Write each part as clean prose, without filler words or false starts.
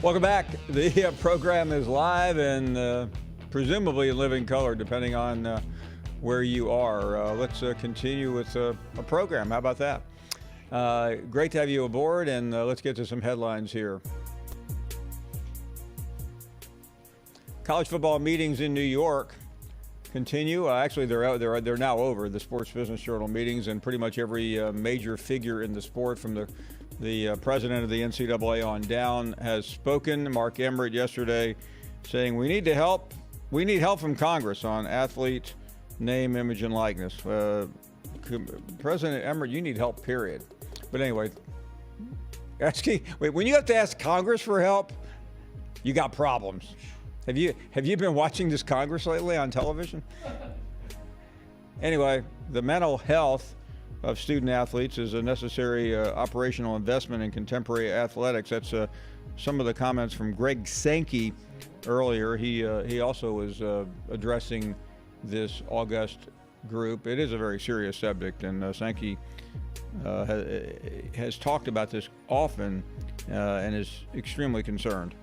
Welcome back. The program is live and presumably in living color, depending on where you are. Let's continue with a program. How about that? Great to have you aboard, and let's get to some headlines here. College football meetings in New York continue. Actually, they're now over. The Sports Business Journal meetings, and pretty much every major figure in the sport, from the president of the NCAA on down, has spoken. Mark Emmert yesterday saying we need help from Congress on athlete name, image, and likeness. President Emmert, you need help, period. But anyway, when you have to ask Congress for help, you got problems. Have you been watching this Congress lately on television? Anyway, the mental health of student athletes is a necessary operational investment in contemporary athletics. That's some of the comments from Greg Sankey earlier. He also was addressing this august group. It is a very serious subject, and Sankey has talked about this often and is extremely concerned.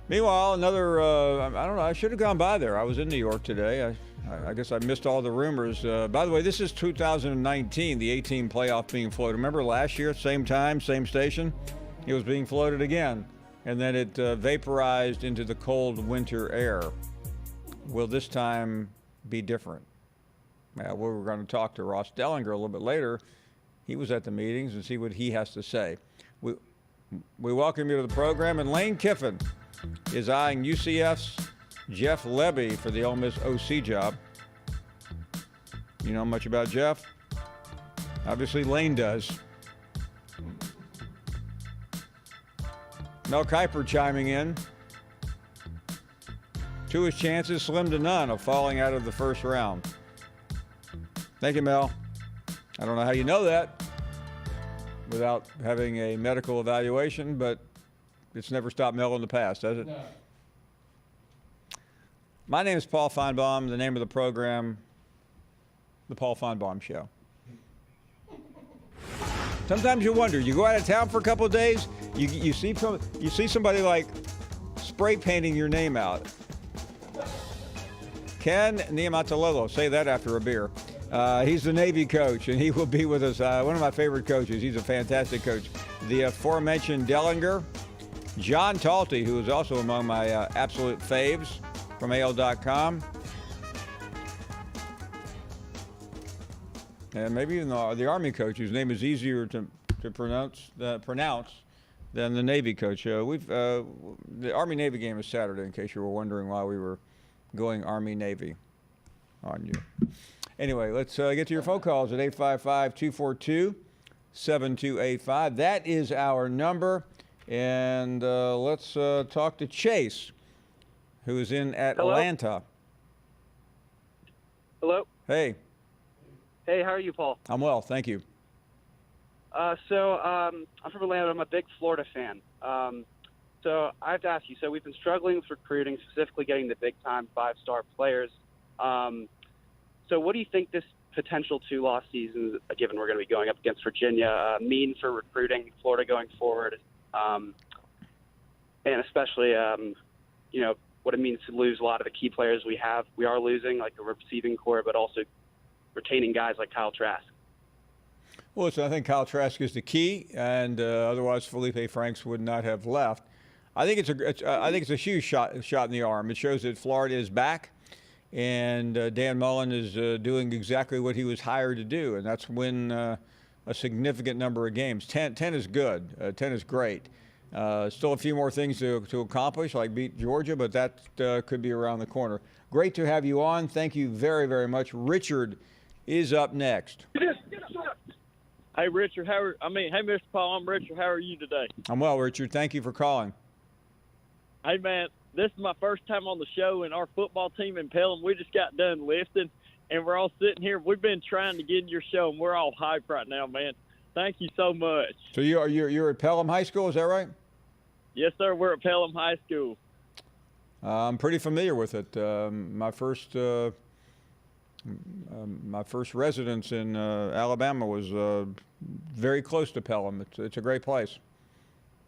Meanwhile, another, I don't know, I should have gone by there. I was in New York today. I guess I missed all the rumors. By the way, this is 2019, the 18 playoff being floated. Remember last year, same time, same station? It was being floated again. And then it vaporized into the cold winter air. Will this time be different? We're going to talk to Ross Dellinger a little bit later. He was at the meetings, and see what he has to say. We welcome you to the program, and Lane Kiffin is eyeing UCF's Jeff Lebby for the Ole Miss OC job. You know much about Jeff? Obviously, Lane does. Mel Kiper chiming in. To his chances, slim to none, of falling out of the first round. Thank you, Mel. I don't know how you know that without having a medical evaluation, but it's never stopped Mel in the past, has it? No. My name is Paul Finebaum. The name of the program, The Paul Finebaum Show. Sometimes you wonder, you go out of town for a couple of days, you see somebody like spray painting your name out. Ken Niumatalolo, say that after a beer. He's the Navy coach, and he will be with us. One of my favorite coaches. He's a fantastic coach. The aforementioned Dellinger. John Talty, who is also among my absolute faves from AL.com. And maybe even the Army coach, whose name is easier to pronounce than the Navy coach. The Army-Navy game is Saturday, in case you were wondering why we were going Army-Navy on you. Anyway, let's get to your phone calls at 855-242-7285. That is our number. And let's talk to Chase, who is in Atlanta. Hello. Hey. Hey, how are you, Paul? I'm well, thank you. I'm from Atlanta. I'm a big Florida fan. So I have to ask you, so we've been struggling with recruiting, specifically getting the big-time five-star players. So what do you think this potential two-loss season, given we're going to be going up against Virginia, mean for recruiting Florida going forward? And especially, what it means to lose a lot of the key players we have. We are losing, like the receiving core, but also retaining guys like Kyle Trask. Well, so I think Kyle Trask is the key, and otherwise Felipe Franks would not have left. I think it's a huge shot in the arm. It shows that Florida is back, and Dan Mullen is doing exactly what he was hired to do, and that's win a significant number of games. 10 is good. 10 is great. Still a few more things to accomplish, like beat Georgia, but that could be around the corner. Great to have you on. Thank you very, very much. Richard is up next. Hey, Richard. Hey, Mr. Paul. I'm Richard. How are you today? I'm well, Richard. Thank you for calling. Hey, man, this is my first time on the show, and our football team in Pelham, we just got done lifting, and we're all sitting here. We've been trying to get in your show, and we're all hyped right now, man. Thank you so much. So you're at Pelham High School, is that right? Yes, sir. We're at Pelham High School. I'm pretty familiar with it. My first residence in Alabama was very close to Pelham. It's a great place.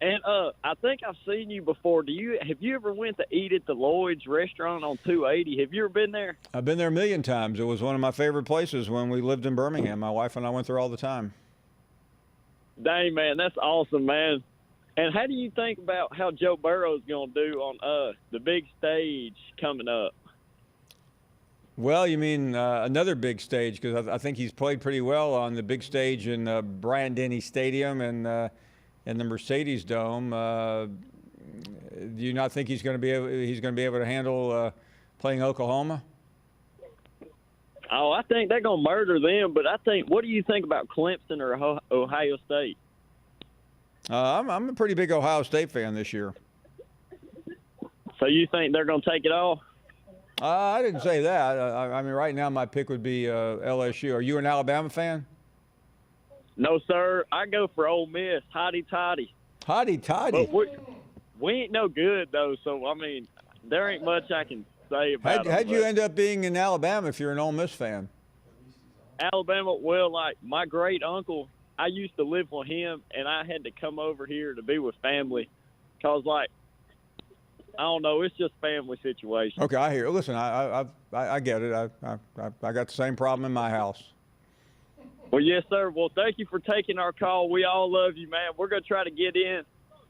And I think I've seen you before. Have you ever went to eat at the Lloyd's restaurant on 280? Have you ever been there? I've been there a million times. It was one of my favorite places when we lived in Birmingham. My wife and I went there all the time. Dang, man, that's awesome, man. And how do you think about how Joe Burrow's going to do on the big stage coming up? Well, you mean another big stage, because I think he's played pretty well on the big stage in Bryant-Denny Stadium and the Mercedes Dome. Do you not think he's going to be able to handle playing Oklahoma? Oh, I think they're going to murder them. But what do you think about Clemson or Ohio State? I'm a pretty big Ohio State fan this year. So you think they're going to take it all? I didn't say that. I mean, right now my pick would be LSU. Are you an Alabama fan? No, sir. I go for Ole Miss. Hotty toddy. Hotty toddy. But we ain't no good, though. So, I mean, there ain't much I can say about it. How'd you end up being in Alabama if you're an Ole Miss fan? Alabama, well, like my great uncle, I used to live with him, and I had to come over here to be with family because, like, I don't know, it's just family situation. Okay, I hear. Listen, I get it. I got the same problem in my house. Well, yes, sir. Well, thank you for taking our call. We all love you, man. We're going to try to get in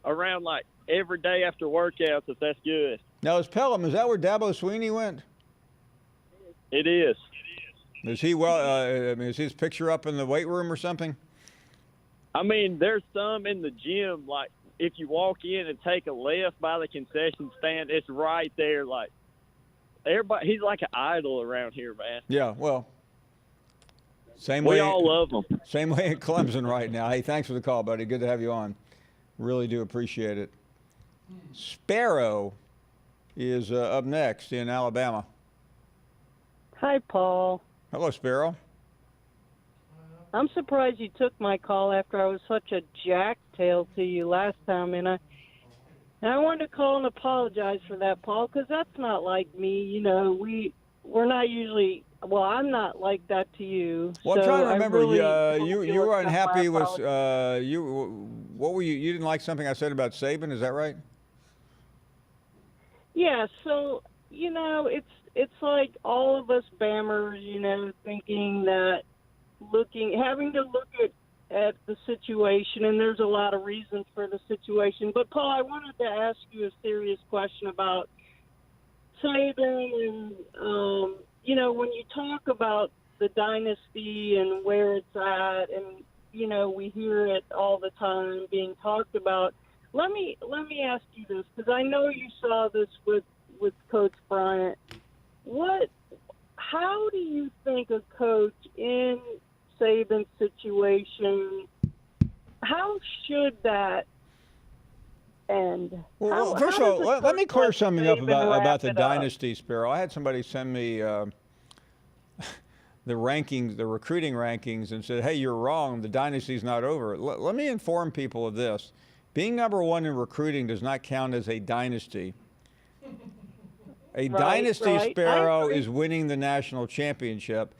around, like, every day after workouts if that's good. Now, is Pelham, is that where Dabo Sweeney went? It is. Is he I mean, is his picture up in the weight room or something? I mean, there's some in the gym, like, if you walk in and take a left by the concession stand, it's right there. Like, everybody, he's like an idol around here, man. Yeah, well, same way. We all love him. Same way at Clemson right now. Hey, thanks for the call, buddy. Good to have you on. Really do appreciate it. Sparrow is up next in Alabama. Hi, Paul. Hello, Sparrow. I'm surprised you took my call after I was such a jacktail to you last time, and I wanted to call and apologize for that, Paul, because that's not like me. You know, we're not usually. Well, I'm not like that to you. Well, I'm so trying to remember. You were accept unhappy my with apology. you. What were you? You didn't like something I said about Saban. Is that right? Yeah. So you know, it's like all of us Bammers, you know, thinking that having to look at the situation, and there's a lot of reasons for the situation. But Paul, I wanted to ask you a serious question about Saban, and you know, when you talk about the dynasty and where it's at, and you know, we hear it all the time being talked about. Let me ask you this, because I know you saw this with Coach Bryant. How do you think a coach in Saban's situation, how should that end? Well, first of all, let me clear something up about the dynasty, Sparrow. I had somebody send me the rankings, the recruiting rankings, and said, hey, you're wrong. The dynasty's not over. Let me inform people of this. Being number one in recruiting does not count as a dynasty. A dynasty, Sparrow, is winning the national championship.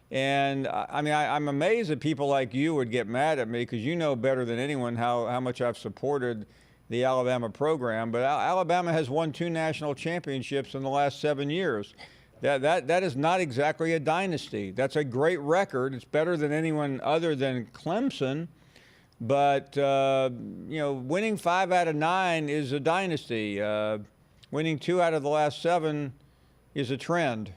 And, I mean, I'm amazed that people like you would get mad at me, because you know better than anyone how much I've supported the Alabama program. But Alabama has won 2 national championships in the last 7 years. That is not exactly a dynasty. That's a great record. It's better than anyone other than Clemson. But, you know, winning 5 out of 9 is a dynasty. Winning 2 out of the last 7 is a trend.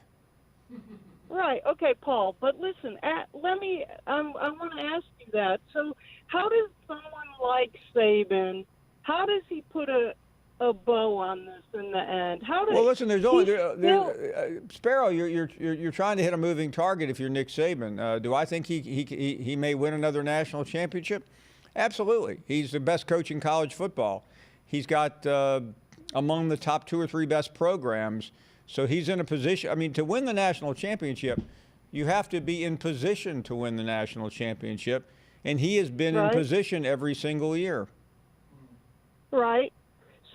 Right. Okay, Paul. But listen, I want to ask you that. So, how does someone like Saban? How does he put a bow on this in the end? Well, listen. There's only Sparrow. You're trying to hit a moving target if you're Nick Saban. Do I think he may win another national championship? Absolutely. He's the best coach in college football. He's got among the top 2 or 3 best programs. So he's in a position. I mean, to win the national championship, you have to be in position to win the national championship, and he has been in position every single year. Right.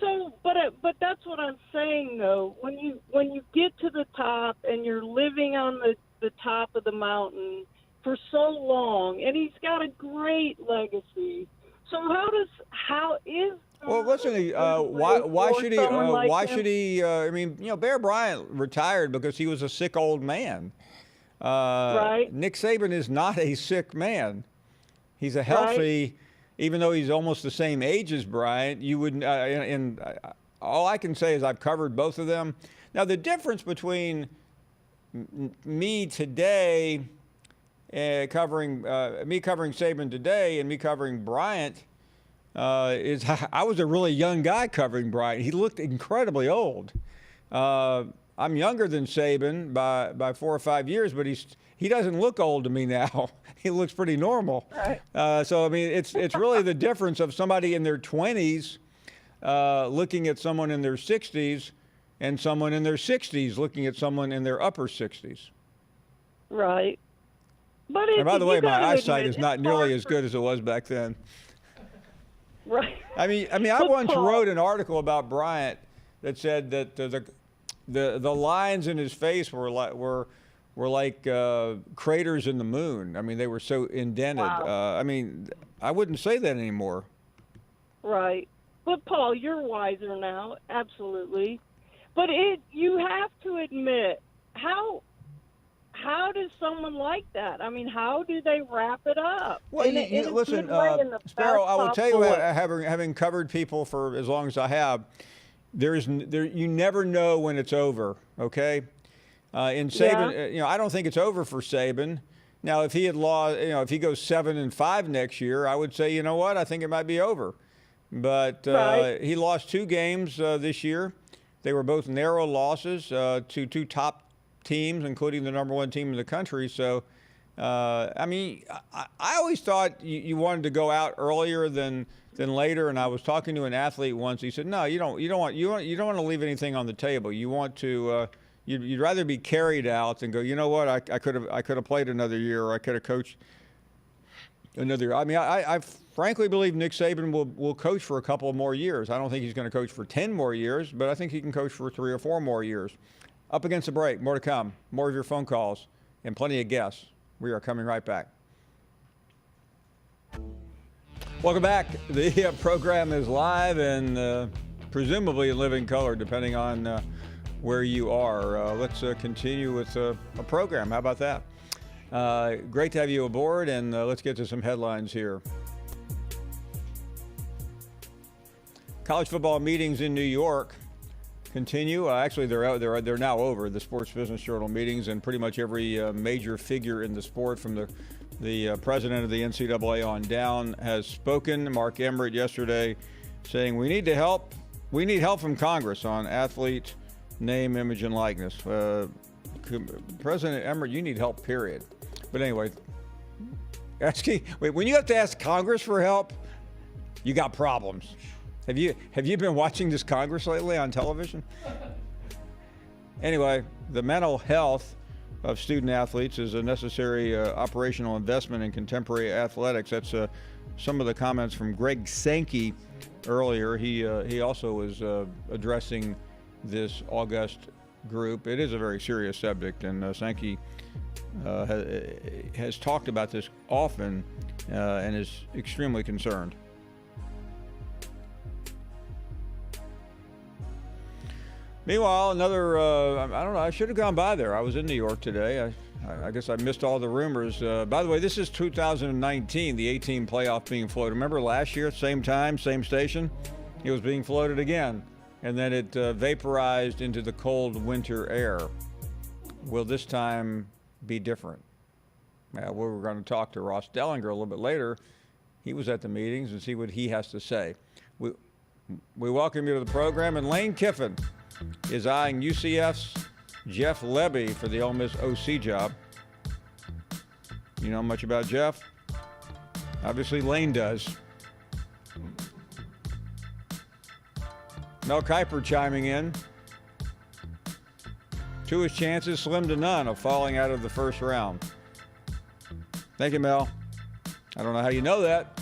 So, but that's what I'm saying, though. When you get to the top and you're living on the top of the mountain for so long, and he's got a great legacy. So how is Well, listen, why should he? Why should he? I mean, Bear Bryant retired because he was a sick old man. Right. Nick Saban is not a sick man. He's a healthy, even though he's almost the same age as Bryant. You wouldn't. And all I can say is I've covered both of them. Now the difference between me today, covering Saban today, and me covering Bryant. Is I was a really young guy covering Bryant. He looked incredibly old. I'm younger than Saban by 4 or 5 years, but he doesn't look old to me now. He looks pretty normal. Right. So I mean, it's really the difference of somebody in their 20s looking at someone in their 60s, and someone in their 60s looking at someone in their upper 60s. Right. But and by the way, my eyesight is not nearly as good as it was back then. Right. I mean, I once wrote an article about Bryant that said that the lines in his face were like craters in the moon. I mean, they were so indented. Wow. I mean, I wouldn't say that anymore. Right. But Paul, you're wiser now, absolutely. But you have to admit, how does someone like that? I mean, how do they wrap it up? Well, listen, Sparrow, I will tell you, having covered people for as long as I have, you never know when it's over. Okay, in Saban, I don't think it's over for Saban. Now, if he had lost, if he goes 7-5 next year, I would say, you know what, I think it might be over. But he lost 2 games this year. They were both narrow losses to 2 top teams, including the #1 team in the country. So, I mean, I always thought you wanted to go out earlier than later. And I was talking to an athlete once. He said, "No, you don't want to leave anything on the table. You want to, you'd rather be carried out than go. You know what? I could have played another year, or I could have coached another year." I mean, I frankly believe Nick Saban will coach for a couple of more years. I don't think he's going to coach for 10 more years, but I think he can coach for 3 or 4 more years. Up against the break, more to come, more of your phone calls, and plenty of guests. We are coming right back. Welcome back. The program is live and presumably in living color, depending on where you are. Let's continue with a program. How about that? Great to have you aboard, and let's get to some headlines here. College football meetings in New York continue. Actually, they're now over. The Sports Business Journal meetings, and pretty much every major figure in the sport, from the president of the NCAA on down, has spoken. Mark Emmert yesterday saying we need help from Congress on athlete name, image, and likeness. President Emmert, you need help, period. But anyway, when you have to ask Congress for help, you got problems. Have you been watching this Congress lately on television? Anyway, the mental health of student athletes is a necessary operational investment in contemporary athletics. That's some of the comments from Greg Sankey earlier. He also was addressing this august group. It is a very serious subject, and Sankey has talked about this often and is extremely concerned. Meanwhile, another, I don't know, I should have gone by there. I was in New York today. I guess I missed all the rumors. By the way, this is 2019, the 18 playoff being floated. Remember last year, same time, same station? It was being floated again. And then it vaporized into the cold winter air. Will this time be different? We're going to talk to Ross Dellinger a little bit later. He was at the meetings, and see what he has to say. We welcome you to the program, and Lane Kiffin is eyeing UCF's Jeff Lebby for the Ole Miss OC job. You know much about Jeff? Obviously, Lane does. Mel Kiper chiming in. To his chances, slim to none, of falling out of the first round. Thank you, Mel. I don't know how you know that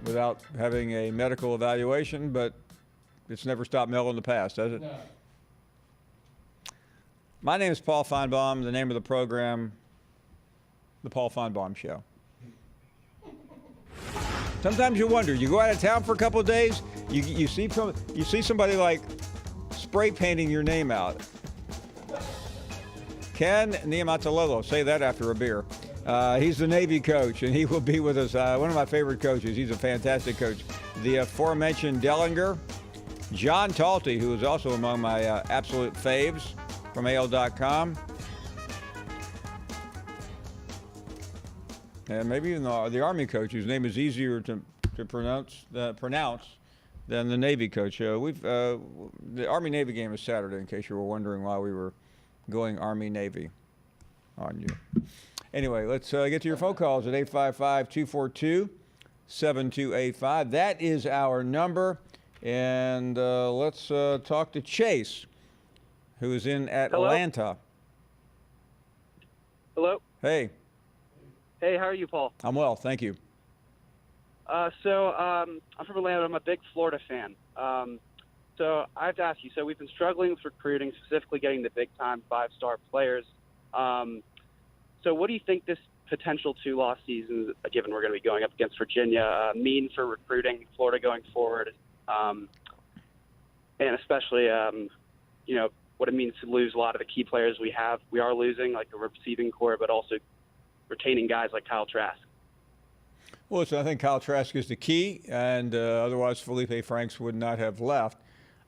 without having a medical evaluation, but it's never stopped Mel in the past, has it? No. My name is Paul Finebaum. The name of the program The Paul Finebaum Show. Sometimes you wonder, you go out of town for a couple of days, you see somebody like spray painting your name out. Ken Niumatalolo, say that after a beer. He's the Navy coach, and he will be with us. One of my favorite coaches. He's a fantastic coach. The aforementioned Dellinger, John Talty, who is also among my absolute faves from AL.com. And maybe even the Army coach, whose name is easier to pronounce than the Navy coach. The Army-Navy game is Saturday, in case you were wondering why we were going Army-Navy on you. Anyway, let's get to your phone calls at 855-242-7285. That is our number. And let's talk to Chase, who is in Atlanta. Hello? Hey. Hey, how are you, Paul? I'm well, thank you. I'm from Atlanta. I'm a big Florida fan. So I have to ask you, so we've been struggling with recruiting, specifically getting the big-time five-star players. So what do you think this potential two-loss season, given we're going to be going up against Virginia, mean for recruiting Florida going forward? And especially, what it means to lose a lot of the key players we have. We are losing, like the receiving core, but also retaining guys like Kyle Trask. Well, so I think Kyle Trask is the key, and otherwise Felipe Franks would not have left.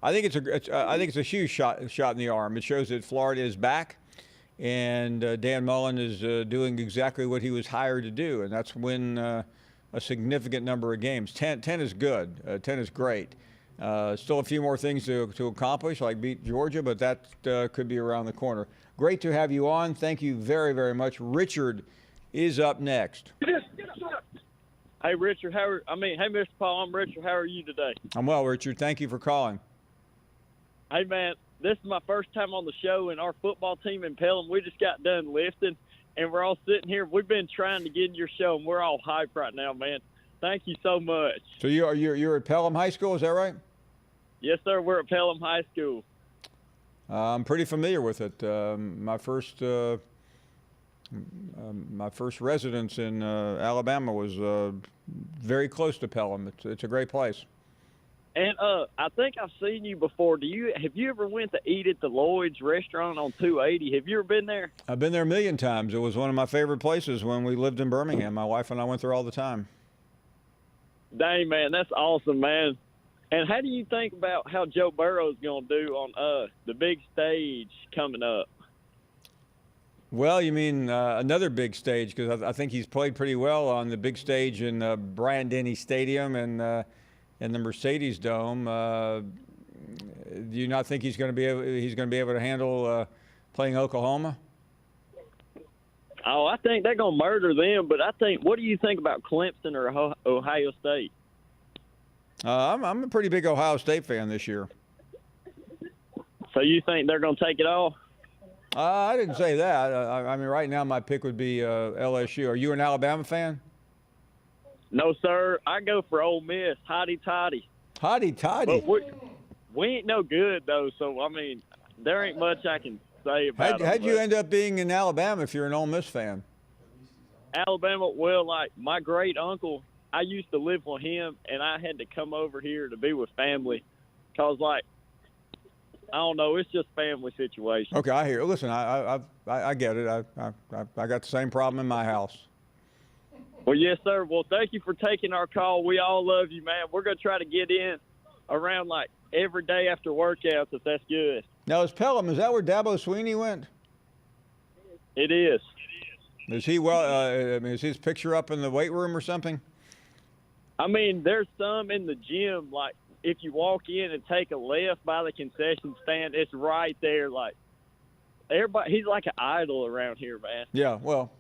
I think it's a huge shot in the arm. It shows that Florida is back, and Dan Mullen is doing exactly what he was hired to do, and that's win a significant number of games. 10 is good. 10 is great. Still a few more things to accomplish, like beat Georgia, but that could be around the corner. Great to have you on. Thank you very, very much. Richard is up next. Hey, Richard. Hey, Mr. Paul. I'm Richard. How are you today? I'm well, Richard. Thank you for calling. Hey, man, this is my first time on the show, and our football team in Pelham, we just got done lifting, and we're all sitting here. We've been trying to get in your show, and we're all hyped right now, man. Thank you so much. So you're at Pelham High School, is that right? Yes, sir. We're at Pelham High School. I'm pretty familiar with it. My first residence in Alabama was very close to Pelham. It's a great place. And I think I've seen you before. Have you ever went to eat at the Lloyd's restaurant on 280? Have you ever been there? I've been there a million times. It was one of my favorite places when we lived in Birmingham. My wife and I went there all the time. Dang, man, that's awesome, man. And how do you think about how Joe Burrow's going to do on the big stage coming up? Well, you mean another big stage, because I think he's played pretty well on the big stage in Bryant-Denny Stadium and the Mercedes Dome. Do you not think he's going to be able to handle playing Oklahoma? Oh, I think they're going to murder them. But what do you think about Clemson or Ohio State? I'm a pretty big Ohio State fan this year. So you think they're going to take it all? I didn't say that. I mean, right now my pick would be LSU. Are you an Alabama fan? No, sir. I go for Ole Miss. Hotty toddy. Hotty toddy. But we ain't no good, though. So, I mean, there ain't much I can say about it. How'd you end up being in Alabama if you're an Ole Miss fan? Alabama, well, like my great uncle, I used to live with him, and I had to come over here to be with family because, like, I don't know, it's just family situation. Okay, I hear. Listen, I get it. I got the same problem in my house. Well, yes, sir. Well, thank you for taking our call. We all love you, man. We're going to try to get in around, like, every day after workouts if that's good. Now, is Pelham, is that where Dabo Sweeney went? It is. Is he is his picture up in the weight room or something? I mean, there's some in the gym, like, if you walk in and take a left by the concession stand, it's right there. Like, everybody, he's like an idol around here, man. Yeah, well,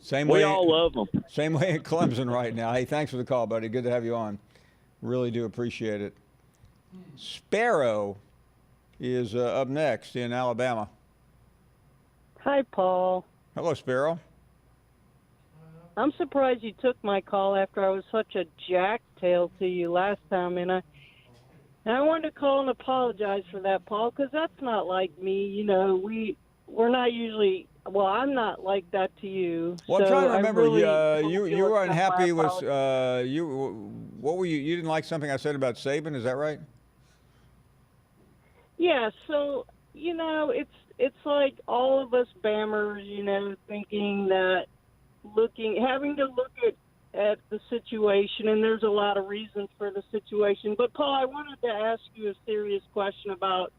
same way. We all love him. Same way at Clemson right now. Hey, thanks for the call, buddy. Good to have you on. Really do appreciate it. Sparrow is up next in Alabama. Hi, Paul. Hello, Sparrow. I'm surprised you took my call after I was such a jacktail to you last time, and I wanted to call and apologize for that, Paul, because that's not like me. You know, we're not usually Well, I'm not like that to you. Well, I'm so trying to I remember. really You feel you were accept my unhappy with apology. you. What were you? You didn't like something I said about Saban. Is that right? Yeah, so it's like all of us Bammers, thinking that having to look at the situation, and there's a lot of reasons for the situation. But Paul, I wanted to ask you a serious question about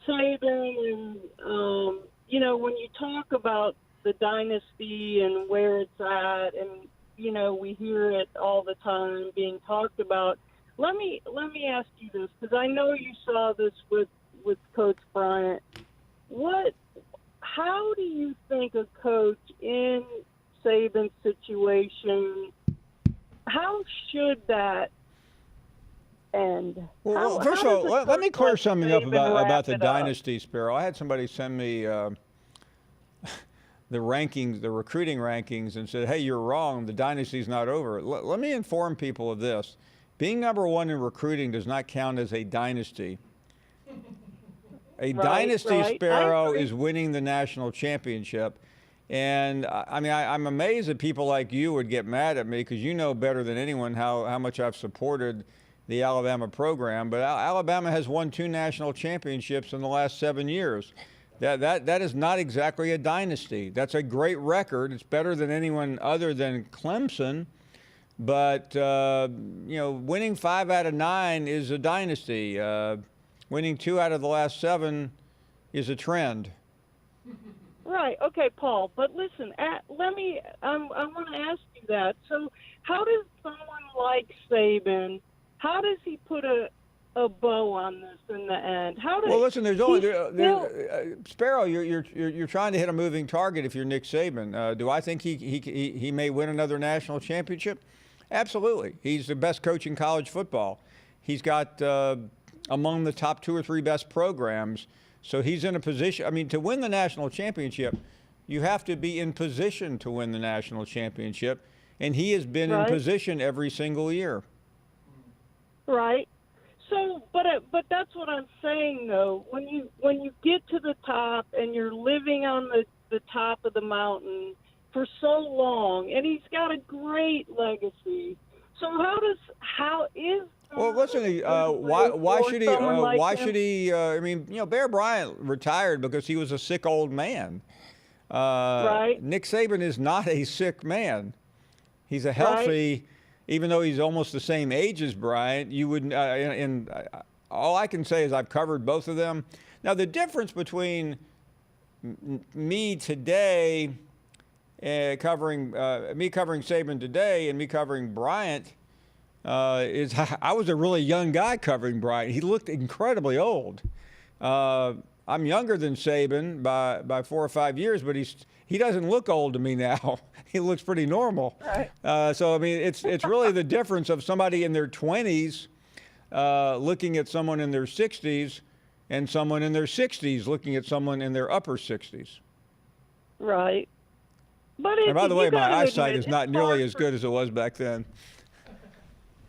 Saban, and when you talk about the dynasty and where it's at, and we hear it all the time being talked about. Let me ask you this, because I know you saw this with Coach Bryant. How do you think a coach in Saban's situation, how should that end? Well, first how of all, does a let me coach clear like something up Saban wrap about the it up? dynasty, Sparrow. I had somebody send me the rankings, the recruiting rankings, and said, "Hey, you're wrong. The dynasty's not over." Let me inform people of this. Being number one in recruiting does not count as a dynasty. A dynasty, Right. I Sparrow, agree. is winning the national championship. And I'm amazed that people like you would get mad at me, because you know better than anyone how much I've supported the Alabama program. But Alabama has won 2 national championships in the last 7 years. That is not exactly a dynasty. That's a great record. It's better than anyone other than Clemson. But winning 5 out of 9 is a dynasty. Winning 2 out of the last 7 is a trend. Right. Okay, Paul. But listen, I want to ask you that. So, how does someone like Saban? How does he put a bow on this in the end? Well, listen. There's only Sparrow. Still, You're trying to hit a moving target if you're Nick Saban. Do I think he may win another national championship? Absolutely. He's the best coach in college football. He's got among the top 2 or 3 best programs. So he's in a position. I mean, to win the national championship, you have to be in position to win the national championship, and he has been in right. position every single year. Right. So, but that's what I'm saying though. When you get to the top and you're living on the top of the mountain for so long, and he's got a great legacy. So how is Well, listen. Why should he? Why should he? I mean, Bear Bryant retired because he was a sick old man. Right. Nick Saban is not a sick man. He's a healthy, even though he's almost the same age as Bryant. You would, and all I can say is I've covered both of them. Now, the difference between me today, covering Saban today, and me covering Bryant, is I was a really young guy covering Bryant. He looked incredibly old. I'm younger than Saban by 4 or 5 years, but he doesn't look old to me now. He looks pretty normal. Right. So I mean, it's really the difference of somebody in their 20s looking at someone in their 60s, and someone in their 60s looking at someone in their upper 60s. Right. But And by the way, my eyesight admit, is not nearly as good as it was back then.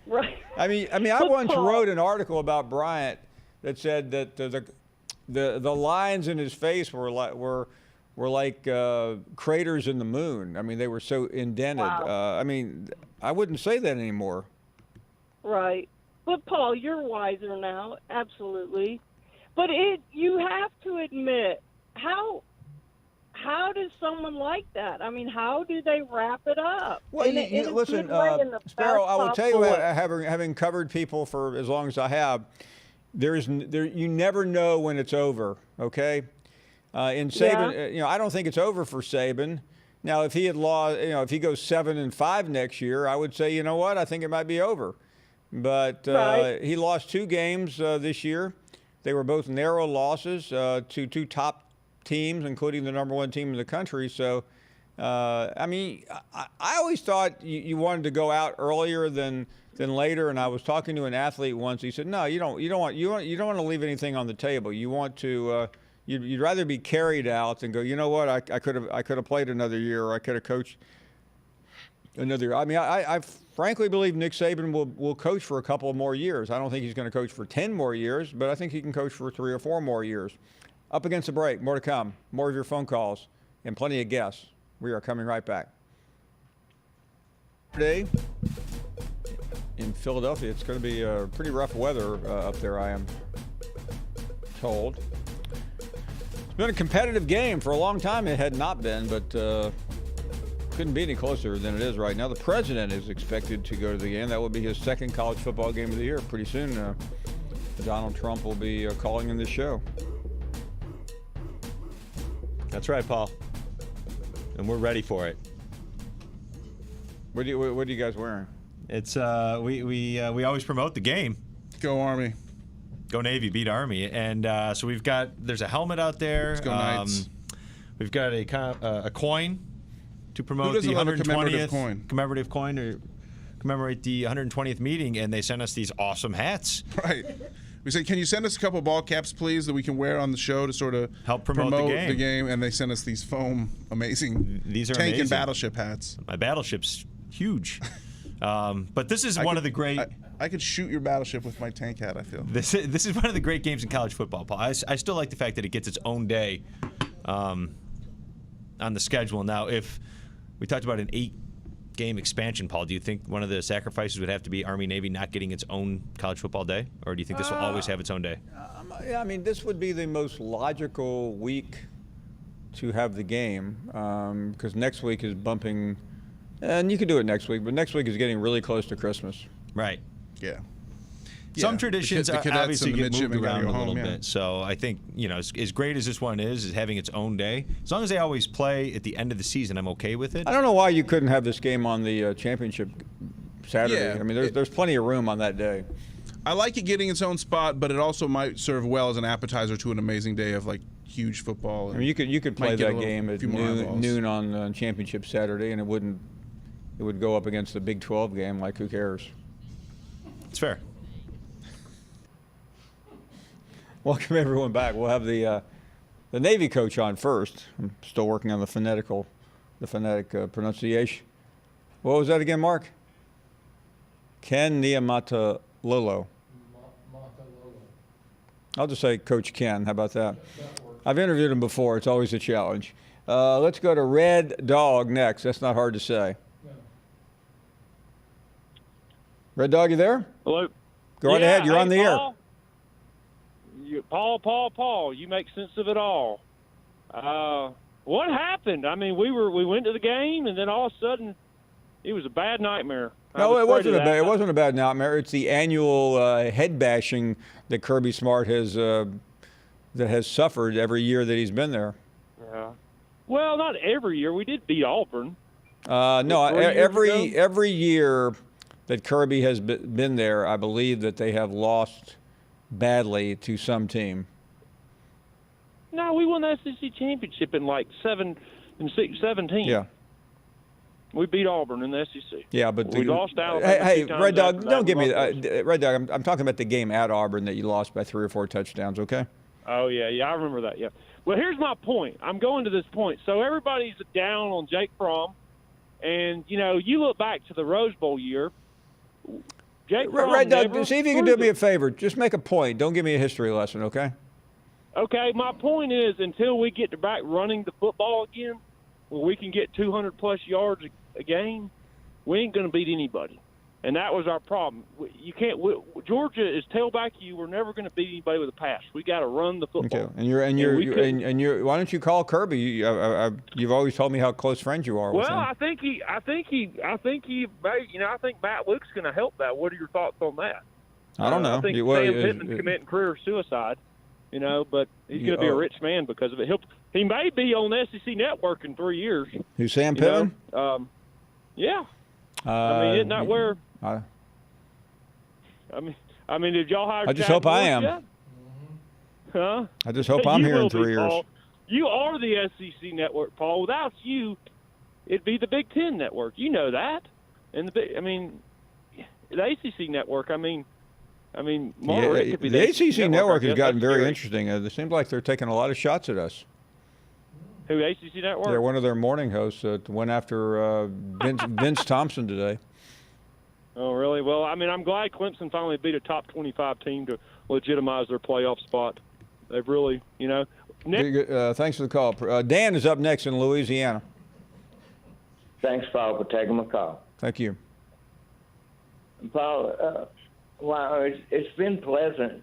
Right. I mean, I once wrote an article about Bryant that said that the lines in his face were like craters in the moon. I mean, they were so indented. Wow. I mean, I wouldn't say that anymore. Right. But Paul, you're wiser now, absolutely. But you have to admit, how does someone like that? I mean, how do they wrap it up? Well, listen, Sparrow, I will tell you, having covered people for as long as I have, you never know when it's over. Okay, in Saban, I don't think it's over for Saban. Now, if he had lost, if he goes 7-5 next year, I would say, you know what, I think it might be over. But he lost 2 games this year. They were both narrow losses to 2 top teams, including the number 1 team in the country. So, I mean, I always thought you wanted to go out earlier than later. And I was talking to an athlete once. He said, "No, you don't want to leave anything on the table. You want to you'd rather be carried out than go. You know what? I could have played another year, or I could have coached another." I mean, I frankly believe Nick Saban will coach for a couple of more years. I don't think he's going to coach for 10 more years, but I think he can coach for 3 or 4 more years. Up against the break. More to come. More of your phone calls. and plenty of guests. We are coming right back. Today in Philadelphia, it's going to be pretty rough weather up there, I am told. It's been a competitive game for a long time. It had not been, but couldn't be any closer than it is right now. The president is expected to go to the game. That will be his second college football game of the year. Pretty soon, Donald Trump will be calling in the show. That's right, Paul. And we're ready for it. What are you guys wearing? It's we always promote the game. Go Army. Go Navy, beat Army. And so there's a helmet out there. Let's go Knights. We've got a coin to promote the love a 120th commemorative coin to commemorate the 120th meeting, and they sent us these awesome hats. Right. We said, can you send us a couple ball caps, please, that we can wear on the show to sort of help promote the game? And they sent us these foam, amazing these are tank amazing. And battleship hats. My battleship's huge. But this is one of the great... I could shoot your battleship with my tank hat, I feel. This is one of the great games in college football, Paul. I still like the fact that it gets its own day on the schedule. Now, if we talked about an 8-game expansion, Paul, do you think one of the sacrifices would have to be Army-Navy not getting its own college football day? Or do you think this will always have its own day? Yeah, I mean, this would be the most logical week to have the game because next week is bumping, and you could do it next week, but next week is getting really close to Christmas. Right. Yeah. Some traditions obviously get moved around a little bit. Yeah. So I think, as great as this one is having its own day, as long as they always play at the end of the season, I'm okay with it. I don't know why you couldn't have this game on the championship Saturday. Yeah, I mean, there's plenty of room on that day. I like it getting its own spot, but it also might serve well as an appetizer to an amazing day of huge football. I mean, you could play that game at noon on championship Saturday, and it would go up against the Big 12 game. Like, who cares? It's fair. Welcome everyone back. We'll have the Navy coach on first. I'm still working on the phonetic pronunciation. What was that again, Mark? Ken Niamatalolo. I'll just say Coach Ken. How about that? I've interviewed him before. It's always a challenge. Let's go to Red Dog next. That's not hard to say. Red Dog, you there? Hello. Go right ahead. You're on the air. Paul, you make sense of it all. What happened? I mean, we went to the game, and then all of a sudden, it was a bad nightmare. No, it wasn't a bad nightmare. It's the annual head bashing that Kirby Smart has suffered every year that he's been there. Yeah. Well, not every year. We did beat Auburn. No, every year that Kirby has been there, I believe that they have lost badly to some team. No, we won the SEC championship in 17. Yeah. We beat Auburn in the SEC. Yeah, but we lost out. Hey, Red Dog, don't give me Red Dog. I'm talking about the game at Auburn that you lost by 3 or 4 touchdowns. Okay. Oh yeah, I remember that. Yeah. Well, here's my point. I'm going to this point. So everybody's down on Jake Fromm, and you look back to the Rose Bowl year. Jake Fromm Red Dog, see if you can do me a favor. Just make a point. Don't give me a history lesson, okay? Okay, my point is until we get back running the football again, where we can get 200-plus yards a game, we ain't going to beat anybody. And that was our problem. You can't. Georgia is tailback. We're never going to beat anybody with a pass. We got to run the football. Okay. And you're. Why don't you call Kirby? You've always told me how close friends you are with him. Well, I think Matt Luke's going to help that. What are your thoughts on that? I don't know. I think Sam Pittman's committing career suicide. But he's going to be a rich man because of it. He may be on the SEC Network in 3 years. Who's Sam Pittman? Yeah. Isn't that where? Did y'all hire? I just hope I am. Yet? Huh? I just hope I'm here in 3 years. Paul. You are the SEC Network, Paul. Without you, it'd be the Big Ten Network. You know that. And the ACC Network. Mark, it could be the ACC Network has gotten very interesting. It seems like they're taking a lot of shots at us. Who, ACC Network? Yeah, one of their morning hosts went after Vince Thompson today. Oh, really? Well, I'm glad Clemson finally beat a top 25 team to legitimize their playoff spot. They've really, Thanks for the call. Dan is up next in Louisiana. Thanks, Paul, for taking my call. Thank you. Paul, wow, it's been pleasant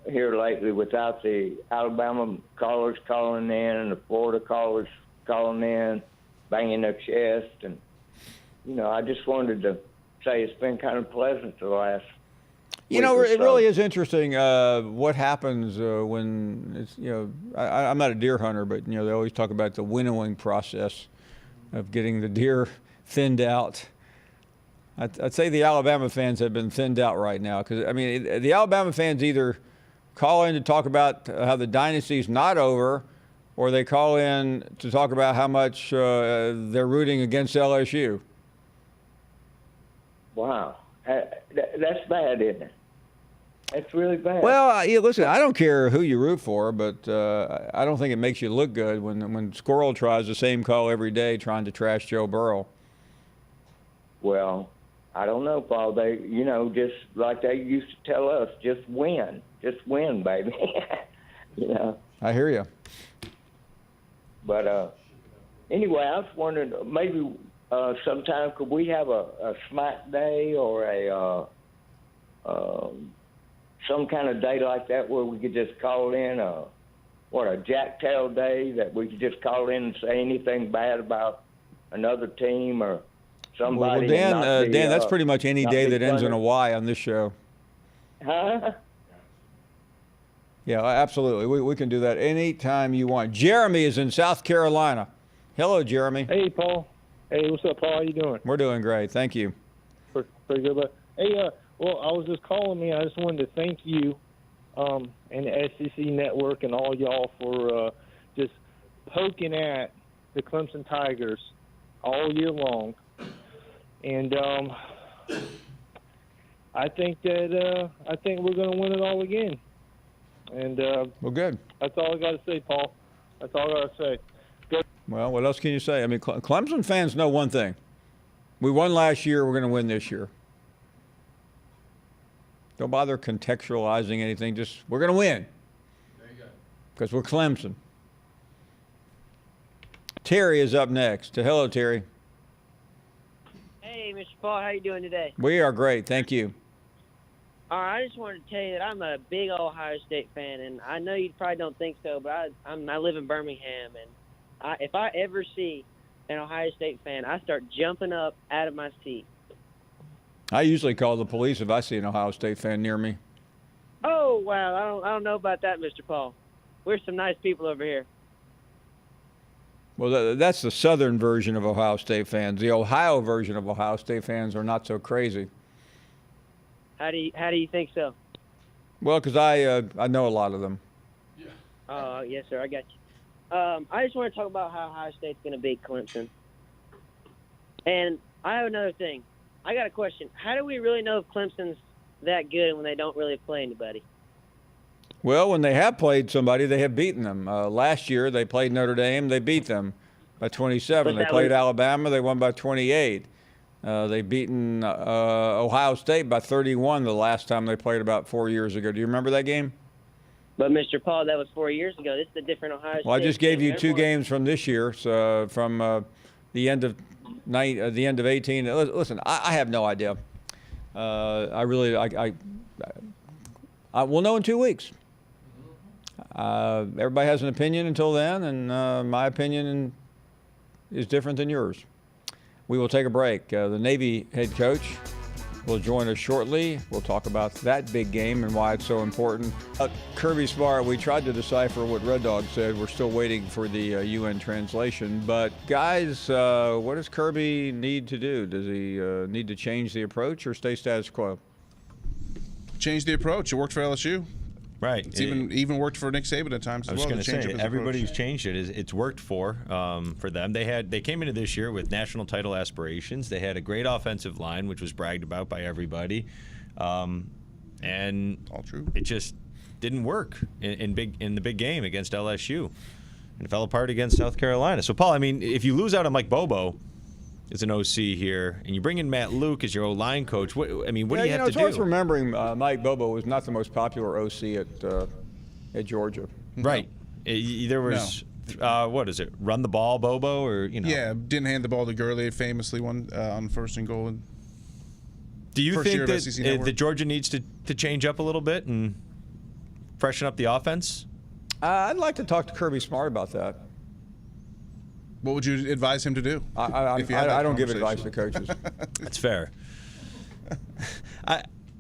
here lately without the Alabama callers calling in and the Florida callers calling in, banging their chest. And, I just wanted to say it's been kind of pleasant the last it really is interesting what happens when it's, I'm not a deer hunter, but, they always talk about the winnowing process of getting the deer thinned out. I'd say the Alabama fans have been thinned out right now because, the Alabama fans either call in to talk about how the dynasty's not over, or they call in to talk about how much they're rooting against LSU. Wow. That's bad, isn't it? That's really bad. Well, listen, I don't care who you root for, but I don't think it makes you look good when Squirrel tries the same call every day trying to trash Joe Burrow. Well, I don't know, Paul. They, just like they used to tell us, just win, baby. I hear you. But anyway, I was wondering maybe sometime could we have a smack day or a some kind of day like that where we could just call in a jacktail day that we could just call in and say anything bad about another team or somebody. Well, Dan, that's pretty much any day that ends in a Y on this show. Huh? Yeah, absolutely. We can do that anytime you want. Jeremy is in South Carolina. Hello, Jeremy. Hey, Paul. Hey, what's up, Paul? How you doing? We're doing great. Thank you. Pretty good. But hey, well, I was just calling me. I just wanted to thank you and the SEC Network and all y'all for just poking at the Clemson Tigers all year long. And I think we're going to win it all again. And well, good. That's all I got to say, Paul. That's all I got to say. Good. Well, what else can you say? Clemson fans know one thing. We won last year. We're going to win this year. Don't bother contextualizing anything. Just, we're going to win. There you go. Because we're Clemson. Terry is up next. Hello, Terry. Hey, Mr. Paul. How you doing today? We are great. Thank you. All right, I just wanted to tell you that I'm a big Ohio State fan, and I know you probably don't think so, but I live in Birmingham, and if I ever see an Ohio State fan, I start jumping up out of my seat. I usually call the police if I see an Ohio State fan near me. Oh, wow, I don't know about that, Mr. Paul. We're some nice people over here. Well, that's the southern version of Ohio State fans. The Ohio version of Ohio State fans are not so crazy. How do you think so? Well, because I know a lot of them. Yeah. Oh, yes, sir. I got you. I just want to talk about how Ohio State's going to beat Clemson. And I have another thing. I got a question. How do we really know if Clemson's that good when they don't really play anybody? Well, when they have played somebody, they have beaten them. Last year, they played Notre Dame. They beat them by 27. They played Alabama. They won by 28. They've beaten Ohio State by 31 the last time they played about 4 years ago. Do you remember that game? But, Mr. Paul, that was 4 years ago. This is a different Ohio State. Well, I just gave you two games from this year, so from the end of 18. Listen, I have no idea. We'll know in 2 weeks. Everybody has an opinion until then, and my opinion is different than yours. We will take a break. The Navy head coach will join us shortly. We'll talk about that big game and why it's so important. Kirby Smart, we tried to decipher what Red Dog said. We're still waiting for the UN translation. But, guys, what does Kirby need to do? Does he need to change the approach or stay status quo? Change the approach. It worked for LSU. Right. It's even worked for Nick Saban at times as well. I was going to say, everybody who's changed it, it's worked for them. They came into this year with national title aspirations. They had a great offensive line, which was bragged about by everybody. And all true. It just didn't work in the big game against LSU. And it fell apart against South Carolina. So, Paul, I mean, if you lose out on Mike Bobo as an OC here, and you bring in Matt Luke as your O-line coach, what do you have to do? It's worth remembering Mike Bobo was not the most popular OC at Georgia. Right. There was what is it? Run the ball, Bobo, or Yeah, didn't hand the ball to Gurley famously on 1st and goal. Do you First year think of SEC Network. that Georgia needs to change up a little bit and freshen up the offense? I'd like to talk to Kirby Smart about that. What would you advise him to do? I don't give advice to coaches. That's fair.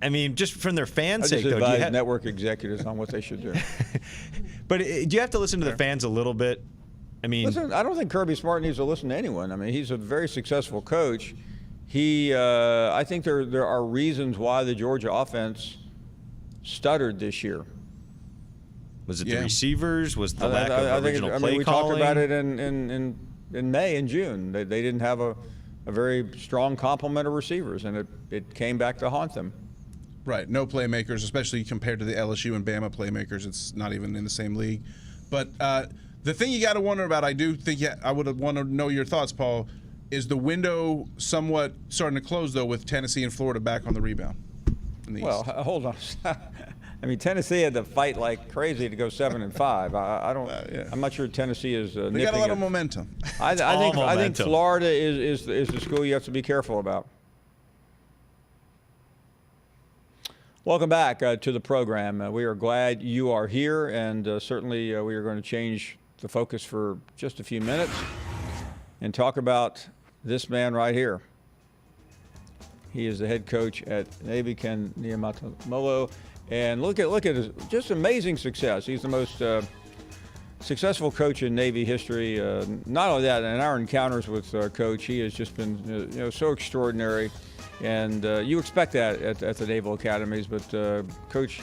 I mean, just from their fans' I sake, just though. advise network executives on what they should do. But do you have to listen to the fans a little bit? I mean, listen, I don't think Kirby Smart needs to listen to anyone. I mean, he's a very successful coach. I think there are reasons why the Georgia offense stuttered this year. Was it the receivers? Was the lack of original play we calling? talked about it in May and June. They didn't have a very strong complement of receivers, and it came back to haunt them. Right, no playmakers, especially compared to the LSU and Bama playmakers. It's not even in the same league. But the thing you got to wonder about, I do think I would want to know your thoughts, Paul, is the window somewhat starting to close, though, with Tennessee and Florida back on the rebound in the Well, East? hold on. I mean, Tennessee had to fight like crazy to go 7-5. I don't. I'm not sure Tennessee is. They got a lot of momentum. I think Florida is the school you have to be careful about. Welcome back to the program. We are glad you are here, and certainly we are going to change the focus for just a few minutes and talk about this man right here. He is the head coach at Navy, Ken Niumatalolo, and look at his just amazing success. He's the most successful coach in Navy history. Not only that, in our encounters with Coach, he has just been so extraordinary. And you expect that at the Naval Academies, but Coach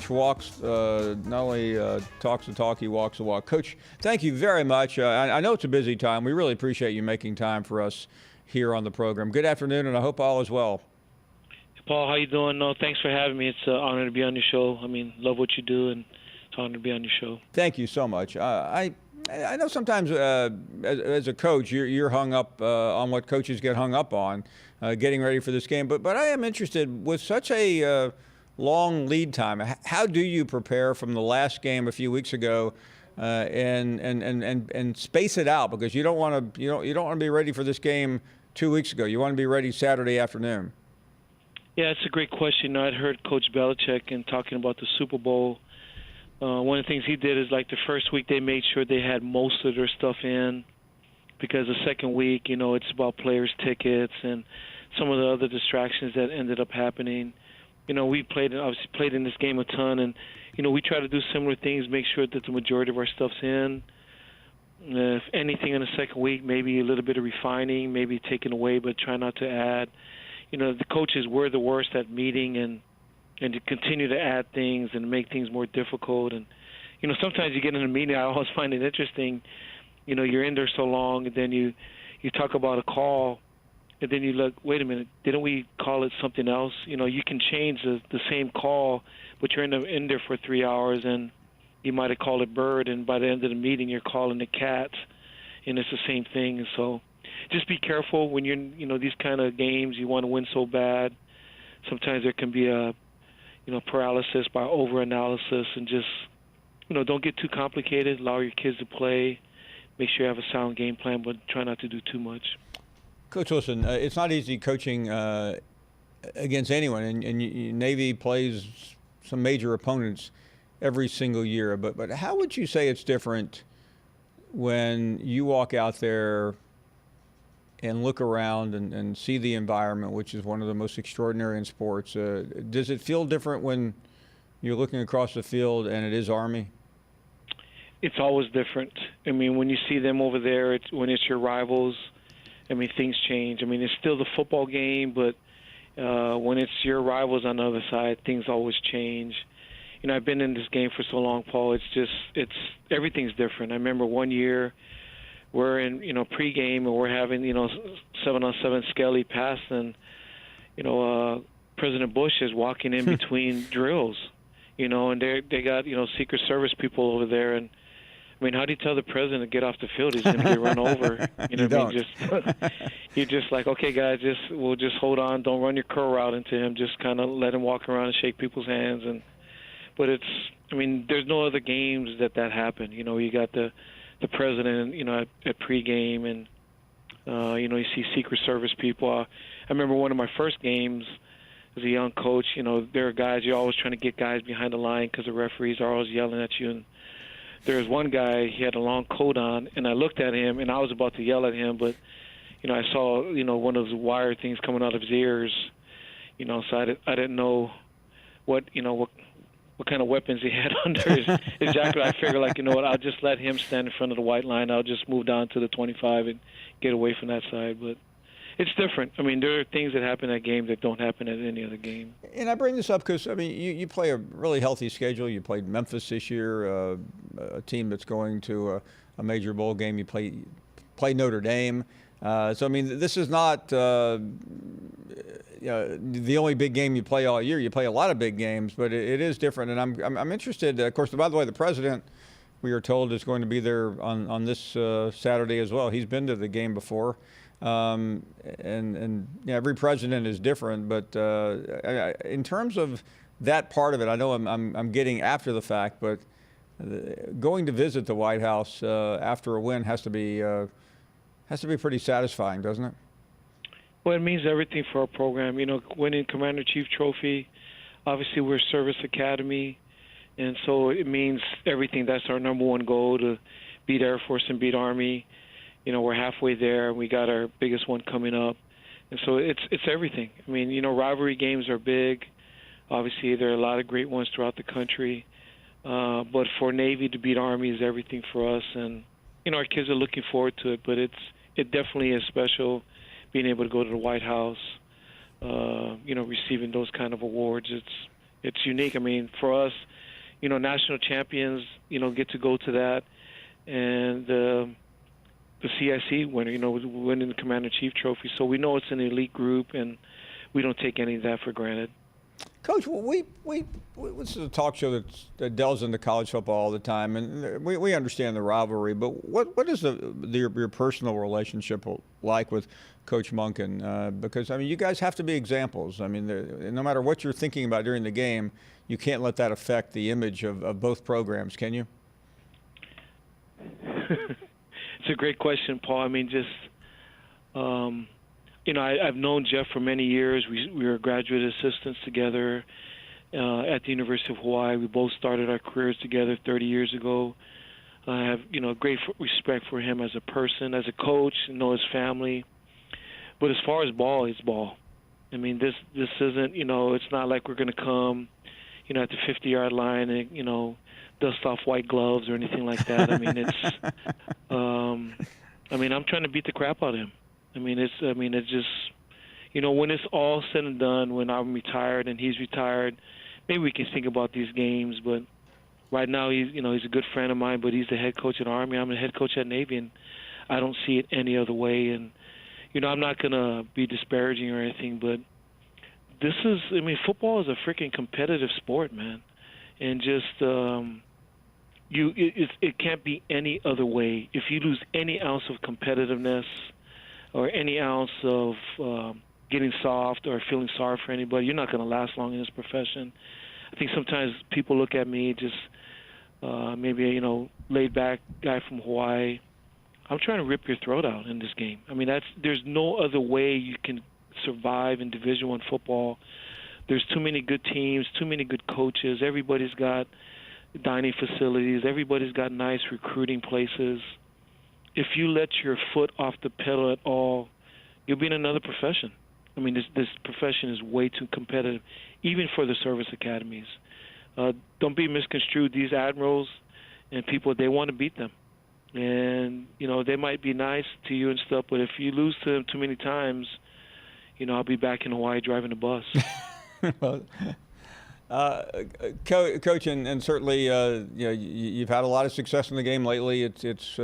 walks, not only talks the talk, he walks the walk. Coach, thank you very much. I know it's a busy time. We really appreciate you making time for us here on the program. Good afternoon, and I hope all is well. Paul, how you doing? No, thanks for having me. It's an honor to be on your show. I mean, love what you do, and it's an honor to be on your show. Thank you so much. I know sometimes as a coach, you're hung up on what coaches get hung up on, getting ready for this game. But I am interested, with such a long lead time, how do you prepare from the last game a few weeks ago, and space it out, because you don't want to be ready for this game 2 weeks ago. You want to be ready Saturday afternoon. Yeah, it's a great question. I'd heard Coach Belichick and talking about the Super Bowl. One of the things he did is, like, the first week they made sure they had most of their stuff in, because the second week, it's about players' tickets and some of the other distractions that ended up happening. We obviously played in this game a ton, and we try to do similar things, make sure that the majority of our stuff's in. If anything in the second week, maybe a little bit of refining, maybe taken away, but try not to add. The coaches were the worst at meeting and to continue to add things and make things more difficult. And, sometimes you get in a meeting, I always find it interesting, you're in there so long, and then you talk about a call, and then you look, wait a minute, didn't we call it something else? You can change the same call, but you're in there for 3 hours, and you might have called it bird, and by the end of the meeting, you're calling it cat, and it's the same thing. And so just be careful when you're, these kind of games, you want to win so bad. Sometimes there can be a paralysis by overanalysis, and just, don't get too complicated. Allow your kids to play. Make sure you have a sound game plan, but try not to do too much. Coach, listen, it's not easy coaching against anyone, and Navy plays some major opponents every single year. But how would you say it's different when you walk out there and look around and see the environment, which is one of the most extraordinary in sports? Does it feel different when you're looking across the field and it is Army? It's always different. I mean, when you see them over there, when it's your rivals, things change. It's still the football game, but when it's your rivals on the other side, things always change. I've been in this game for so long, Paul. Everything's different. I remember one year, we're in, pregame, and we're having, 7-on-7 Skelly pass, and, President Bush is walking in between drills, and they got, Secret Service people over there. And, how do you tell the president to get off the field? He's going to get run over. You're just like, okay, guys, we'll just hold on. Don't run your curl route into him. Just kind of let him walk around and shake people's hands. but I mean, there's no other games that happen. You know, you got the president, you know, at pregame, and you know, you see Secret Service people. I remember one of my first games as a young coach. You know, there are guys, you're always trying to get guys behind the line because the referees are always yelling at you. And there was one guy, he had a long coat on, and I looked at him, and I was about to yell at him, but you know, I saw, you know, one of those wire things coming out of his ears. You know, so I didn't know what kind of weapons he had under his jacket. I figured, like, you know what, I'll just let him stand in front of the white line. I'll just move down to the 25 and get away from that side. But it's different. I mean, there are things that happen at game that don't happen at any other game. And I bring this up because, I mean, you play a really healthy schedule. You played Memphis this year, a team that's going to a major bowl game. You play Notre Dame. So, I mean, this is not the only big game you play all year. You play a lot of big games, but it is different. And I'm interested. Of course, by the way, the president, we are told, is going to be there on this Saturday as well. He's been to the game before. And every president is different. But in terms of that part of it, I know I'm getting after the fact, but going to visit the White House after a win has to be pretty satisfying, doesn't it? Well, it means everything for our program. You know, winning Commander-in-Chief Trophy, obviously we're Service Academy, and so it means everything. That's our number one goal, to beat Air Force and beat Army. You know, we're halfway there. We got our biggest one coming up. And so it's everything. I mean, you know, rivalry games are big. Obviously, there are a lot of great ones throughout the country. But for Navy to beat Army is everything for us. And, you know, our kids are looking forward to it. But it definitely is special being able to go to the White House, you know, receiving those kind of awards. It's unique. I mean, for us, you know, national champions, you know, get to go to that. And the CIC winner, you know, winning the Commander-in-Chief Trophy. So we know it's an elite group, and we don't take any of that for granted. Coach, this is a talk show that delves into college football all the time, and we understand the rivalry. But what is your personal relationship like with Coach Monken? Because, I mean, you guys have to be examples. I mean, no matter what you're thinking about during the game, you can't let that affect the image of both programs, can you? It's a great question, Paul. I mean, just, you know, I've known Jeff for many years. We were graduate assistants together at the University of Hawaii. We both started our careers together 30 years ago. I have, you know, great respect for him as a person, as a coach, know his family. But as far as ball, it's ball. I mean, this isn't, you know, it's not like we're going to come, you know, at the 50-yard line and, you know, dust off white gloves or anything like that. I mean, it's, I mean, I'm trying to beat the crap out of him. I mean, it's just, you know, when it's all said and done, when I'm retired and he's retired, maybe we can think about these games. But right now, he's a good friend of mine, but he's the head coach at Army. I'm the head coach at Navy, and I don't see it any other way. And, you know, I'm not going to be disparaging or anything, but football is a freaking competitive sport, man. And just, it can't be any other way. If you lose any ounce of competitiveness or any ounce of getting soft or feeling sorry for anybody, you're not going to last long in this profession. I think sometimes people look at me just maybe, you know, laid-back guy from Hawaii. I'm trying to rip your throat out in this game. I mean, there's no other way you can survive in Division I football. There's too many good teams, too many good coaches. Everybody's got dining facilities. Everybody's got nice recruiting places. If you let your foot off the pedal at all, you'll be in another profession. I mean, this profession is way too competitive, even for the service academies. Don't be misconstrued. These admirals and people, they want to beat them. And, you know, they might be nice to you and stuff, but if you lose to them too many times, you know, I'll be back in Hawaii driving a bus. Well, Coach, and certainly, you know, you've had a lot of success in the game lately. It's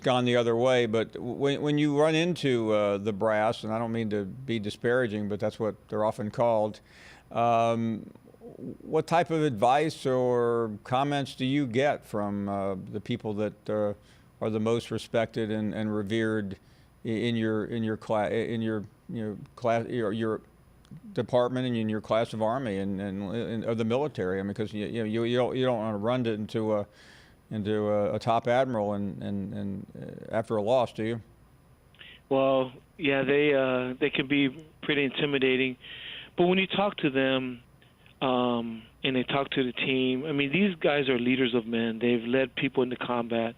gone the other way. But when you run into the brass, and I don't mean to be disparaging, but that's what they're often called. What type of advice or comments do you get from the people that are the most respected and revered in your class, department and in your class of Army and of the military. I mean, because you don't want to run it into a top admiral and after a loss, do you? Well, yeah, they can be pretty intimidating, but when you talk to them and they talk to the team, I mean, these guys are leaders of men. They've led people into combat,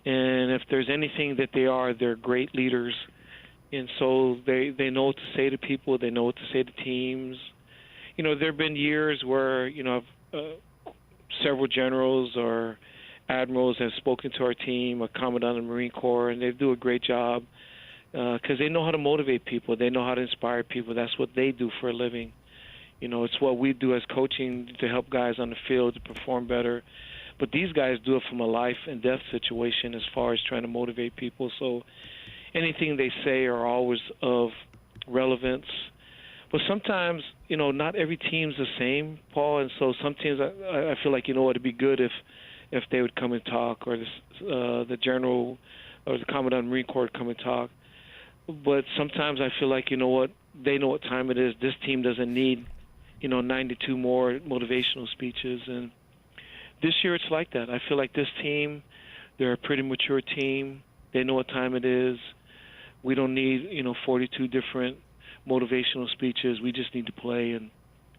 and if there's anything that they're great leaders. And so they know what to say to people. They know what to say to teams. There have been years where, several generals or admirals have spoken to our team, a commandant of the Marine Corps, and they do a great job because they know how to motivate people. They know how to inspire people. That's what they do for a living. It's what we do as coaching to help guys on the field to perform better. But these guys do it from a life and death situation as far as trying to motivate people. So anything they say are always of relevance. But sometimes, not every team's the same, Paul, and so some teams I feel like, it'd be good if they would come and talk, or the general or the commandant of the Marine Corps would come and talk. But sometimes I feel like, they know what time it is. This team doesn't need, 92 more motivational speeches. And this year it's like that. I feel like this team, they're a pretty mature team. They know what time it is. We don't need, 42 different motivational speeches. We just need to play, and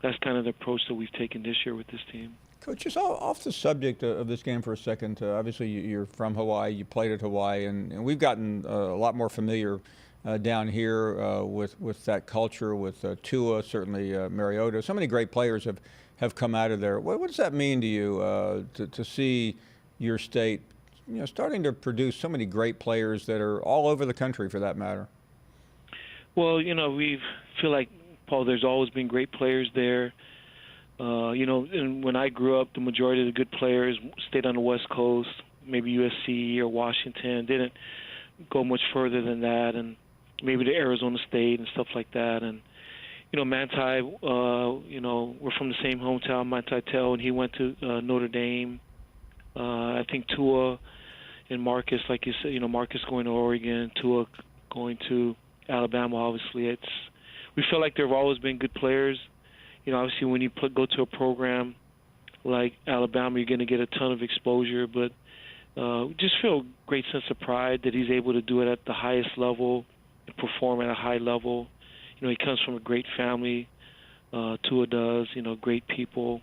that's kind of the approach that we've taken this year with this team. Coach, just off the subject of this game for a second, obviously you're from Hawaii, you played at Hawaii, and we've gotten a lot more familiar down here with that culture, with Tua, certainly Mariota. So many great players have come out of there. What does that mean to you to see your state starting to produce so many great players that are all over the country, for that matter? Well, we feel like, Paul, there's always been great players there. And when I grew up, the majority of the good players stayed on the West Coast, maybe USC or Washington, didn't go much further than that, and maybe to Arizona State and stuff like that. And, Manti, we're from the same hometown, Manti Tell, and he went to Notre Dame. I think Tua and Marcus, like you said, Marcus going to Oregon, Tua going to Alabama, obviously. We feel like there have always been good players. Obviously when you go to a program like Alabama, you're going to get a ton of exposure, but just feel a great sense of pride that he's able to do it at the highest level and perform at a high level. He comes from a great family. Tua does, great people.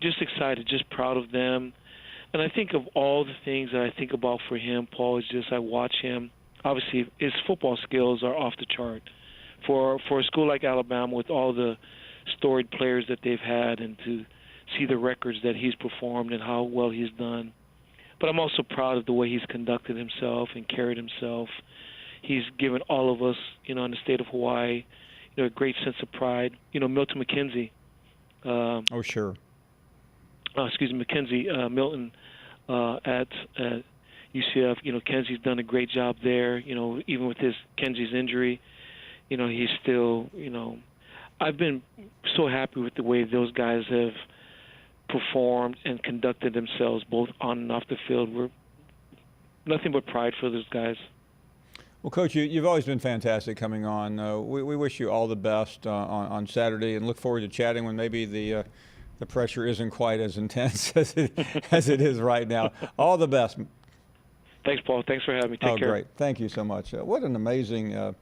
Just excited, just proud of them. And I think of all the things that I think about for him, Paul, is just I watch him. Obviously, his football skills are off the chart. For a school like Alabama, with all the storied players that they've had, and to see the records that he's performed and how well he's done. But I'm also proud of the way he's conducted himself and carried himself. He's given all of us, in the state of Hawaii, a great sense of pride. Milton McKenzie. Oh, sure. Milton at UCF. Kenzie's done a great job there. Even with Kenzie's injury, he's still. I've been so happy with the way those guys have performed and conducted themselves, both on and off the field. We're nothing but pride for those guys. Well, Coach, you've always been fantastic coming on. We wish you all the best on Saturday, and look forward to chatting when maybe the pressure isn't quite as intense as it is right now. All the best. Thanks, Paul. Thanks for having me. Take care. Oh, great. Thank you so much. What an amazing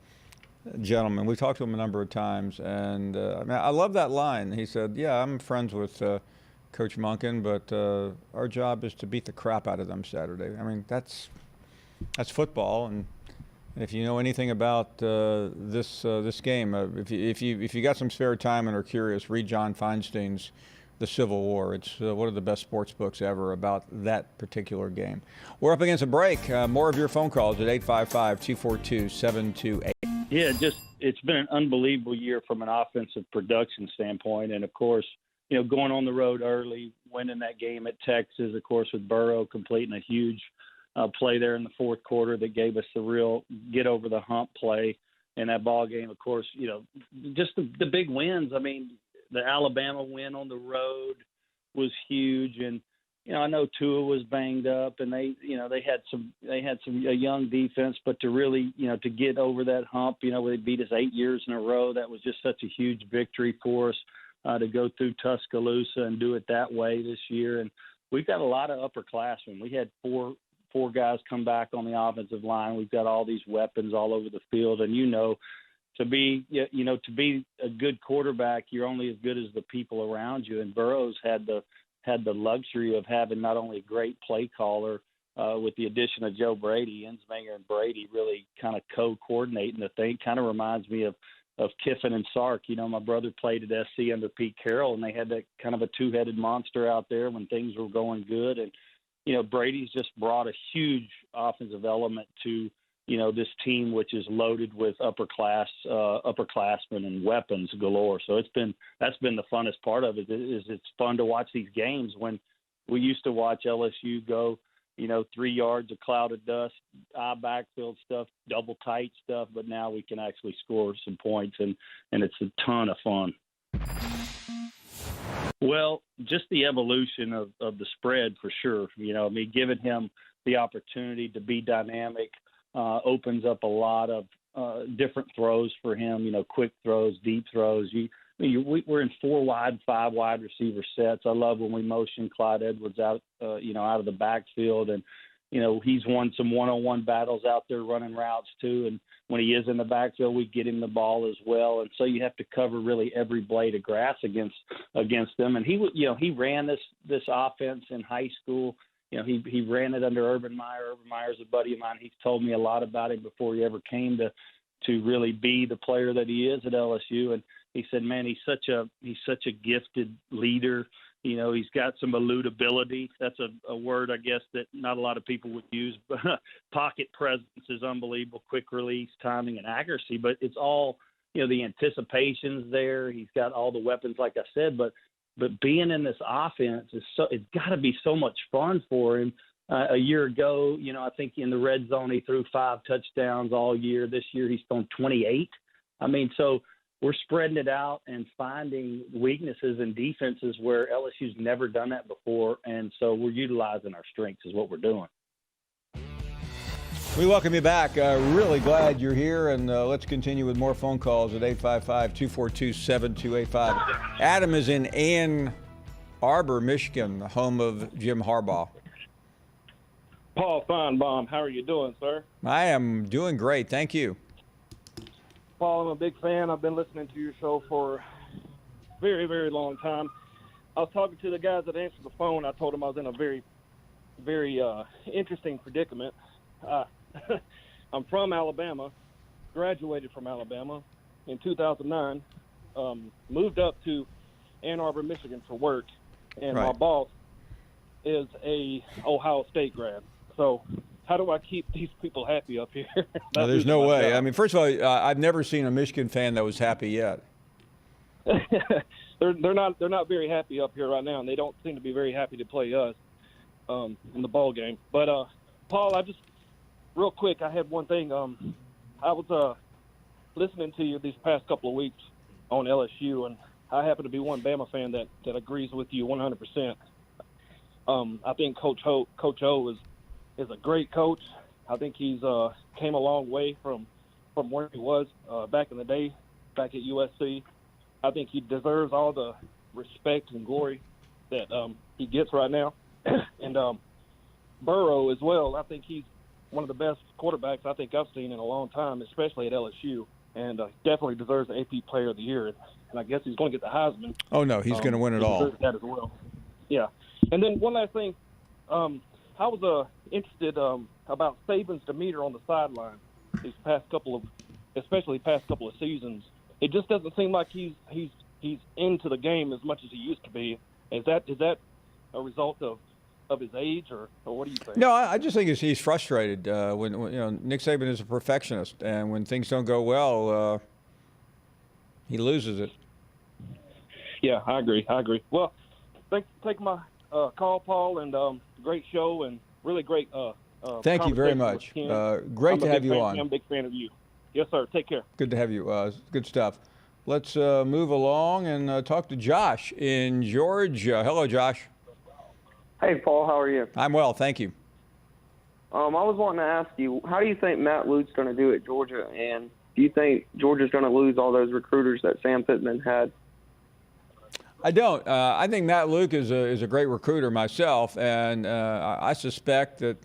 gentleman. We talked to him a number of times, and I love that line. He said, yeah, I'm friends with Coach Monken, but our job is to beat the crap out of them Saturday. I mean, that's football, and if you know anything about this game, if you got some spare time and are curious, read John Feinstein's The Civil War. It's one of the best sports books ever about that particular game. We're up against a break. More of your phone calls at 855-242-7288. Yeah, it's been an unbelievable year from an offensive production standpoint. And, of course, going on the road early, winning that game at Texas, of course, with Burrow completing a huge play there in the fourth quarter that gave us the real get-over-the-hump play in that ball game. Of course, just the big wins. I mean, the Alabama win on the road was huge. And, I know Tua was banged up, and they had a young defense, but to really, to get over that hump, they beat us 8 years in a row. That was just such a huge victory for us to go through Tuscaloosa and do it that way this year. And we've got a lot of upperclassmen. We had four guys come back on the offensive line. We've got all these weapons all over the field, and to be a good quarterback, you're only as good as the people around you. And Burrow's had the luxury of having not only a great play caller with the addition of Joe Brady, Ensminger and Brady really kind of co-coordinating the thing. Kind of reminds me of Kiffin and Sark. My brother played at SC under Pete Carroll, and they had that kind of a two-headed monster out there when things were going good. And, Brady's just brought a huge offensive element to, this team, which is loaded with upperclassmen and weapons galore. So that's been the funnest part of it. It's fun to watch these games when we used to watch LSU go, 3 yards, a cloud of dust, backfield stuff, double tight stuff. But now we can actually score some points, and it's a ton of fun. Well, just the evolution of the spread for sure. Giving him the opportunity to be dynamic opens up a lot of different throws for him, quick throws, deep throws. We're in 4 wide, 5 wide receiver sets. I love when we motion Clyde Edwards out of the backfield. And, he's won some one-on-one battles out there running routes too. And when he is in the backfield, we get him the ball as well. And so you have to cover really every blade of grass against them. And he ran this offense in high school. He ran it under Urban Meyer. Urban Meyer's a buddy of mine. He's told me a lot about him before he ever came to really be the player that he is at LSU. And he said, man, he's such a gifted leader. He's got some eludability. That's a word, I guess, that not a lot of people would use. Pocket presence is unbelievable, quick release, timing, and accuracy. But it's all, the anticipation's there. He's got all the weapons, like I said. But being in this offense it's got to be so much fun for him. A year ago, I think in the red zone he threw 5 touchdowns all year. This year he's thrown 28. So we're spreading it out and finding weaknesses in defenses where LSU's never done that before, and so we're utilizing our strengths is what we're doing. We welcome you back. Really glad you're here, and let's continue with more phone calls at 855-242-7285. Adam is in Ann Arbor, Michigan, the home of Jim Harbaugh. Paul Finebaum, how are you doing, sir? I am doing great, thank you. Paul, I'm a big fan. I've been listening to your show for a very, very long time. I was talking to the guys that answered the phone. I told them I was in a very, very interesting predicament. I'm from Alabama, graduated from Alabama in 2009, moved up to Ann Arbor, Michigan for work, and Right. My boss is a Ohio State grad. So how do I keep these people happy up here? No, there's no way. I mean, first of all, I've never seen a Michigan fan that was happy yet. They're not very happy up here right now, and they don't seem to be very happy to play us in the ball game. But Paul, real quick, I had one thing. I was listening to you these past couple of weeks on LSU, and I happen to be one Bama fan that agrees with you 100%. I think Coach O is a great coach. I think he's came a long way from where he was back in the day, back at USC. I think he deserves all the respect and glory that he gets right now. And Burrow as well. I think he's one of the best quarterbacks I think I've seen in a long time, especially at LSU, and definitely deserves the AP Player of the Year. And I guess he's going to get the Heisman. Oh, no, he's going to win it all. That as well. Yeah. And then one last thing. I was interested about Saban's demeanor on the sideline these past couple of seasons. It just doesn't seem like he's into the game as much as he used to be. Is that a result of his age, or what do you think? No, I just think he's frustrated. When Nick Saban is a perfectionist, and when things don't go well, he loses it. Yeah, I agree. Well, thanks for taking my call, Paul, and great show and really great. Thank you very much. Great to have you on. I'm a big fan of you. Yes, sir. Take care. Good to have you. Good stuff. Let's move along and talk to Josh in Georgia. Hello, Josh. Hey, Paul, how are you? I'm well, thank you. I was wanting to ask you, how do you think Matt Luke's going to do at Georgia, and do you think Georgia's going to lose all those recruiters that Sam Pittman had? I don't. I think Matt Luke is a great recruiter myself, and I suspect that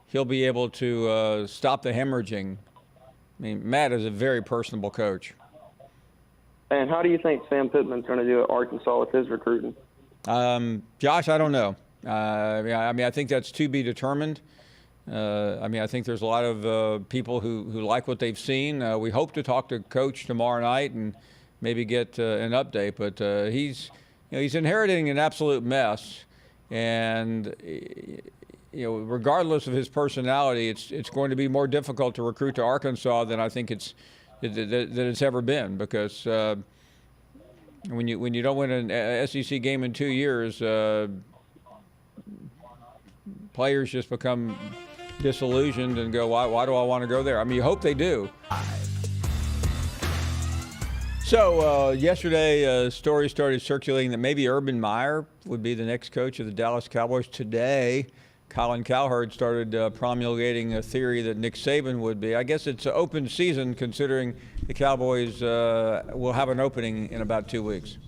he'll be able to stop the hemorrhaging. I mean, Matt is a very personable coach. And how do you think Sam Pittman's going to do at Arkansas with his recruiting? Josh, I don't know. I mean, I think that's to be determined. I think there's a lot of people who like what they've seen. We hope to talk to Coach tomorrow night and maybe get an update. But he's inheriting an absolute mess, and regardless of his personality, it's going to be more difficult to recruit to Arkansas than I think it's ever been, because when you don't win an SEC game in 2 years, players just become disillusioned and go, why do I want to go there? I mean, you hope they do. So yesterday, a story started circulating that maybe Urban Meyer would be the next coach of the Dallas Cowboys. Today, Colin Cowherd started promulgating a theory that Nick Saban would be. I guess it's an open season, considering the Cowboys will have an opening in about 2 weeks.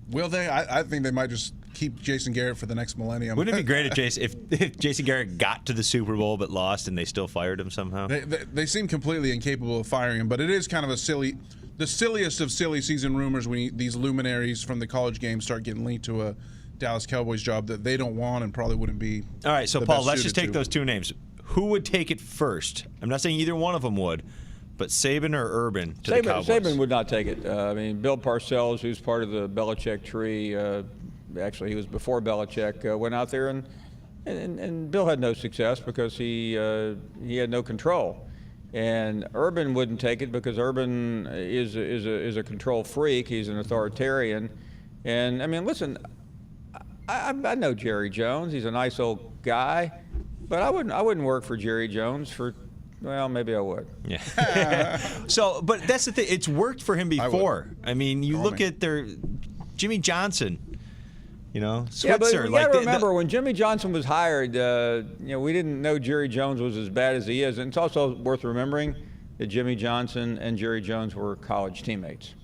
Will they? I think they might just keep Jason Garrett for the next millennium. Wouldn't it be great if Jason Garrett got to the Super Bowl but lost and they still fired him somehow? They seem completely incapable of firing him, but it is kind of the silliest of silly season rumors when these luminaries from the college game start getting linked to a Dallas Cowboys job that they don't want and probably wouldn't be. All right, so the Paul, best let's just suited take to. those two names. Who would take it first? I'm not saying either one of them would, but Saban or Urban to the Cowboys? Saban would not take it. I mean, Bill Parcells, who's part of the Belichick tree, actually he was before Belichick, went out there and Bill had no success because he had no control. And Urban wouldn't take it because Urban is a control freak. He's an authoritarian. And I mean, listen, I know Jerry Jones. He's a nice old guy, but I wouldn't work for Jerry Jones for. Well, maybe I would. Yeah. So, but that's the thing. It's worked for him before. I mean, you look at their Jimmy Johnson. Switzer. Yeah, but you got to remember when Jimmy Johnson was hired, we didn't know Jerry Jones was as bad as he is. And it's also worth remembering that Jimmy Johnson and Jerry Jones were college teammates.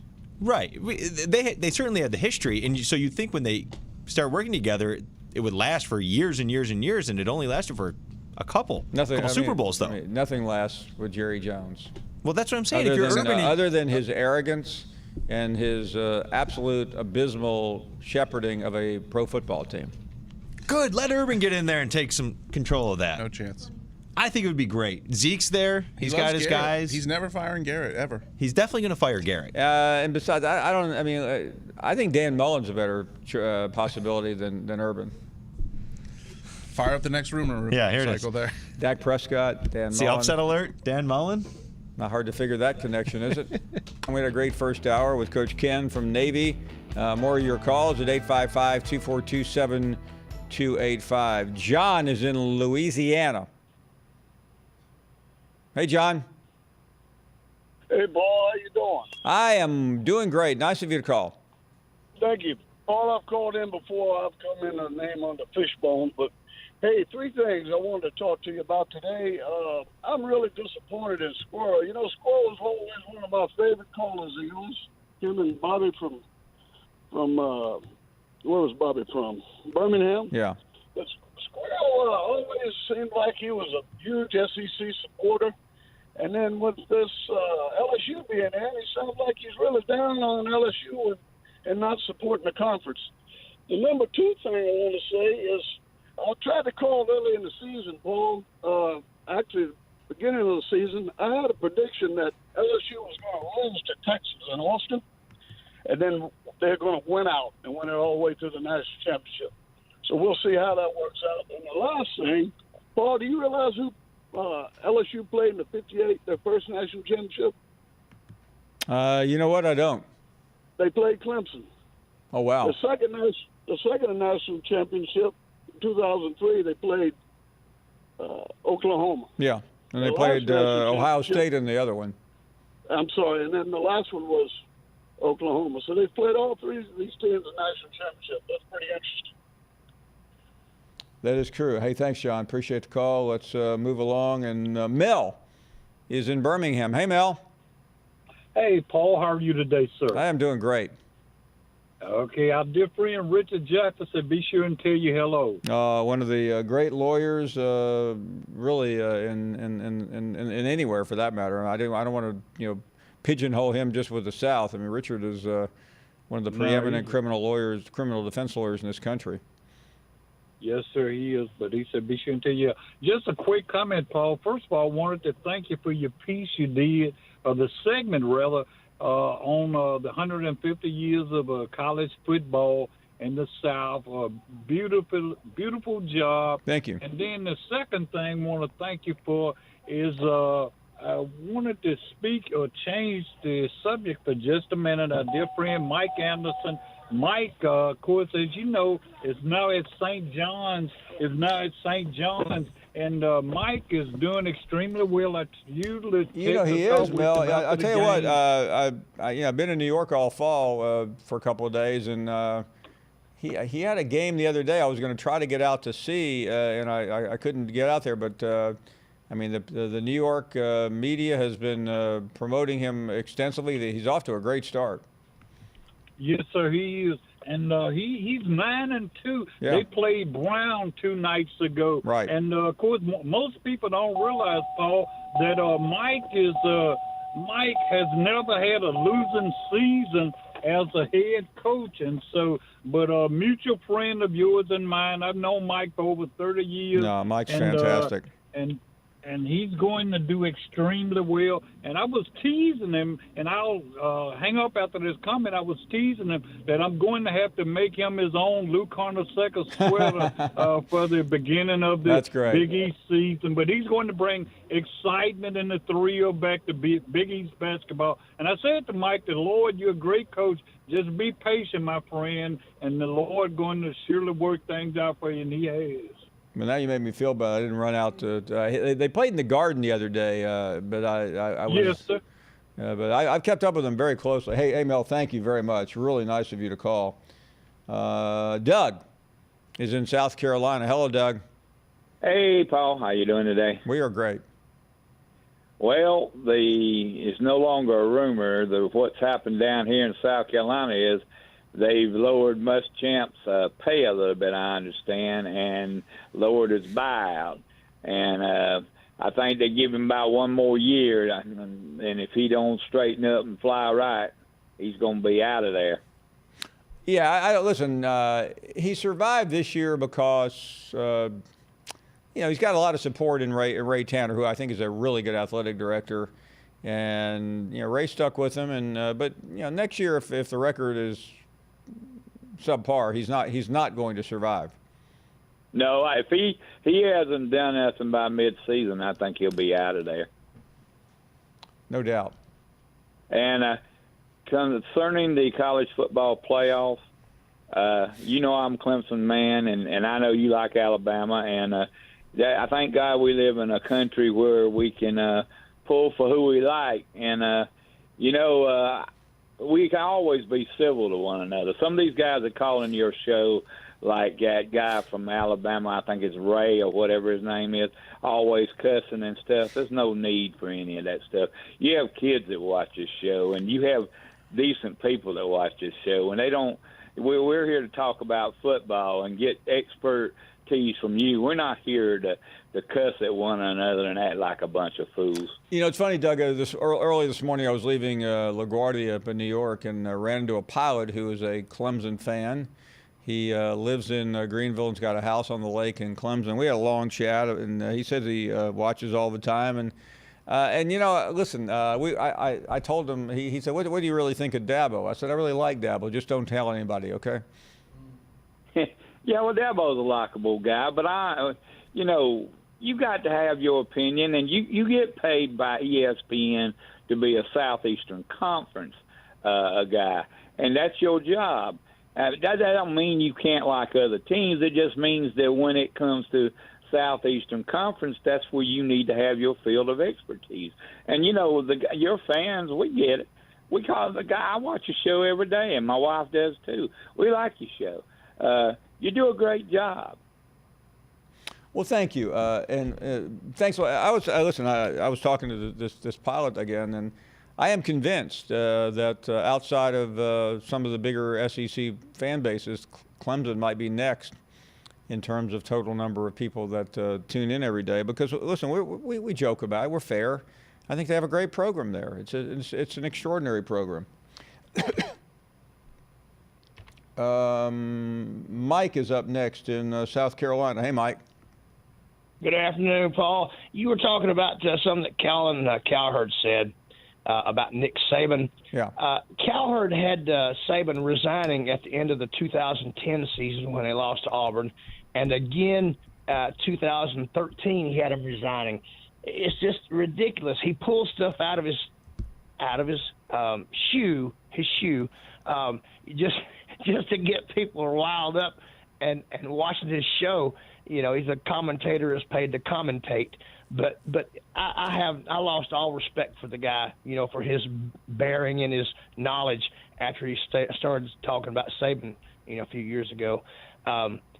Right. They certainly had the history, and so you think when they start working together, it would last for years and years and years, and it only lasted for a couple Super Bowls, though. I mean, nothing lasts with Jerry Jones. Well, that's what I'm saying. Other than his arrogance and his absolute abysmal shepherding of a pro football team. Good. Let Urban get in there and take some control of that. No chance. I think it would be great. Zeke's there. He's got his Garrett. guys. He's never firing Garrett, ever. He's definitely going to fire Garrett. And besides, I think Dan Mullen's a better possibility than Urban. Fire up the next rumor here it cycle is. there. Dak Prescott, Dan Mullen. See, upset alert, Dan Mullen? Not hard to figure that connection, is it? We had a great first hour with Coach Ken from Navy. More of your calls at 855-242-7285. John is in Louisiana. Hey, John. Hey, Paul, how you doing? I am doing great. Nice of you to call. Thank you. Paul, I've called in before. I've come in a name under Fishbone, but hey, three things I wanted to talk to you about today. I'm really disappointed in Squirrel. Squirrel is always one of my favorite callers of yours. Him and Bobby from where was Bobby from? Birmingham? Yeah. But Squirrel always seemed like he was a huge SEC supporter. And then with this LSU being there, he sounds like he's really down on LSU and not supporting the conference. The number two thing I want to say is I tried to call early in the season, Paul. Actually, beginning of the season, I had a prediction that LSU was going to lose to Texas and Austin, and then they're going to win out and win it all the way to the national championship. So we'll see how that works out. And the last thing, Paul, do you realize who LSU played in the '58, their first national championship? You know what? I don't. They played Clemson. Oh, wow. The second national championship, 2003, they played Oklahoma. Yeah, and they played Ohio State in the other one. I'm sorry, and then the last one was Oklahoma. So they've played all three of these teams in the national championship. That's pretty interesting. That is true. Hey, thanks, John. Appreciate the call. Let's move along. And Mel is in Birmingham. Hey, Mel. Hey, Paul, how are you today, sir? I am doing great. Okay, our dear friend Richard Jefferson, be sure and tell you hello. One of the great lawyers, really, in anywhere for that matter. I don't want to, pigeonhole him just with the South. I mean, Richard is one of the preeminent criminal defense lawyers in this country. Yes, sir, he is. But he said, be sure and tell you. Just a quick comment, Paul. First of all, I wanted to thank you for your piece you did, or the segment rather, on the 150 years of college football in the South. Beautiful, beautiful job. Thank you. And then the second thing I want to thank you for is I wanted to speak or change the subject for just a minute. Our dear friend Mike Anderson. Mike, of course, as you know, is now at St. John's. And Mike is doing extremely well. He is, Mel. I'll tell you what. I've been in New York all fall for a couple of days, and he had a game the other day. I was going to try to get out to see, and I couldn't get out there. But I mean, the New York media has been promoting him extensively. He's off to a great start. Yes, sir, he is. And he's 9-2. Yeah. They played Brown 2 nights ago. Right. And, of course, most people don't realize, Paul, that Mike has never had a losing season as a head coach. And so, but a mutual friend of yours and mine, I've known Mike for over 30 years. No, Mike's fantastic. And he's going to do extremely well. And I was teasing him, and I'll hang up after this comment. I was teasing him that I'm going to have to make him his own Lou Carnesecca sweater for the beginning of the Big East season. But he's going to bring excitement and the thrill back to Big East basketball. And I said to Mike, the Lord, you're a great coach. Just be patient, my friend, and the Lord going to surely work things out for you, and he has. Well, now you made me feel bad. I didn't run out to. They played in the Garden the other day, but I was. Yes, sir. But I've kept up with them very closely. Hey, Mel, thank you very much. Really nice of you to call. Doug is in South Carolina. Hello, Doug. Hey, Paul. How you doing today? We are great. Well, it's no longer a rumor. What's happened down here in South Carolina is they've lowered Muschamp's pay a little bit, I understand, and lowered his buyout. And I think they give him about one more year, and if he don't straighten up and fly right, he's going to be out of there. Yeah, listen, he survived this year because, he's got a lot of support in Ray Tanner, who I think is a really good athletic director. And, Ray stuck with him. But next year, if the record is subpar, he's not going to survive. No, if he hasn't done nothing by mid-season, I think he'll be out of there. No doubt. And concerning the college football playoffs, I'm a Clemson man, and I know you like Alabama, and I thank God we live in a country where we can pull for who we like, and we can always be civil to one another. Some of these guys that call in your show, like that guy from Alabama, I think it's Ray or whatever his name is, always cussing and stuff. There's no need for any of that stuff. You have kids that watch this show, and you have decent people that watch this show, and they don't. We're here to talk about football and get expertise from you. We're not here to cuss at one another and act like a bunch of fools. It's funny, Doug. Early this morning, I was leaving LaGuardia up in New York and ran into a pilot who is a Clemson fan. He lives in Greenville and's got a house on the lake in Clemson. We had a long chat, and he says he watches all the time. And listen, I told him. He said, "What do you really think of Dabo?" I said, "I really like Dabo. Just don't tell anybody, okay?" Yeah, well, Dabo's a likable guy, but you got to have your opinion, and you get paid by ESPN to be a Southeastern Conference guy, and that's your job. That don't mean you can't like other teams. It just means that when it comes to Southeastern Conference, that's where you need to have your field of expertise. And, your fans, we get it. We call the guy. I watch your show every day, and my wife does too. We like your show. You do a great job. Well, thank you, and thanks. I was talking to this pilot again, and I am convinced that outside of some of the bigger SEC fan bases, Clemson might be next in terms of total number of people that tune in every day. Because listen, we joke about it. We're fair. I think they have a great program there. It's an extraordinary program. Mike is up next in South Carolina. Hey, Mike. Good afternoon, Paul. You were talking about something that Colin Cowherd said about Nick Saban. Yeah. Cowherd had Saban resigning at the end of the 2010 season when they lost to Auburn, and again 2013 he had him resigning. It's just ridiculous. He pulls stuff out of his shoe, just to get people riled up and watching his show. You know, he's a commentator is paid to commentate, but I lost all respect for the guy, you know, for his bearing and his knowledge after he started talking about Saban, you know, a few years ago.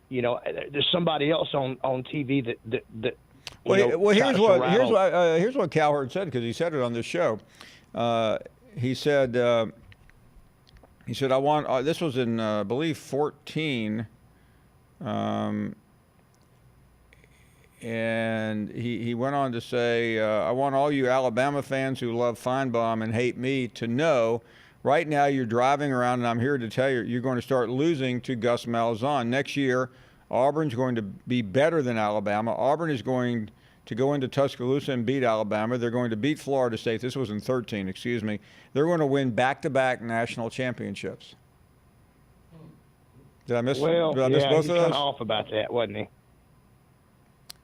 You know, there's somebody else on TV that here's what Cowherd said, because he said it on this show. He said I want this was in I believe 14. And he went on to say, I want all you Alabama fans who love Finebaum and hate me to know right now you're driving around, and I'm here to tell you you're going to start losing to Gus Malzahn. Next year, Auburn's going to be better than Alabama. Auburn is going to go into Tuscaloosa and beat Alabama. They're going to beat Florida State. This was in 13, excuse me. They're going to win back-to-back national championships. Did I miss both of those? He was kind of off about that, wasn't he?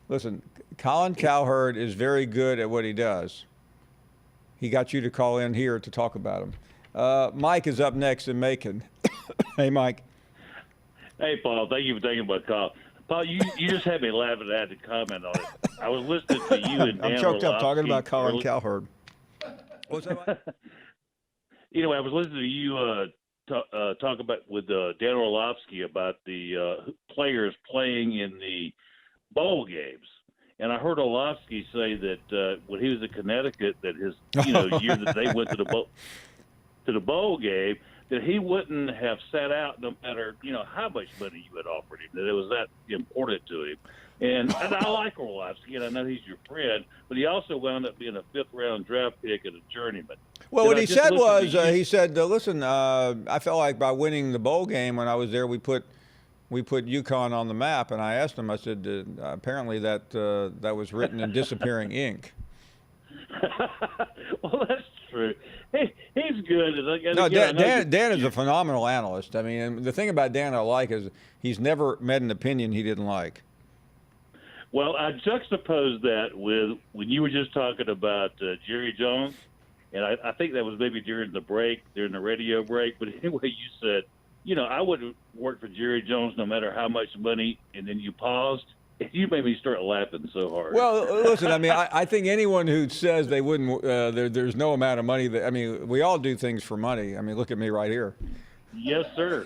Listen, Colin Cowherd is very good at what he does. He got you to call in here to talk about him. Mike is up next in Macon. Hey, Mike. Hey, Paul. Thank you for taking my call. Paul, you just had me laughing at the comment on it. I was listening to you and Dan I'm choked up talking about Colin early. Cowherd. What's that, Mike? I was listening to you talk about with Dan Orlovsky about the players playing in the bowl games, and I heard Orlovsky say that when he was in Connecticut, that his year that they went to the bowl game, that he wouldn't have sat out no matter how much money you had offered him. That it was that important to him, and I like Orlovsky, and I know he's your friend, but he also wound up being a 5th-round draft pick and a journeyman. Well, what he said was, he said, listen, I felt like by winning the bowl game when I was there, we put UConn on the map, and I asked him. I said, apparently that was written in disappearing ink. Well, that's true. He's good. No, Dan is a phenomenal analyst. I mean, and the thing about Dan I like is he's never met an opinion he didn't like. Well, I juxtapose that with when you were just talking about Jerry Jones, and I think that was maybe during the radio break. But anyway, you said, I wouldn't work for Jerry Jones no matter how much money, and then you paused. You made me start laughing so hard. Well, listen, I mean, I think anyone who says they wouldn't, there's no amount of money that, I mean, we all do things for money. I mean, look at me right here. Yes, sir.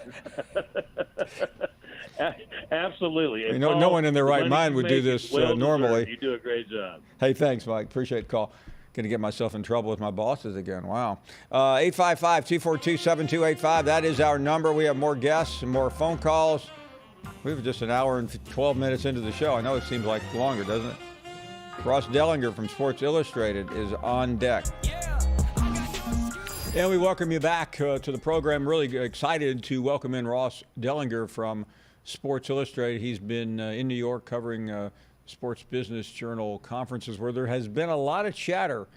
Absolutely. I mean, no one in their right mind would do this normally. You do a great job. Hey, thanks, Mike. Appreciate the call. Going to get myself in trouble with my bosses again. Wow. 855-242-7285. That is our number. We have more guests and more phone calls. We have just an hour and 12 minutes into the show. I know it seems like longer, doesn't it? Ross Dellinger from Sports Illustrated is on deck. And we welcome you back to the program. Really excited to welcome in Ross Dellinger from Sports Illustrated. He's been in New York covering Sports Business Journal conferences where there has been a lot of chatter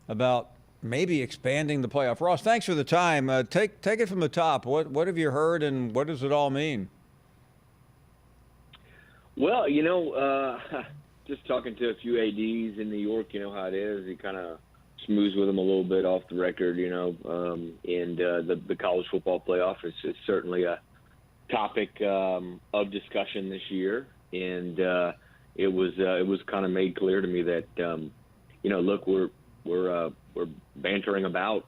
about maybe expanding the playoff. Ross, thanks for the time. Take it from the top. What have you heard, and what does it all mean? Well, just talking to a few ADs in New York, you know how it is. You kind of smooths with them a little bit off the record, and the college football playoff is certainly a topic of discussion this year, and it was kind of made clear to me that look, we're bantering about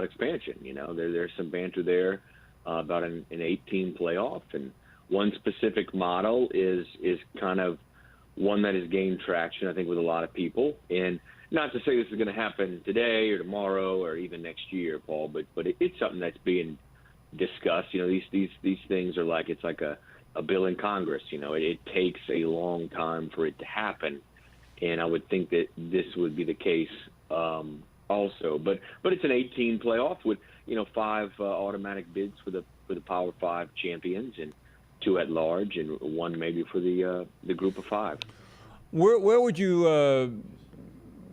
expansion. There's some banter there about an 8-team playoff, and one specific model is kind of one that has gained traction, I think, with a lot of people. And not to say this is going to happen today or tomorrow or even next year, Paul, but it's something that's being discussed. You know, these things are like, it's like a bill in Congress. You know, it takes a long time for it to happen, and I would think that this would be the case also. But it's an 18 playoff with 5 automatic bids for the Power 5 champions and 2 at large and 1 maybe for the group of 5. Where would you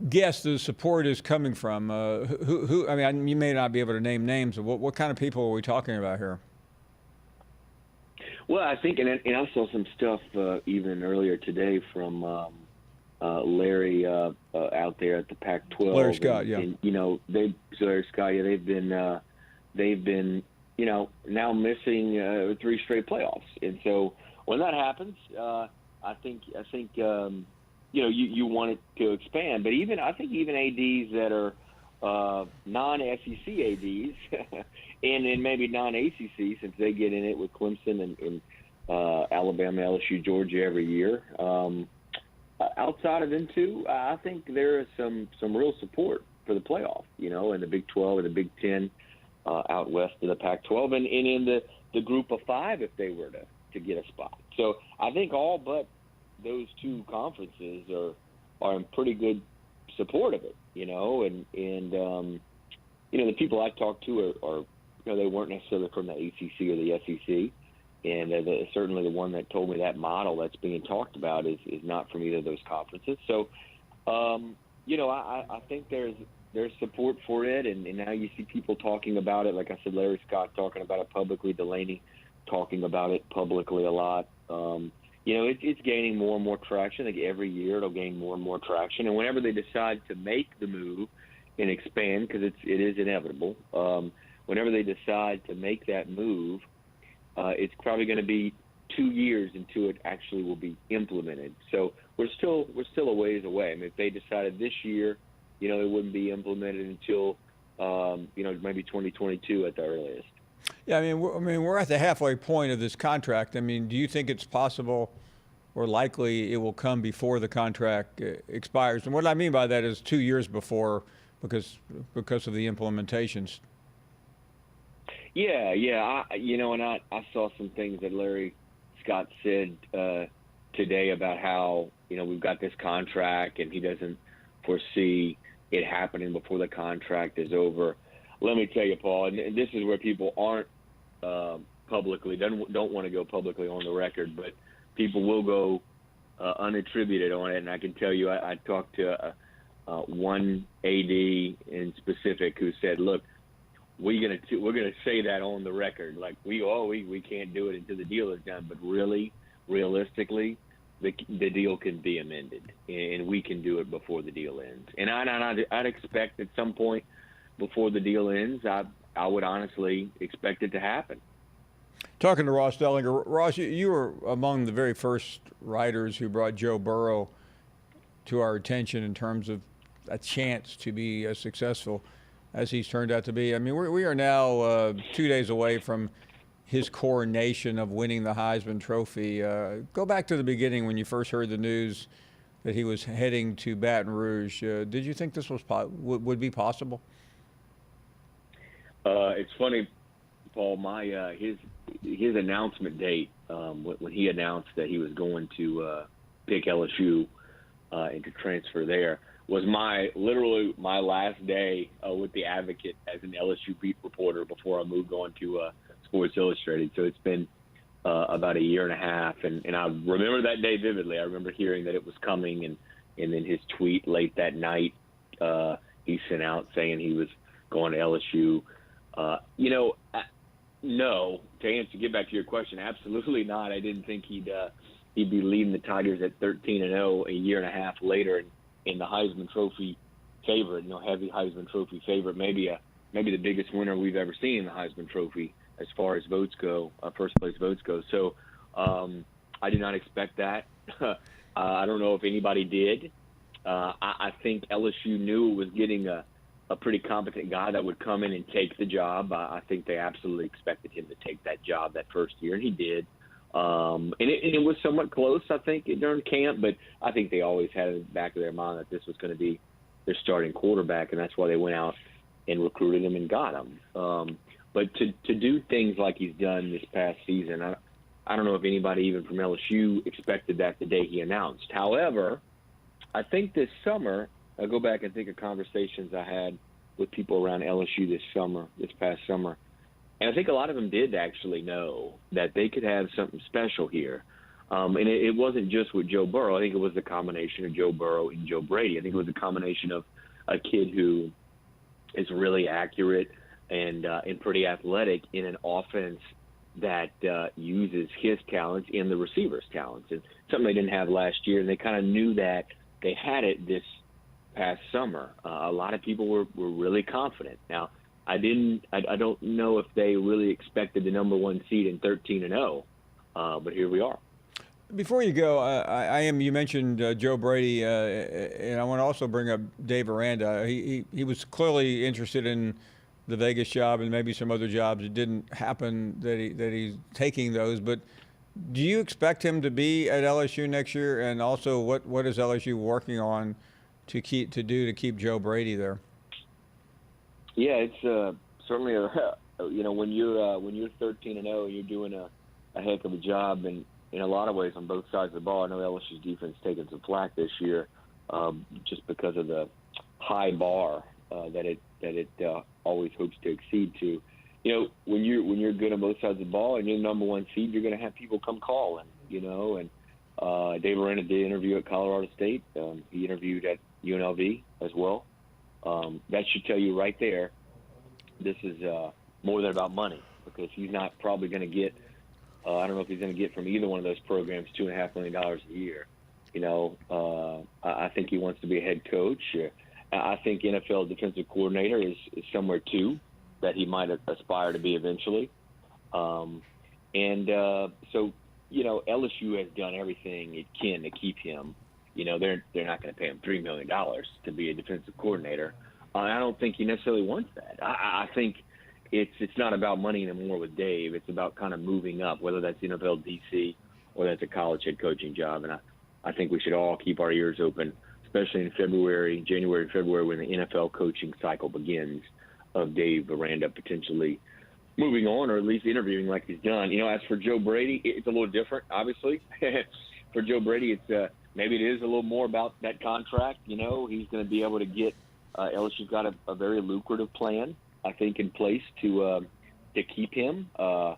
guess the support is coming from? Who? I mean, you may not be able to name names. But what kind of people are we talking about here? Well, I think, and I saw some stuff even earlier today from Larry out there at the Pac-12. Larry Scott, yeah. And, Larry Scott, yeah, they've been now missing 3 straight playoffs, and so when that happens, I think you want it to expand. But I think even ADs that are non-SEC ADs and then maybe non-ACC, since they get in it with Clemson and Alabama, LSU, Georgia every year. Outside of them two, I think there is some real support for the playoff, in the Big 12 and the Big 10 out west of the Pac-12 and in the group of 5 if they were to get a spot. So I think all but those 2 conferences are in pretty good support of it, and the people I talked to are they weren't necessarily from the ACC or the SEC, and certainly the one that told me that model that's being talked about is not from either of those conferences. So, I think there's support for it, and now you see people talking about it. Like I said, Larry Scott talking about it publicly, Delaney talking about it publicly a lot. It's gaining more and more traction. I think every year it'll gain more and more traction. And whenever they decide to make the move and expand, because it is inevitable, whenever they decide to make that move, it's probably going to be 2 years until it actually will be implemented. So we're still a ways away. I mean, if they decided this year, it wouldn't be implemented until maybe 2022 at the earliest. Yeah, I mean, we're at the halfway point of this contract. I mean, do you think it's possible or likely it will come before the contract expires? And what I mean by that is 2 years before, because of the implementations. Yeah. I saw some things that Larry Scott said today about how we've got this contract and he doesn't foresee it happening before the contract is over. Let me tell you, Paul, and this is where people aren't don't want to go publicly on the record, but people will go unattributed on it. And I can tell you, I talked to one AD in specific who said, "Look, we're gonna say that on the record. Like we can't do it until the deal is done, but really, realistically, the deal can be amended, and we can do it before the deal ends. And I'd expect at some point before the deal ends, I would honestly expect it to happen." Talking to Ross Dellinger. Ross, you were among the very first writers who brought Joe Burrow to our attention in terms of a chance to be as successful as he's turned out to be. I mean, we are now 2 days away from his coronation of winning the Heisman Trophy. Go back to the beginning when you first heard the news that he was heading to Baton Rouge. Did you think this would be possible? It's funny, Paul. His announcement date when he announced that he was going to pick LSU and to transfer there was literally my last day with the Advocate as an LSU beat reporter before I moved on to Sports Illustrated. So it's been about a year and a half, and I remember that day vividly. I remember hearing that it was coming, and then his tweet late that night he sent out saying he was going to LSU. No, to get back to your question, absolutely not. I didn't think he'd be leading the Tigers at 13-0 a year and a half later in the Heisman Trophy favorite, heavy Heisman Trophy favorite, maybe the biggest winner we've ever seen in the Heisman Trophy as far as votes go, first place votes go. So I did not expect that. I don't know if anybody did. I think LSU knew it was getting a pretty competent guy that would come in and take the job. I think they absolutely expected him to take that job that first year, and he did. And it was somewhat close, I think, during camp, but I think they always had in the back of their mind that this was going to be their starting quarterback, and that's why they went out and recruited him and got him. But to do things like he's done this past season, I don't know if anybody even from LSU expected that the day he announced. However, I think this summer, I go back and think of conversations I had with people around LSU this past summer, and I think a lot of them did actually know that they could have something special here. And it wasn't just with Joe Burrow. I think it was the combination of Joe Burrow and Joe Brady. I think it was a combination of a kid who is really accurate and pretty athletic in an offense that uses his talents and the receiver's talents. And something they didn't have last year, and they kind of knew that they had it this past summer. A lot of people were really confident. Now, I don't know if they really expected the number one seed in 13-0, but here we are. Before you go, you mentioned Joe Brady, and I want to also bring up Dave Aranda. He was clearly interested in the Vegas job and maybe some other jobs. It didn't happen that he's taking those. But do you expect him to be at LSU next year? And also, what is LSU working on to keep Joe Brady there? Yeah, it's certainly when you're 13-0, you're doing a heck of a job, and in a lot of ways on both sides of the ball. I know LSU's defense taking some flack this year just because of the high bar that it always hopes to exceed to. When you're good on both sides of the ball and you're the number one seed, you're going to have people come calling. And Dave Aranda did interview at Colorado State. He interviewed at UNLV as well. That should tell you right there, this is more than about money, because he's not probably going to get. I don't know if he's going to get from either one of those programs $2.5 million a year. I think he wants to be a head coach. I think NFL defensive coordinator is somewhere too that he might aspire to be eventually. So LSU has done everything it can to keep him. They're not going to pay him $3 million to be a defensive coordinator. I don't think he necessarily wants that. I think it's not about money anymore with Dave. It's about kind of moving up, whether that's NFL DC or that's a college head coaching job. And I think we should all keep our ears open, especially in January, February, when the NFL coaching cycle begins, of Dave Aranda potentially moving on or at least interviewing like he's done. As for Joe Brady, it's a little different, obviously. For Joe Brady, it's maybe it is a little more about that contract. He's going to be able to get LSU's got a very lucrative plan, I think, in place to keep him. Has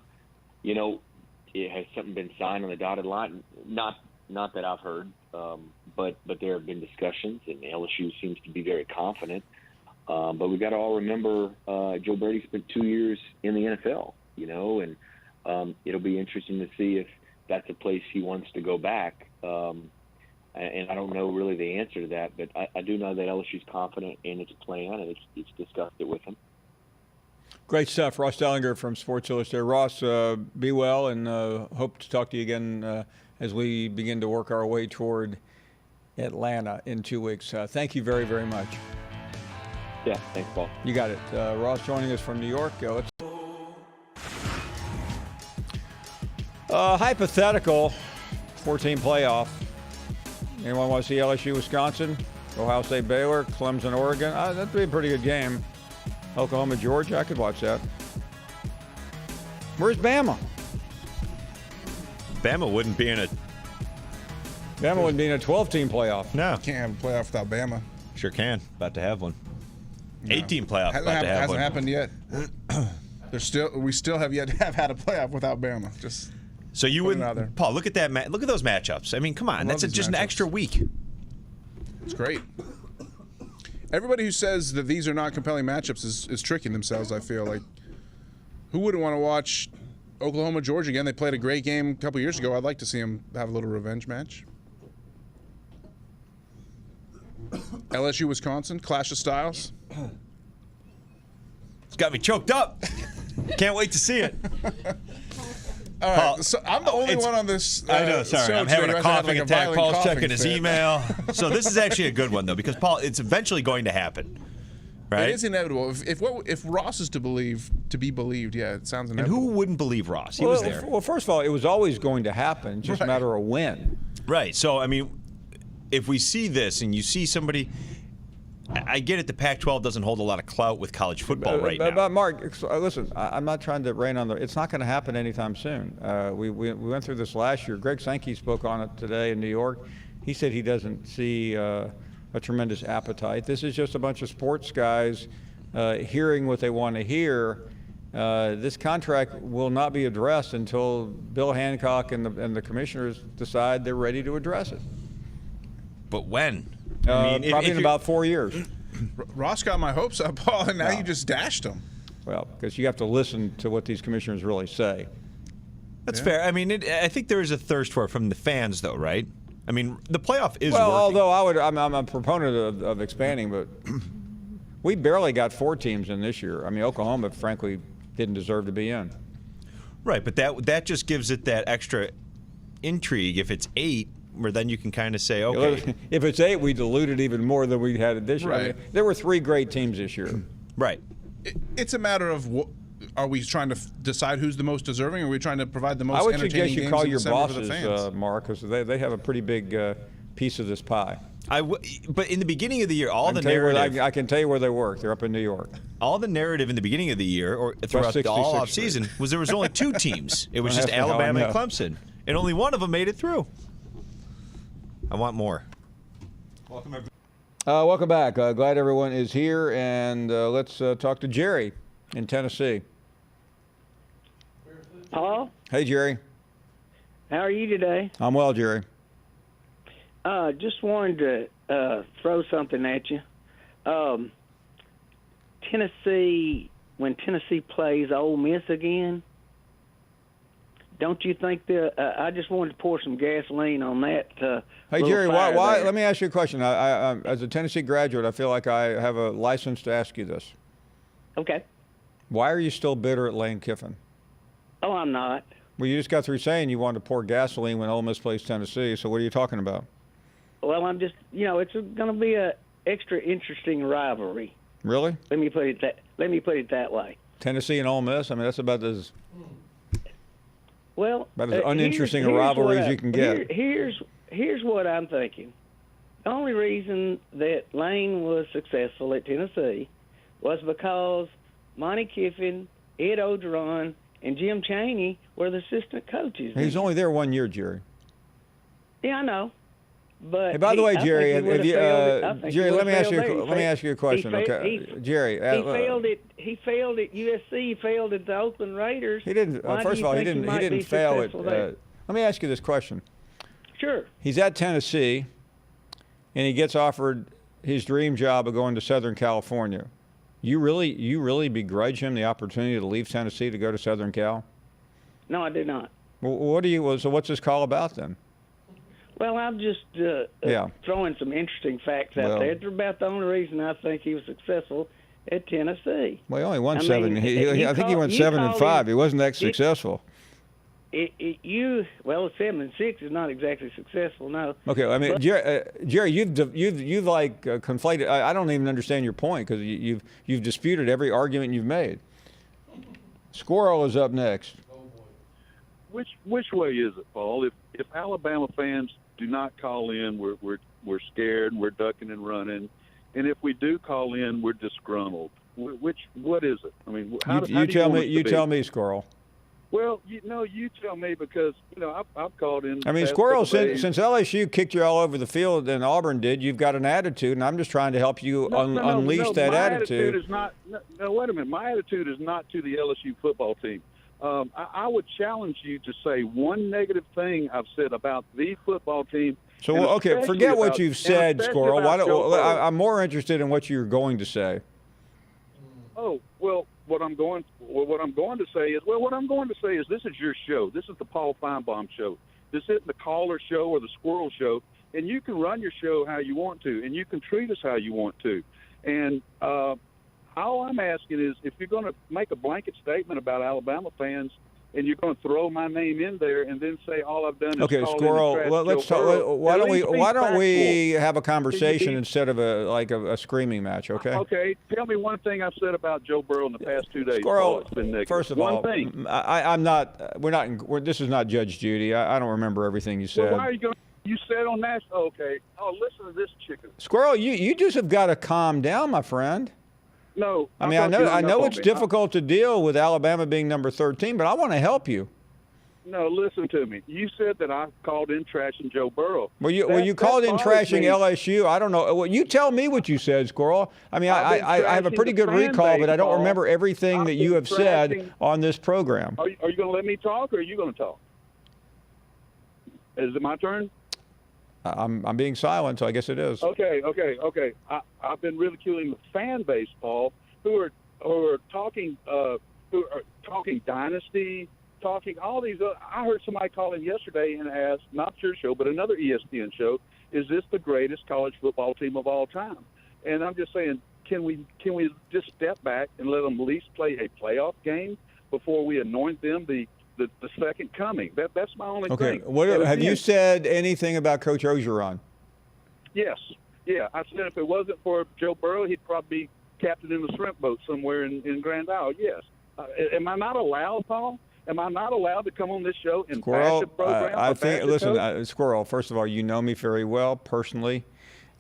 something been signed on the dotted line? Not that I've heard, but there have been discussions, and LSU seems to be very confident. But we've got to all remember Joe Brady spent 2 years in the NFL, and it'll be interesting to see if that's a place he wants to go back. And I don't know really the answer to that, but I do know that LSU's confident in its plan, and it's discussed it with him. Great stuff. Ross Dellinger from Sports Illustrated. Ross, be well, and hope to talk to you again as we begin to work our way toward Atlanta in 2 weeks. Thank you very, very much. Yeah, thanks, Paul. You got it. Ross joining us from New York. Hypothetical 14 playoff. Anyone want to see LSU, Wisconsin, Ohio State, Baylor, Clemson, Oregon? That'd be a pretty good game. Oklahoma, Georgia, I could watch that. Where's Bama? Bama wouldn't be in a 12-team playoff. No. Can't have a playoff without Bama. Sure can. About to have one. No. 8-team playoff. Hasn't happened yet. We still have yet to have had a playoff without Bama. So you wouldn't, Paul? Look at that. Look at those matchups. I mean, come on. That's just an extra week. It's great. Everybody who says that these are not compelling matchups is tricking themselves, I feel like. Who wouldn't want to watch Oklahoma, Georgia again? They played a great game a couple years ago. I'd like to see them have a little revenge match. LSU, Wisconsin, clash of styles. It's got me choked up. Can't wait to see it. All right, Paul, so I'm the only one on this. I know, sorry. I'm having a coughing attack. Paul's checking his email. So this is actually a good one, though, because, Paul, it's eventually going to happen. right? It is inevitable. If Ross is to be believed, yeah, it sounds And inevitable. who wouldn't believe Ross? He was there. Well, first of all, it was always going to happen. Just a matter of when. Right. So, I mean, if we see this and you see somebody, I get it. The Pac-12 doesn't hold a lot of clout with college football right now. But Mark, listen, I'm not trying to rain on the. It's not going to happen anytime soon. We went through this last year. Greg Sankey spoke on it today in New York. He said he doesn't see a tremendous appetite. This is just a bunch of sports guys hearing what they want to hear. This contract will not be addressed until Bill Hancock and the commissioners decide they're ready to address it. But when? Probably in about 4 years. Ross got my hopes up, Paul, and now you just dashed him. Well, because you have to listen to what these commissioners really say. That's fair. I mean, I think there is a thirst for it from the fans, though, right? I mean, the playoff is well, working. although I'm a proponent of expanding, but we barely got 4 teams in this year. I mean, Oklahoma, frankly, didn't deserve to be in. Right, but that just gives it that extra intrigue. If it's 8, where then you can kind of say, okay. If it's 8, we dilute it even more than we had it this year. Right. I mean, there were 3 great teams this year. Right. It's a matter of are we trying to decide who's the most deserving, or are we trying to provide the most I would entertaining suggest you games call in your December for the bosses, fans? Mark, because they have a pretty big piece of this pie. But in the beginning of the year, I can tell you where they work. They're up in New York. All the narrative in the beginning of the year, or throughout the all off season, was there was only 2 teams. It was just Alabama and Clemson, and only one of them made it through. I want more. Welcome, everybody. Welcome back. Glad everyone is here, and let's talk to Jerry in Tennessee. Hello? Hey, Jerry. How are you today? I'm well, Jerry. Just wanted to throw something at you. Tennessee, when Tennessee plays Ole Miss again, don't you think I just wanted to pour some gasoline on that. Hey, Jerry, why? Let me ask you a question. I, as a Tennessee graduate, I feel like I have a license to ask you this. Okay. Why are you still bitter at Lane Kiffin? Oh, I'm not. Well, you just got through saying you wanted to pour gasoline when Ole Miss plays Tennessee, so what are you talking about? Well, I'm just, it's going to be a extra interesting rivalry. Really? Let me put it that way. Tennessee and Ole Miss? I mean, that's about as about as uninteresting a rivalry as you can get. Here's what I'm thinking. The only reason that Lane was successful at Tennessee was because Monty Kiffin, Ed Ogeron, and Jim Chaney were the assistant coaches. He's only there 1 year, Jerry. Yeah, I know. But hey, by the way, Jerry, Jerry, let me ask you a question, Jerry, he failed at USC. He failed at the Oakland Raiders. He didn't. First of all, he didn't fail at. Let me ask you this question. Sure. He's at Tennessee, and he gets offered his dream job of going to Southern California. You really begrudge him the opportunity to leave Tennessee to go to Southern Cal? No, I do not. Well, so what's this call about then? Well, I'm just throwing some interesting facts out there. It's about the only reason I think he was successful at Tennessee. Well, he only won 7. I think he went 7-5. He wasn't that successful. 7-6 is not exactly successful, no. Okay, I mean, Jerry, you've like conflated. I don't even understand your point because you've disputed every argument you've made. Squirrel is up next. Which way is it, Paul? If Alabama fans do not call in, we're scared, we're ducking and running, and if we do call in, we're disgruntled. What is it? I mean, how do you tell me? want it to You be? tell me, Squirrel. Well, you tell me because I've called in. I mean, Squirrel, since LSU kicked you all over the field and Auburn did, you've got an attitude, and I'm just trying to help you unleash that attitude. Attitude is not. No, wait a minute. My attitude is not to the LSU football team. I would challenge you to say one negative thing I've said about the football team. So, okay, forget what you've said, Squirrel. I'm more interested in what you're going to say. Oh, well, what I'm going to say is this is your show. This is the Paul Finebaum show. This isn't the caller show or the squirrel show. And you can run your show how you want to, and you can treat us how you want to. And all I'm asking is if you're going to make a blanket statement about Alabama fans, and you're going to throw my name in there and then say all I've done is Okay, call Squirrel. in and trash Well, let's Joe talk. Burrow. Why At don't we? least be Why don't we factual. have a conversation Can you be- instead of a screaming match? Okay. Okay, tell me one thing I've said about Joe Burrow in the past 2 days. Squirrel. Paul, it's been negative. First of one all, thing. I'm not. We're not. This is not Judge Judy. I don't remember everything you Well, said. why are you going? You said on national. Okay. Oh, listen to this chicken. Squirrel, you just have got to calm down, my friend. No. I mean, I know it's difficult to deal with Alabama being number 13, but I want to help you. No, listen to me. You said that I called in trashing Joe Burrow. Well, you called in trashing LSU. I don't know. Well, you tell me what you said, Squirrel. I mean, I have a pretty good recall, but I don't remember everything that you have said on this program. Are you going to let me talk, or are you going to talk? Is it my turn? I'm being silent, so I guess it is. Okay. I've been ridiculing the fan base, Paul, who are talking dynasty, talking all these. I heard somebody call in yesterday and ask, not your show, but another ESPN show, is this the greatest college football team of all time? And I'm just saying, can we just step back and let them at least play a playoff game before we anoint them the second coming? That's my only thing. Okay. Have you said anything about Coach Orgeron? Yes. Yeah. I said if it wasn't for Joe Burrow, he'd probably be captain in the shrimp boat somewhere in Grand Isle. Yes. Am I not allowed, Paul? Am I not allowed to come on this show and bash the program? I think. Listen, Squirrel. First of all, you know me very well personally.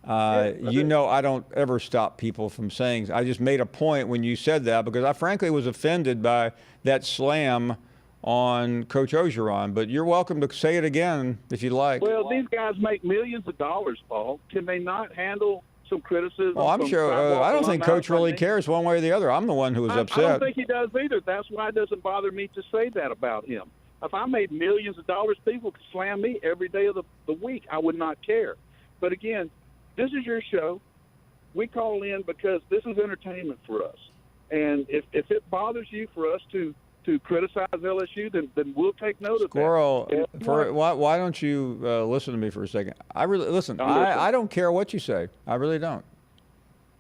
You know I don't ever stop people from saying. I just made a point when you said that because I frankly was offended by that slam on Coach Orgeron. But you're welcome to say it again if you like. Well, these guys make millions of dollars, Paul. Can they not handle some criticism? Well, I'm sure. I don't think Coach really cares one way or the other. I'm the one who was upset. I don't think he does either. That's why it doesn't bother me to say that about him. If I made millions of dollars, people could slam me every day of the week. I would not care. But again, this is your show. We call in because this is entertainment for us. And if it bothers you for us to criticize LSU, then we'll take note of that. Squirrel, why don't you listen to me for a second? I don't care what you say. I really don't.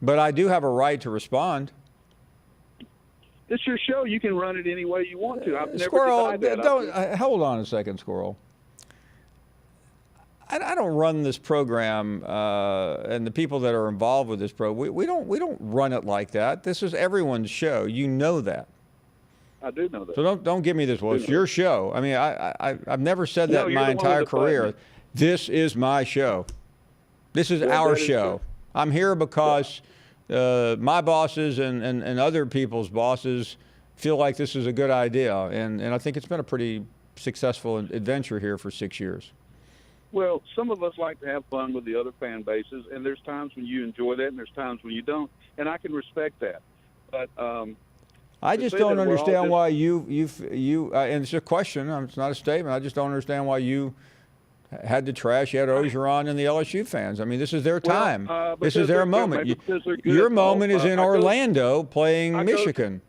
But I do have a right to respond. It's your show. You can run it any way you want to. I've never Squirrel, denied that. Hold on a second, Squirrel. I don't run this program, and the people that are involved with this program, we don't run it like that. This is everyone's show. You know that. I do know that. So don't give me this. Well, it's your show. I mean, I've never said that in my entire career. This is my show. This is our show. I'm here because my bosses and other people's bosses feel like this is a good idea, and I think it's been a pretty successful adventure here for 6 years. Well, some of us like to have fun with the other fan bases, and there's times when you enjoy that, and there's times when you don't, and I can respect that. But I just don't understand why you and it's a question. It's not a statement. I just don't understand why you had to trash Ed Orgeron and the LSU fans. I mean, this is their time. This is their moment. Your moment is in Orlando playing Michigan.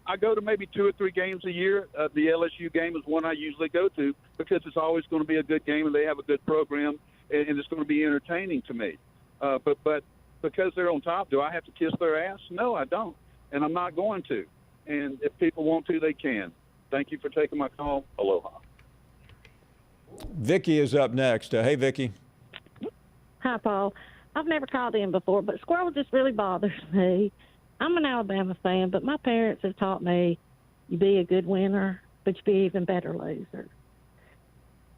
I go to maybe 2 or 3 games a year. The LSU game is one I usually go to because it's always going to be a good game and they have a good program and it's going to be entertaining to me. But because they're on top, do I have to kiss their ass? No, I don't, and I'm not going to. And if people want to, they can. Thank you for taking my call. Aloha. Vicky is up next. Hey, Vicky. Hi, Paul. I've never called in before, but Squirrel just really bothers me. I'm an Alabama fan, but my parents have taught me you be a good winner, but you be even better loser.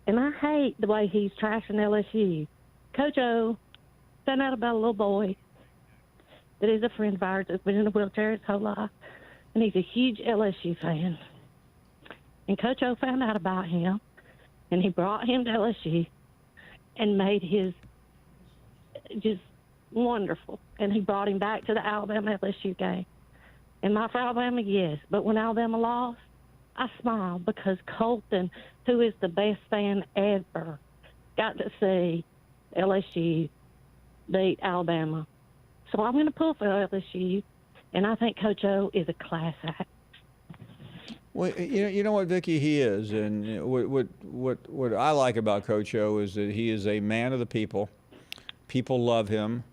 And I hate the way he's trashing LSU. Coach O found out about a little boy that is a friend of ours that's been in a wheelchair his whole life, and he's a huge LSU fan. And Coach O found out about him, and he brought him to LSU and made his just wonderful. And he brought him back to the Alabama-LSU game. Am I for Alabama? Yes. But when Alabama lost, I smiled because Colton, who is the best fan ever, got to see LSU beat Alabama. So I'm going to pull for LSU, and I think Coach O is a class act. Well, you know what, Vicky, he is, and what I like about Coach O is that he is a man of the people. People love him.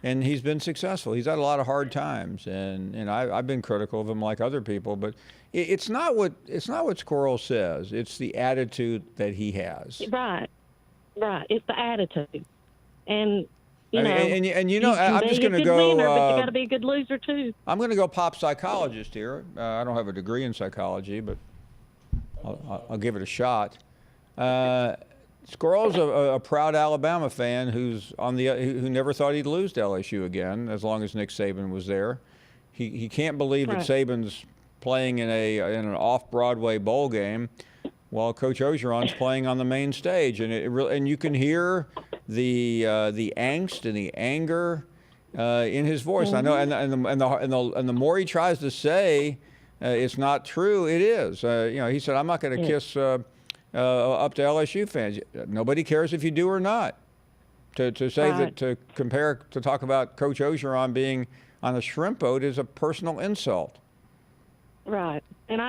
and he's been successful. He's had a lot of hard times, and I've been critical of him like other people, but it's not what Squirrel says. It's the attitude that he has. Right. It's the attitude, and you know, and you can I'm just be a going to good go. winner, but you got to be a good loser too. I'm going to go pop psychologist here. I don't have a degree in psychology, but I'll give it a shot. Squirrel's a proud Alabama fan who never thought he'd lose to LSU again as long as Nick Saban was there. He can't believe that Saban's playing in an off-Broadway bowl game while Coach Orgeron's playing on the main stage, and you can hear the angst and the anger in his voice. I know, and the more he tries to say it's not true, it is. He said, "I'm not going to kiss up to LSU fans." Nobody cares if you do or not. To say that, to talk about Coach Orgeron being on a shrimp boat is a personal insult. Right, and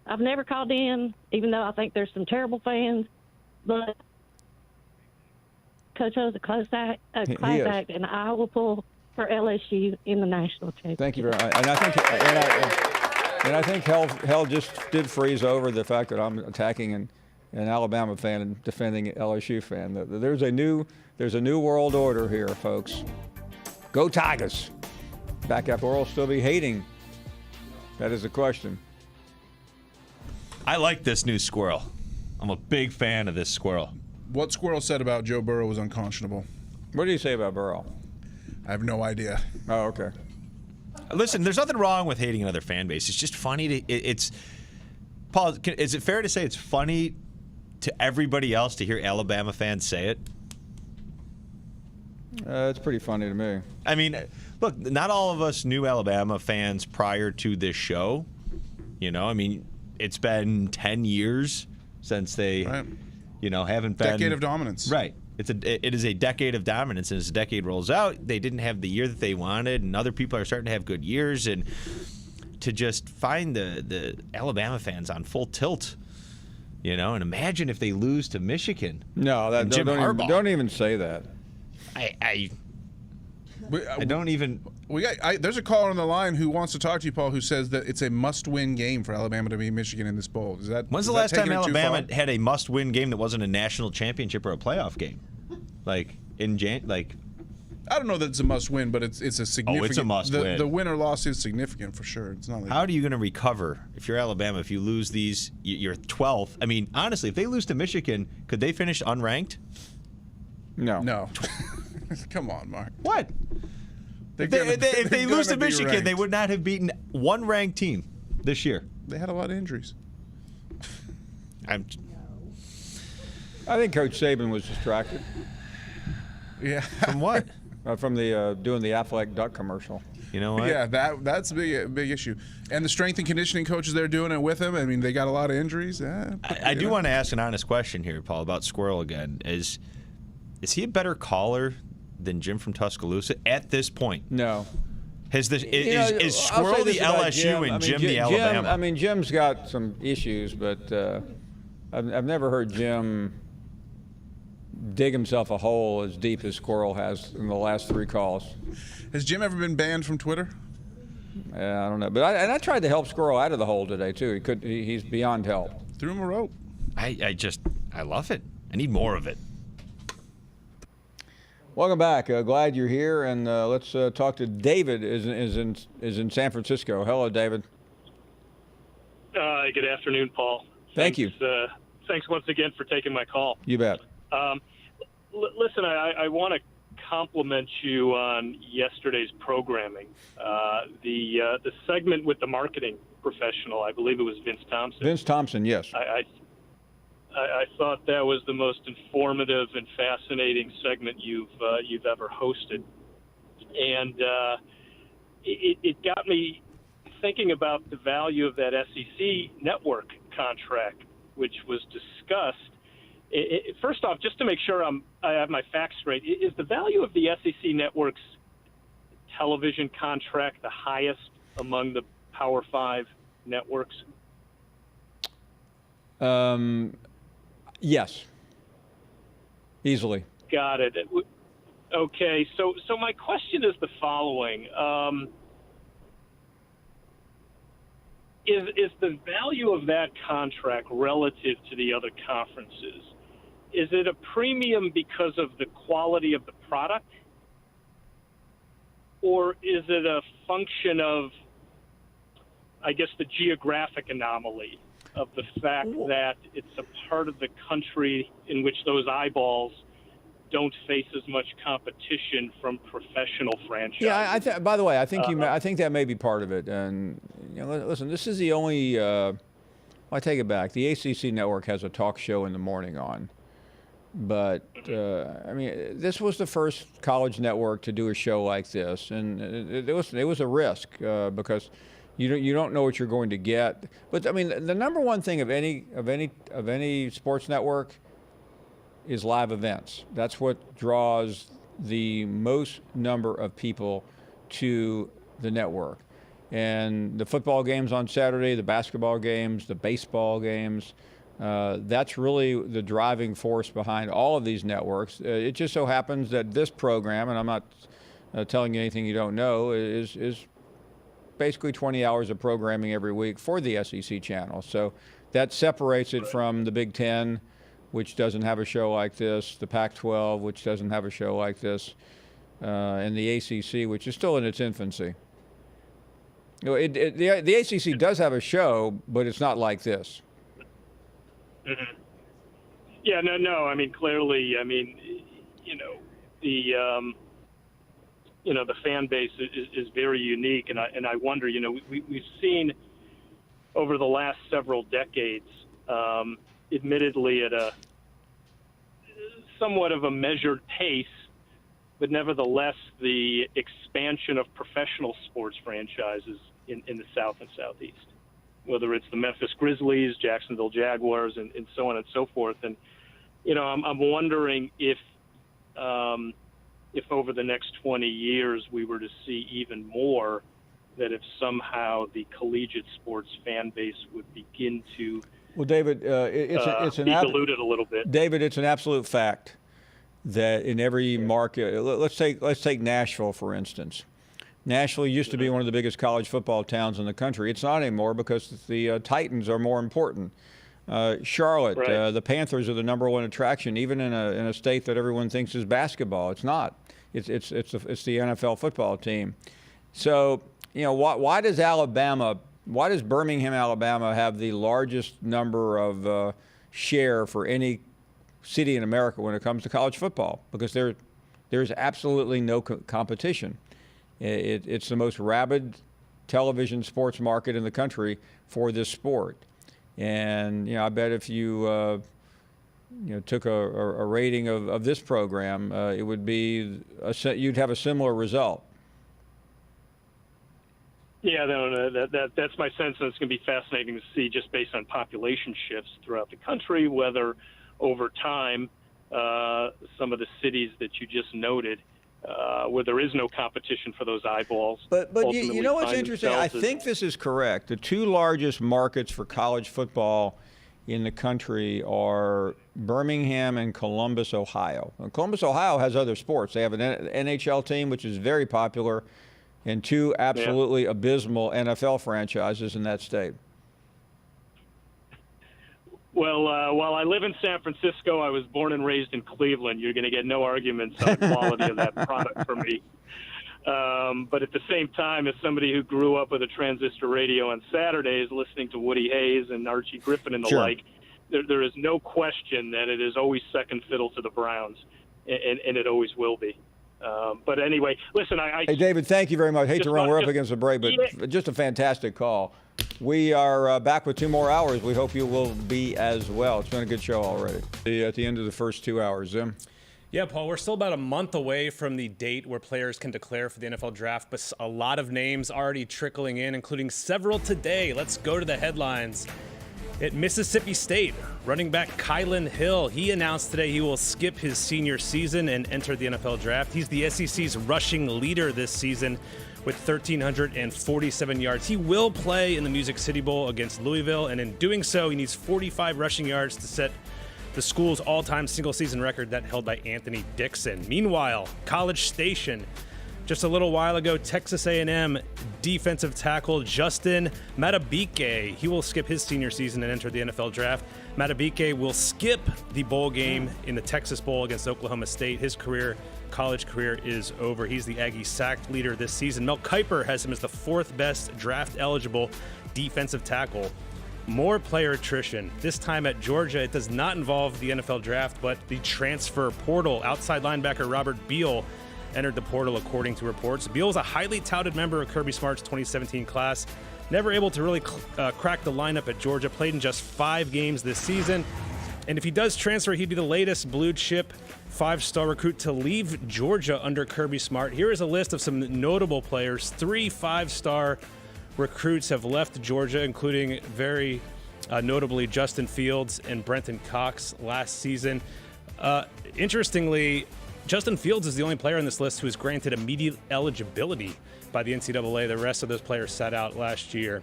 I've never called in, even though I think there's some terrible fans, but Coach O's a class act, and I will pull for LSU in the national championship. Thank you very much. And I think hell just did freeze over the fact that I'm attacking an Alabama fan and defending an LSU fan. There's a new world order here, folks. Go Tigers! Back after we'll still be hating. That is the question. I like this new Squirrel. I'm a big fan of this Squirrel. What Squirrel said about Joe Burrow was unconscionable. What did he say about Burrow? I have no idea. Oh, okay. Listen, there's nothing wrong with hating another fan base. It's just funny to. Paul, is it fair to say it's funny to everybody else to hear Alabama fans say it? It's pretty funny to me. I mean, look, not all of us knew Alabama fans prior to this show. I mean, it's been 10 years since they, haven't been. Decade of dominance. Right. It is a decade of dominance, and as the decade rolls out, they didn't have the year that they wanted, and other people are starting to have good years, and to just find the Alabama fans on full tilt, and imagine if they lose to Michigan. No, don't even say that. I don't even. There's a caller on the line who wants to talk to you, Paul, who says that it's a must-win game for Alabama to beat Michigan in this bowl. When's the last time Alabama had a must-win game that wasn't a national championship or a playoff game? I don't know that it's a must-win, but it's a significant. Oh, it's a must-win. The win or loss is significant for sure. It's not like. How are you going to recover if you're Alabama? If you lose these, you're 12th. I mean, honestly, if they lose to Michigan, could they finish unranked? No. Come on, Mark. What? If they lose to Michigan, they would not have beaten one ranked team this year. They had a lot of injuries. I think Coach Saban was distracted. Yeah. From what? From the doing the Affleck Duck commercial. You know what? Yeah, that's a big issue. And the strength and conditioning coaches they're doing it with him. I mean, they got a lot of injuries. I do want to ask an honest question here, Paul, about Squirrel again. Is he a better caller than Jim from Tuscaloosa at this point? No. Is Squirrel the LSU and Jim the Alabama? I mean, Jim's got some issues, but I've never heard Jim dig himself a hole as deep as Squirrel has in the last 3 calls. Has Jim ever been banned from Twitter? I don't know, but I tried to help Squirrel out of the hole today too. He's beyond help. Threw him a rope. I love it. I need more of it. Welcome back. Glad you're here, and let's talk to David. Is in San Francisco. Hello, David. Good afternoon, Paul. Thank you. Thanks once again for taking my call. You bet. Listen, I want to compliment you on yesterday's programming. The segment with the marketing professional, I believe it was Vince Thompson. Vince Thompson, yes. I thought that was the most informative and fascinating segment you've ever hosted, and it got me thinking about the value of that SEC network contract, which was discussed. First off, just to make sure I have my facts straight, is the value of the SEC network's television contract the highest among the Power 5 networks? Yes. Easily. Got it. Okay, so my question is the following. Is the value of that contract relative to the other conferences, is it a premium because of the quality of the product? Or is it a function of, I guess, the geographic anomaly of the fact that it's a part of the country in which those eyeballs don't face as much competition from professional franchises? Yeah, by the way, I think I think that may be part of it. And listen, this is the only. I take it back. The ACC network has a talk show in the morning on, but I mean, this was the first college network to do a show like this, and it was a risk because you don't know what you're going to get. But I mean, the number one thing of any sports network is live events. That's what draws the most number of people to the network. And the football games on Saturday, the basketball games, the baseball games, that's really the driving force behind all of these networks. It just so happens that this program, and I'm not telling you anything you don't know, is basically 20 hours of programming every week for the SEC channel. So that separates it from the Big Ten, which doesn't have a show like this, the Pac-12, which doesn't have a show like this, and the ACC, which is still in its infancy. The ACC does have a show, but it's not like this. Mm-hmm. Yeah, no. I mean, clearly, the fan base is very unique, and I wonder, we've seen over the last several decades, admittedly at a somewhat of a measured pace, but nevertheless the expansion of professional sports franchises in the South and Southeast, whether it's the Memphis Grizzlies, Jacksonville Jaguars, and so on and so forth. And, I'm wondering if over the next 20 years we were to see even more, that if somehow the collegiate sports fan base would begin to David, it's be diluted a little bit. David, it's an absolute fact that in every market, let's take Nashville for instance. Nashville used to be one of the biggest college football towns in the country. It's not anymore because the Titans are more important. Charlotte, right. The Panthers are the number one attraction, even in a state that everyone thinks is basketball. It's not. It's the NFL football team. So why does Birmingham, Alabama, have the largest number of share for any city in America when it comes to college football? Because there's absolutely no competition. It's the most rabid television sports market in the country for this sport. And I bet if you took a rating of this program, it would be you'd have a similar result. Yeah, that's my sense, and it's going to be fascinating to see, just based on population shifts throughout the country, whether over time some of the cities that you just noted, where there is no competition for those eyeballs. But you know what's interesting? I think this is correct. The two largest markets for college football in the country are Birmingham and Columbus, Ohio. And Columbus, Ohio has other sports. They have an NHL team, which is very popular, and two absolutely abysmal NFL franchises in that state. Well, while I live in San Francisco, I was born and raised in Cleveland. You're going to get no arguments on the quality of that product from me. But at the same time, as somebody who grew up with a transistor radio on Saturdays, listening to Woody Hayes and Archie Griffin and the like, there is no question that it is always second fiddle to the Browns, and it always will be. But anyway, listen, Hey, David, thank you very much. Hate to run. We're up against the break, but just a fantastic call. We are back with 2 more hours. We hope you will be as well. It's been a good show already. At the end of the first 2 hours, Zim. Yeah, Paul, we're still about a month away from the date where players can declare for the NFL draft, but a lot of names already trickling in, including several today. Let's go to the headlines. At Mississippi State, running back Kylan Hill, he announced today he will skip his senior season and enter the NFL draft. He's the SEC's rushing leader this season with 1,347 yards. He will play in the Music City Bowl against Louisville, and in doing so, he needs 45 rushing yards to set the school's all-time single-season record that held by Anthony Dixon. Meanwhile, College Station, just a little while ago, Texas A&M defensive tackle Justin Madubuike, he will skip his senior season and enter the NFL draft. Madubuike will skip the bowl game in the Texas Bowl against Oklahoma State. His college career is over. He's the Aggie sack leader this season. Mel Kiper has him as the 4th best draft-eligible defensive tackle. More player attrition, this time at Georgia. It does not involve the NFL draft, but the transfer portal. Outside linebacker Robert Beal entered the portal, according to reports. Beal was a highly touted member of Kirby Smart's 2017 class. Never able to really crack the lineup at Georgia. Played in just 5 games this season. And if he does transfer, he'd be the latest blue chip 5-star recruit to leave Georgia under Kirby Smart. Here is a list of some notable players. 3 5-star recruits have left Georgia, including very notably Justin Fields and Brenton Cox last season. Interestingly, Justin Fields is the only player on this list who is granted immediate eligibility by the NCAA. The rest of those players sat out last year.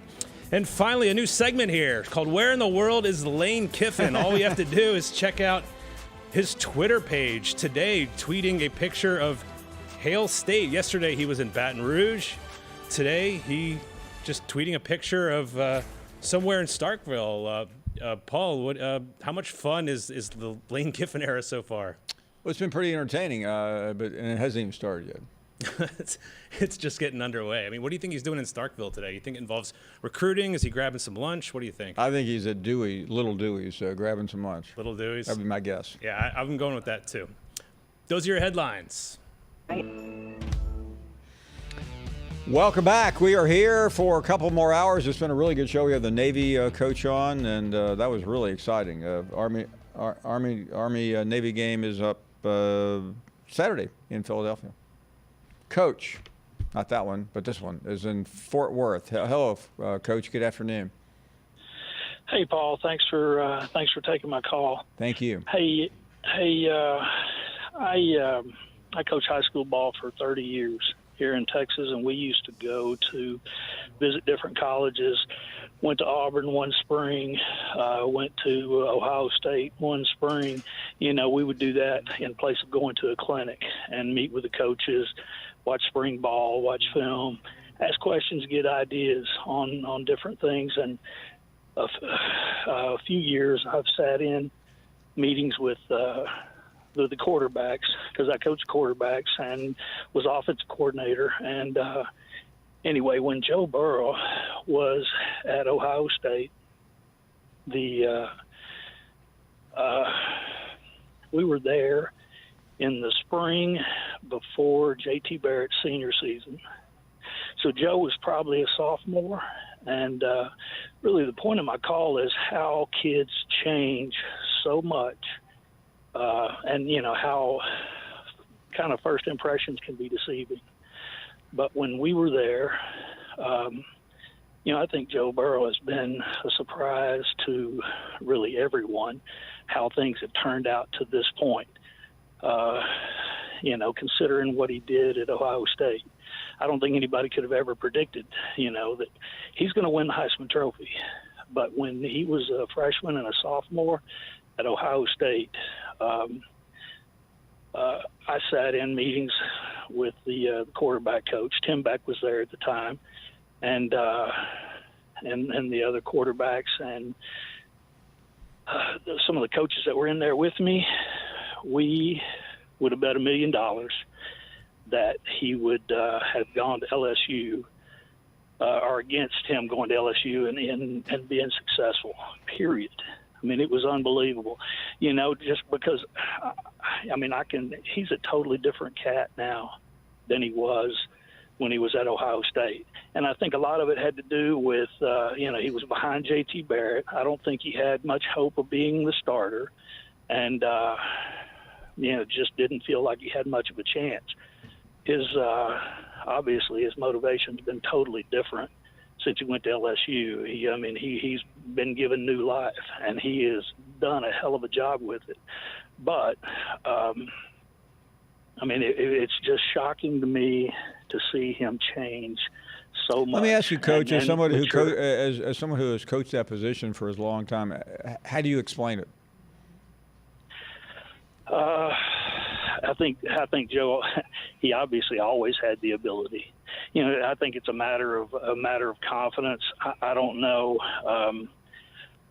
And finally, a new segment here called Where in the World is Lane Kiffin? All we have to do is check out his Twitter page today, tweeting a picture of Hale State. Yesterday, he was in Baton Rouge. Today, he just tweeting a picture of somewhere in Starkville. Paul, how much fun is the Lane Kiffin era so far? Well, it's been pretty entertaining, and it hasn't even started yet. It's just getting underway. I mean, what do you think he's doing in Starkville today? You think it involves recruiting? Is he grabbing some lunch? What do you think? I think he's at Little Dewey's, grabbing some lunch. Little Dewey's? That'd be my guess. Yeah, I've been going with that too. Those are your headlines. Welcome back. We are here for a couple more hours. It's been a really good show. We have the Navy coach on, and that was really exciting. Army Navy game is up Saturday in Philadelphia. Coach, not that one, but this one is in Fort Worth. Hello, Coach. Good afternoon. Hey, Paul. Thanks for taking my call. Thank you. Hey. I coach high school ball for 30 years here in Texas, and we used to go to visit different colleges. Went to Auburn one spring, went to Ohio State one spring. You know, we would do that in place of going to a clinic and meet with the coaches, watch spring ball, watch film, ask questions, get ideas on different things. And a few years I've sat in meetings with the quarterbacks, because I coach quarterbacks and was offensive coordinator. And anyway, when Joe Burrow was at Ohio State, we were there in the spring before J.T. Barrett's senior season. So Joe was probably a sophomore. And really the point of my call is how kids change so much. And, you know, how kind of first impressions can be deceiving. But when we were there, you know, I think Joe Burrow has been a surprise to really everyone, how things have turned out to this point. You know, considering what he did at Ohio State, I don't think anybody could have ever predicted, you know, that he's going to win the Heisman Trophy. But when he was a freshman and a sophomore at Ohio State, I sat in meetings with the quarterback coach. Tim Beck was there at the time, and the other quarterbacks, and some of the coaches that were in there with me. We would have bet $1 million that he would have gone to LSU, or against him going to LSU and being successful, period. I mean, it was unbelievable, you know, just because, I mean, he's a totally different cat now than he was when he was at Ohio State. And I think a lot of it had to do with, you know, he was behind J.T. Barrett. I don't think he had much hope of being the starter. And, you know, just didn't feel like he had much of a chance. Obviously his motivation's been totally different since he went to LSU. He's been given new life, and he has done a hell of a job with it. But, I mean, it's just shocking to me to see him change so much. Let me ask you, Coach, as someone who as has coached that position for as long time, how do you explain it? I think Joe. He obviously always had the ability. You know, I think it's a matter of confidence. I don't know.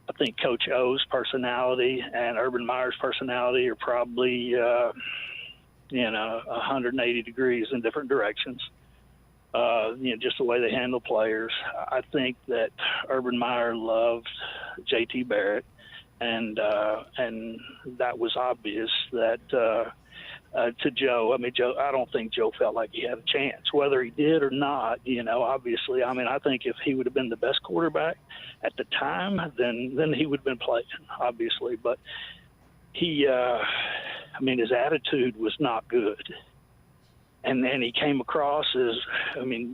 I think Coach O's personality and Urban Meyer's personality are probably 180 degrees in different directions. Just the way they handle players. I think that Urban Meyer loved J.T. Barrett, and that was obvious that to Joe. I mean, Joe. I don't think Joe felt like he had a chance, whether he did or not. Obviously. I mean, I think if he would have been the best quarterback at the time, then he would have been playing, obviously. But he, his attitude was not good. And then he came across as,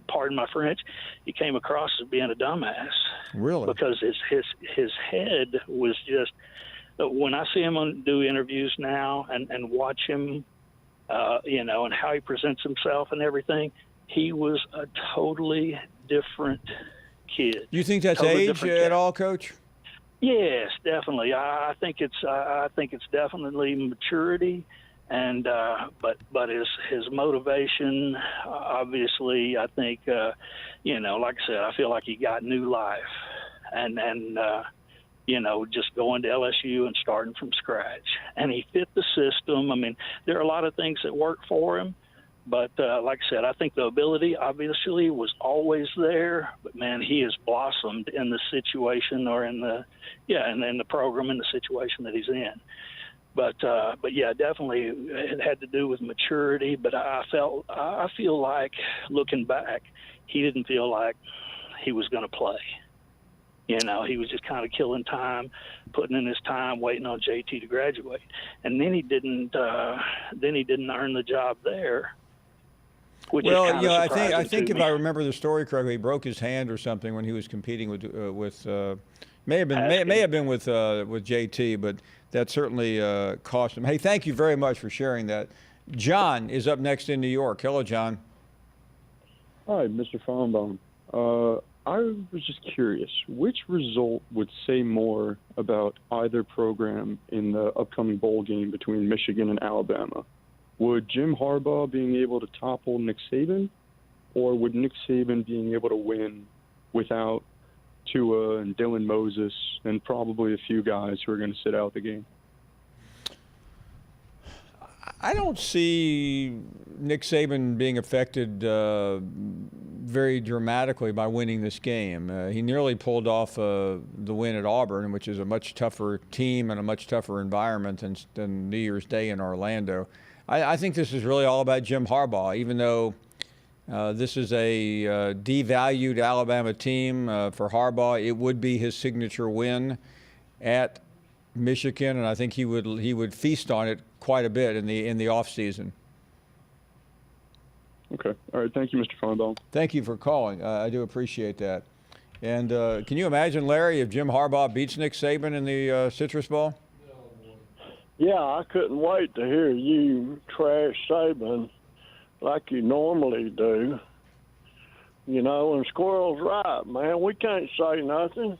pardon my French, he came across as being a dumbass. Really? Because his head was just, when I see him do interviews now and watch him, and how he presents himself and everything, he was a totally different kid. You think that's age at all, Coach? Yes, definitely. I think it's definitely maturity. And but his motivation, obviously, I think like I said, I feel like he got new life, and just going to LSU and starting from scratch, and he fit the system. I mean, there are a lot of things that work for him, but like I said, I think the ability obviously was always there. But man, he has blossomed in the situation or in the program, in the situation that he's in. But yeah, definitely it had to do with maturity. But I feel like, looking back, he didn't feel like he was going to play. He was just kind of killing time, putting in his time, waiting on JT to graduate, and then he didn't earn the job there. I think if I remember the story correctly, he broke his hand or something when he was competing with may have been with JT, but that certainly cost him. Hey, thank you very much for sharing that. John is up next in New York. Hello, John. Hi, Mr. Finebaum. I was just curious, which result would say more about either program in the upcoming bowl game between Michigan and Alabama? Would Jim Harbaugh being able to topple Nick Saban, or would Nick Saban being able to win without Tua and Dylan Moses and probably a few guys who are going to sit out the game? I don't see Nick Saban being affected very dramatically by winning this game. He nearly pulled off the win at Auburn, which is a much tougher team and a much tougher environment than New Year's Day in Orlando. I think this is really all about Jim Harbaugh, even though this is a devalued Alabama team for Harbaugh. It would be his signature win at Michigan, and I think he would feast on it quite a bit in the offseason. Okay. All right. Thank you, Mr. Finebaum. Thank you for calling. I do appreciate that. And can you imagine, Larry, if Jim Harbaugh beats Nick Saban in the Citrus Bowl? Yeah, I couldn't wait to hear you trash Saban like you normally do. And Squirrel's right, man. We can't say nothing.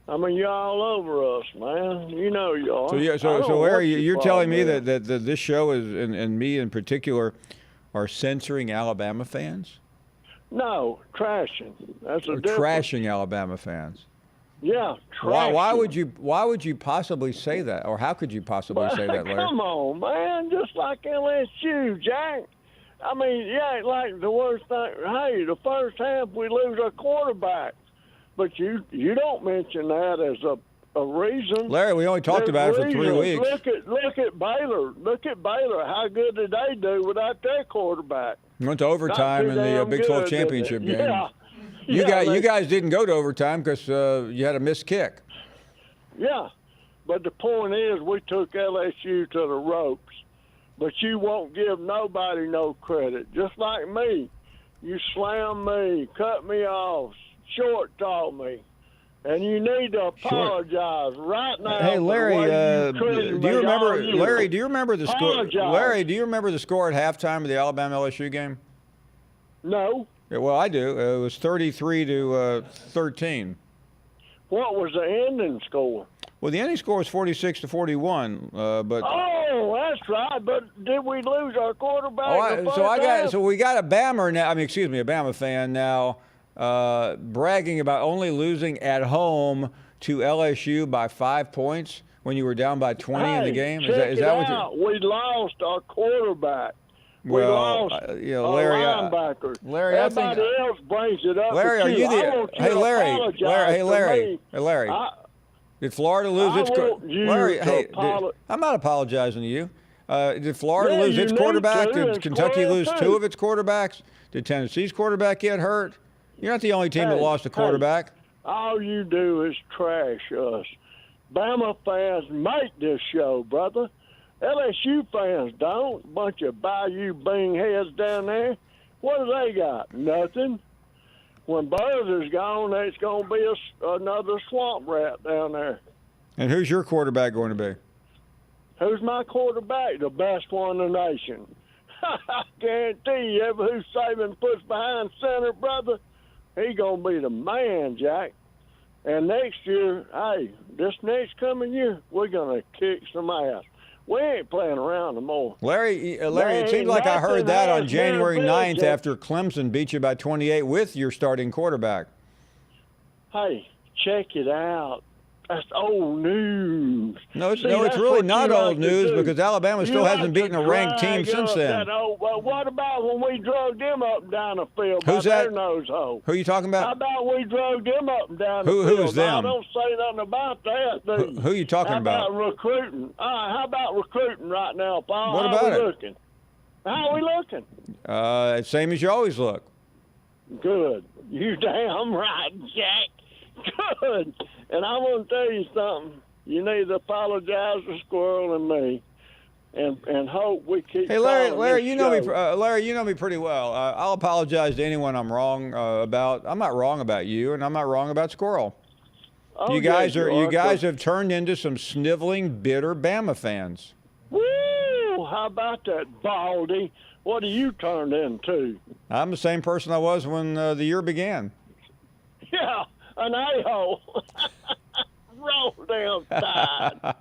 I mean, you're all over us, man. You know you are. So Larry, you're telling me that this show is, and me in particular, are censoring Alabama fans? No, trashing. That's a difference. Trashing Alabama fans. Yeah, trashing. Why would you possibly say that, or how could you possibly say that, Larry? Come on, man. Just like LSU, Jack. I mean, yeah, like the worst thing. Hey, the first half we lose our quarterback. But you don't mention that as a reason. Larry, we only talked about it for 3 weeks. Look at Baylor. Look at Baylor. How good did they do without their quarterback? Went to overtime in the Big 12 championship game. Yeah. You guys didn't go to overtime because you had a missed kick. Yeah, but the point is we took LSU to the ropes. But you won't give nobody no credit. Just like me. You slam me, cut me off, short talk me, and you need to apologize right now. Hey, Larry, do you remember the score? Larry, do you remember the score at halftime of the Alabama LSU game? No. Yeah, well, I do. It was 33-13. What was the ending score? Well, the ending score was 46-41, but. Oh, That's right, but did we lose our quarterback? So we got a Bama now. A Bama fan now, bragging about only losing at home to LSU by 5 points when you were down by 20 in the game. Is that what you? We lost our quarterback. Well, we lost Larry, our linebackers. Larry, Everybody else brings it up. Larry, are you the? Hey, Larry. Did Florida lose its Larry? I'm not apologizing to you. Did Florida lose its quarterback? Did Kentucky lose 2 of its quarterbacks? Did Tennessee's quarterback get hurt? You're not the only team that lost a quarterback. All you do is trash us. Bama fans make this show, brother. LSU fans don't. Bunch of Bayou Bing heads down there. What do they got? Nothing. When Buzzer's gone, it's going to be another swamp rat down there. And who's your quarterback going to be? Who's my quarterback? The best one in the nation. I guarantee you, who Saban puts behind center, brother, he going to be the man, Jack. And next year, this next coming year, we're going to kick some ass. We ain't playing around no more. Larry, it seems like I heard that on January 9th after Clemson beat you by 28 with your starting quarterback. Hey, check it out. That's old news. No, it's really not old news because Alabama still hasn't beaten a ranked team since then. Well, what about when we drug them up and down the field? Who's that? Their nose hole? Who are you talking about? How about we drug them up and down the field? Who is them? I don't say nothing about that, do you? Who are you talking about? How about recruiting? How about recruiting right now, Paul? What about it? Looking? How are we looking? Same as you always look. Good. You damn right, Jack. Good. And I want to tell you something. You need to apologize to Squirrel and me, and hope we keep. Hey, Larry, you know me. Larry, you know me pretty well. I'll apologize to anyone I'm wrong about. I'm not wrong about you, and I'm not wrong about Squirrel. Oh, you guys have turned into some sniveling, bitter Bama fans. Woo! How about that, Baldy? What have you turned into? I'm the same person I was when the year began. Yeah, an a-hole. Roll down tide.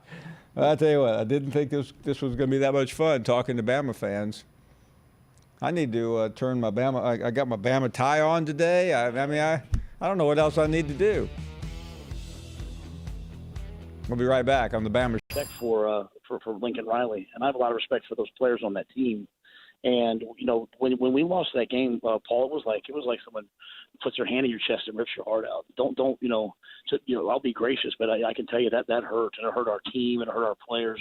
I'll tell you what, I didn't think this was going to be that much fun talking to Bama fans. I need to turn my Bama. I got my Bama tie on today. I don't know what else I need to do. We'll be right back on the Bama. Respect for Lincoln Riley, and I have a lot of respect for those players on that team. And when we lost that game, Paul, it was like someone puts their hand in your chest and rips your heart out. Don't I'll be gracious, but I can tell you that hurt, and it hurt our team, and it hurt our players.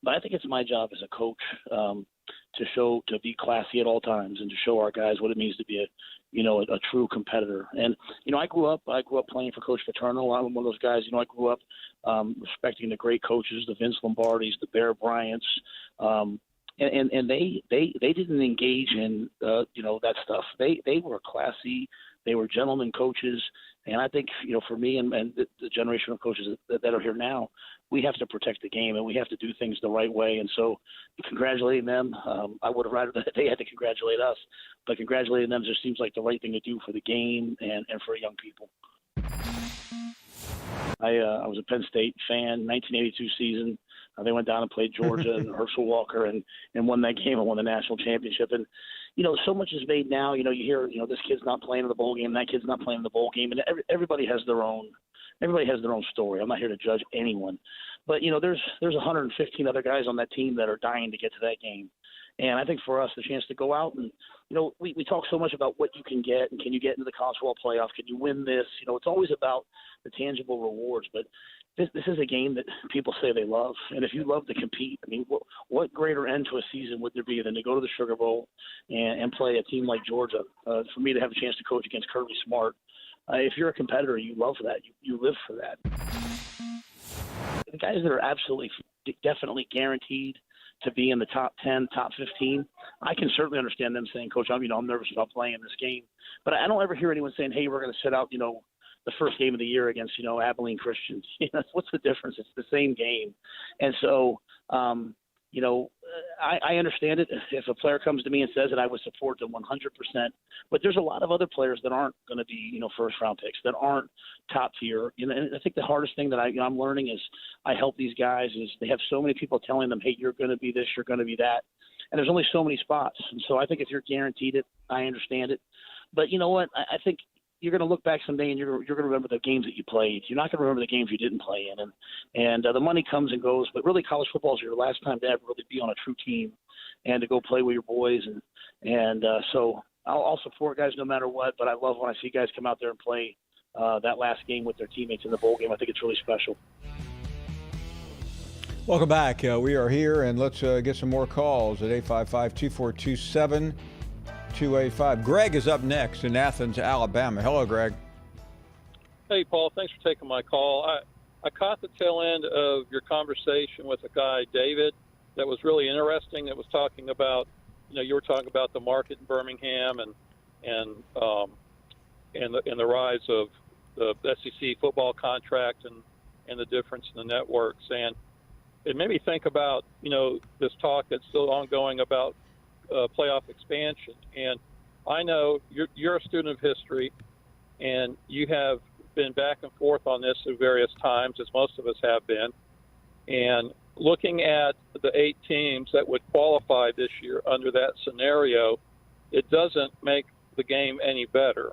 But I think it's my job as a coach to be classy at all times and to show our guys what it means to be a true competitor. And I grew up playing for Coach Paterno. I'm one of those guys. I grew up respecting the great coaches, the Vince Lombardis, the Bear Bryants. And they didn't engage in that stuff. They were classy. They were gentlemen coaches. And I think for me and the generation of coaches that are here now, we have to protect the game and we have to do things the right way. And so, congratulating them, I would have rather that they had to congratulate us, but congratulating them just seems like the right thing to do for the game and for young people. I was a Penn State fan, 1982 season. They went down and played Georgia and Herschel Walker and won that game and won the national championship. And, so much is made now. You hear, this kid's not playing in the bowl game, that kid's not playing in the bowl game. And everybody has their own story. I'm not here to judge anyone. But, there's 115 other guys on that team that are dying to get to that game. And I think for us, the chance to go out and, we talk so much about what you can get and can you get into the college football playoff? Can you win this? It's always about the tangible rewards. But this is a game that people say they love. And if you love to compete, what greater end to a season would there be than to go to the Sugar Bowl and play a team like Georgia? For me to have a chance to coach against Kirby Smart, if you're a competitor, you love that. You live for that. The guys that are absolutely, definitely guaranteed to be in the top 10, top 15, I can certainly understand them saying, Coach, I'm nervous about playing this game. But I don't ever hear anyone saying, hey, we're going to sit out, the first game of the year against, Abilene Christians. What's the difference? It's the same game. And so, I understand it. If a player comes to me and says it, I would support them 100%. But there's a lot of other players that aren't going to be, first-round picks, that aren't top tier. And I think the hardest thing that I'm learning is I help these guys is they have so many people telling them, hey, you're going to be this, you're going to be that. And there's only so many spots. And so I think if you're guaranteed it, I understand it. But you know what? I think you're going to look back someday and you're going to remember the games that you played. You're not going to remember the games you didn't play in. And the money comes and goes, but really college football is your last time to ever really be on a true team and to go play with your boys. And so I'll support guys no matter what, but I love when I see guys come out there and play that last game with their teammates in the bowl game. I think it's really special. Welcome back. We are here, and let's get some more calls at 855-2427. 285. Greg is up next in Athens, Alabama. Hello, Greg. Hey, Paul. Thanks for taking my call. I caught the tail end of your conversation with a guy, David, that was really interesting. That was talking about, you were talking about the market in Birmingham and the rise of the SEC football contract and the difference in the networks. And it made me think about, this talk that's still ongoing about playoff expansion. And I know you're a student of history, and you have been back and forth on this at various times, as most of us have been. And looking at the 8 teams that would qualify this year under that scenario, it doesn't make the game any better.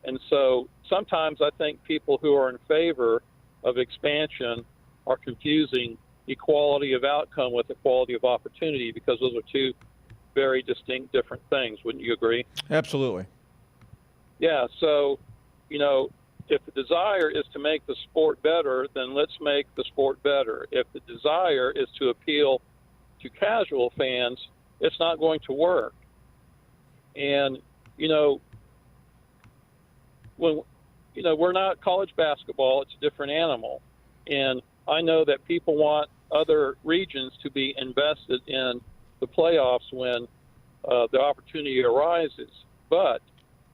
And so sometimes I think people who are in favor of expansion are confusing equality of outcome with equality of opportunity, because those are two very distinct, different things. Wouldn't you agree? Absolutely. Yeah. So, if the desire is to make the sport better, then let's make the sport better. If the desire is to appeal to casual fans, it's not going to work. And, when, we're not college basketball, it's a different animal. And I know that people want other regions to be invested in the playoffs when the opportunity arises. But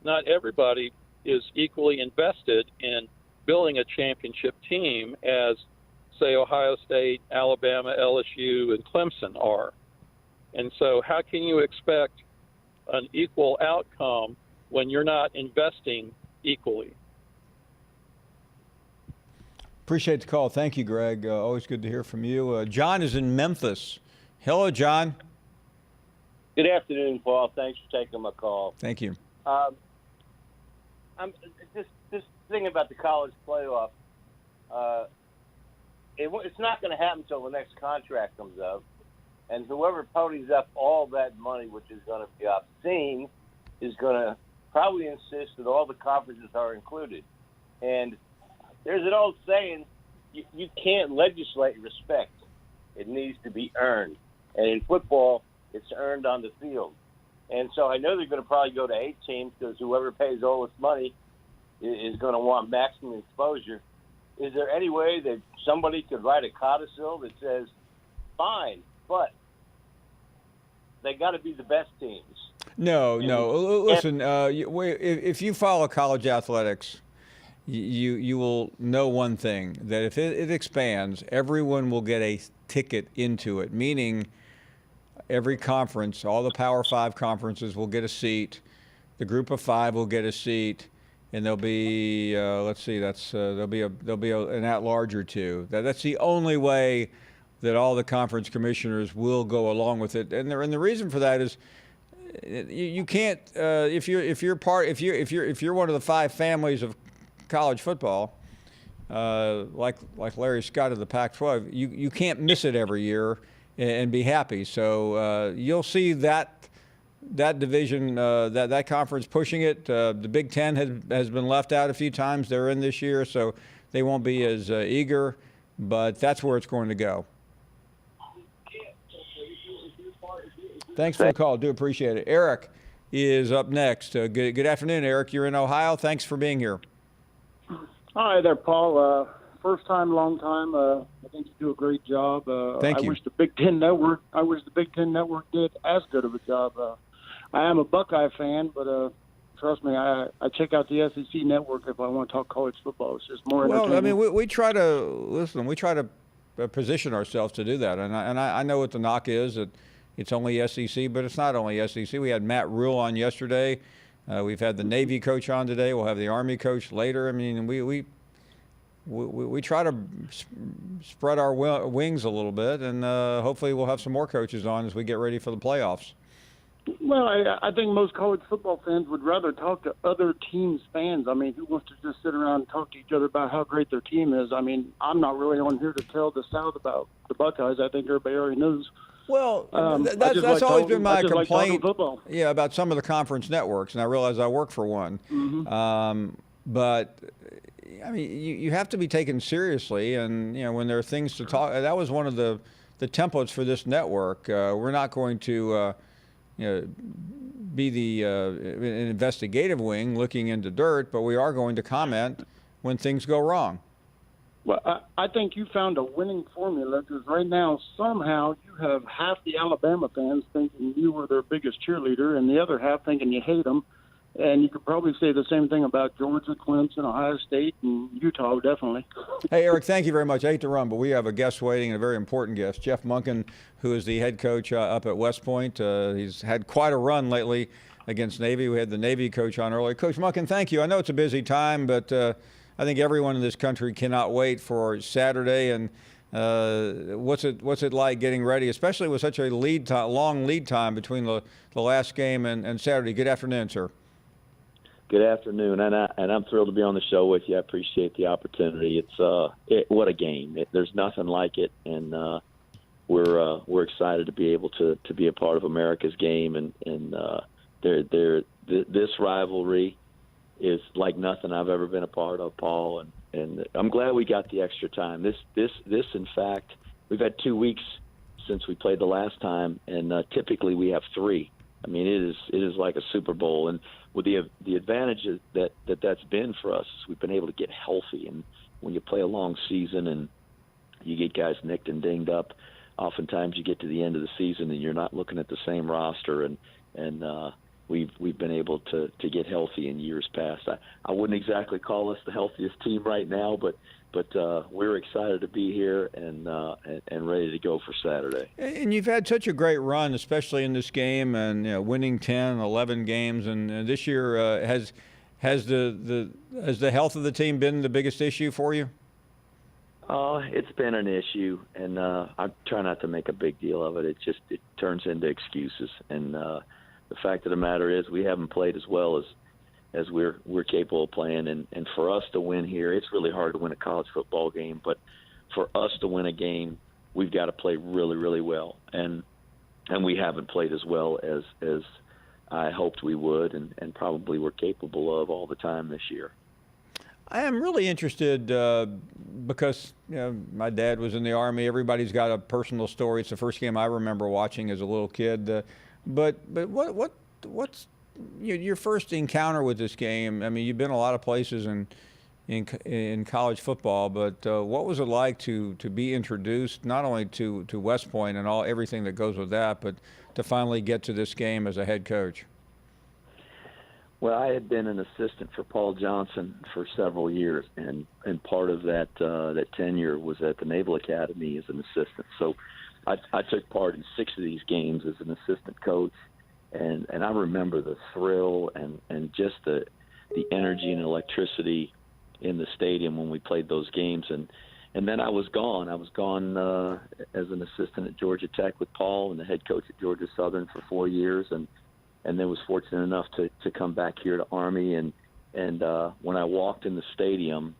not everybody is equally invested in building a championship team as, say, Ohio State, Alabama, LSU, and Clemson are. And so how can you expect an equal outcome when you're not investing equally? Appreciate the call. Thank you, Greg. Always good to hear from you. John is in Memphis. Hello, John. Good afternoon, Paul. Thanks for taking my call. Thank you. I'm this thing about the college playoff. It's not going to happen until the next contract comes up, and whoever ponies up all that money, which is going to be obscene, is going to probably insist that all the conferences are included. And there's an old saying, you can't legislate respect. It needs to be earned. And in football, it's earned on the field. And so I know they're going to probably go to 8 teams because whoever pays all this money is going to want maximum exposure. Is there any way that somebody could write a codicil that says, fine, but they got to be the best teams? No. Listen, if you follow college athletics, you will know one thing, that if it expands, everyone will get a ticket into it, meaning every conference, all the Power 5 conferences will get a seat, the Group of 5 will get a seat, and there'll be there'll be an at-large or two. That's the only way that all the conference commissioners will go along with it, and the reason for that is you can't if you're one of the 5 families of college football, like Larry Scott of the Pac-12, you can't miss it every year and be happy. So you'll see that division, that conference pushing it. The Big Ten has been left out a few times. They're in this year, so they won't be as eager, but that's where it's going to go. Thanks for the call. Do appreciate it. Eric is up next. Good afternoon, Eric. You're in Ohio. Thanks for being here. Hi there, Paul. First time, long time. I think you do a great job. Thank you. I wish the Big Ten Network did as good of a job. I am a Buckeye fan, but trust me, I check out the SEC Network if I want to talk college football. It's just more entertaining. Well, I mean, we try to listen. We try to position ourselves to do that. And I know what the knock is, that it's only SEC, but it's not only SEC. We had Matt Rule on yesterday. We've had the Navy coach on today. We'll have the Army coach later. I mean, we try to spread our wings a little bit, and hopefully we'll have some more coaches on as we get ready for the playoffs. Well, I think most college football fans would rather talk to other teams' fans. I mean, who wants to just sit around and talk to each other about how great their team is? I mean, I'm not really on here to tell the South about the Buckeyes. I think everybody already knows. Well, that's always been my complaint, about some of the conference networks, and I realize I work for one. Mm-hmm. But I mean, you have to be taken seriously, and when there are things to talk. That was one of the templates for this network. We're not going to be the an investigative wing looking into dirt, but we are going to comment when things go wrong. Well, I think you found a winning formula, because right now somehow you have half the Alabama fans thinking you were their biggest cheerleader and the other half thinking you hate them. And you could probably say the same thing about Georgia, Clemson, Ohio State, and Utah, definitely. Hey, Eric, thank you very much. I hate to run, but we have a guest waiting, and a very important guest, Jeff Monken, who is the head coach up at West Point. He's had quite a run lately against Navy. We had the Navy coach on earlier. Coach Monken, thank you. I know it's a busy time, but I think everyone in this country cannot wait for Saturday. And what's it like getting ready, especially with such a long lead time between the last game and Saturday? Good afternoon, sir. Good afternoon, and I'm thrilled to be on the show with you. I appreciate the opportunity. It's what a game! There's nothing like it, and we're excited to be able to be a part of America's game. And this rivalry is like nothing I've ever been a part of, Paul. And I'm glad we got the extra time. This in fact, we've had 2 weeks since we played the last time, and typically we have 3. I mean, it is like a Super Bowl, and with the advantages that's been for us, we've been able to get healthy. And when you play a long season and you get guys nicked and dinged up, oftentimes you get to the end of the season and you're not looking at the same roster. And we've been able to get healthy in years past. I wouldn't exactly call us the healthiest team right now, but we're excited to be here and ready to go for Saturday. And you've had such a great run, especially in this game, and winning 10, 11 games. And this year, has the health of the team been the biggest issue for you? It's been an issue, and I try not to make a big deal of it. It turns into excuses. And the fact of the matter is, we haven't played as well as we're capable of playing. And for us to win here, it's really hard to win a college football game. But for us to win a game, we've got to play really, really well. And we haven't played as well as I hoped we would and probably were capable of all the time this year. I am really interested because my dad was in the Army. Everybody's got a personal story. It's the first game I remember watching as a little kid. But what's your first encounter with this game? I mean, you've been a lot of places in college football, but what was it like to be introduced not only to West Point and everything that goes with that, but to finally get to this game as a head coach? Well, I had been an assistant for Paul Johnson for several years, and part of that tenure was at the Naval Academy as an assistant. So I took part in 6 of these games as an assistant coach, and I remember the thrill and just the energy and electricity in the stadium when we played those games. And then I was gone. I was gone as an assistant at Georgia Tech with Paul and the head coach at Georgia Southern for 4 years, and then was fortunate enough to come back here to Army. And when I walked in the stadium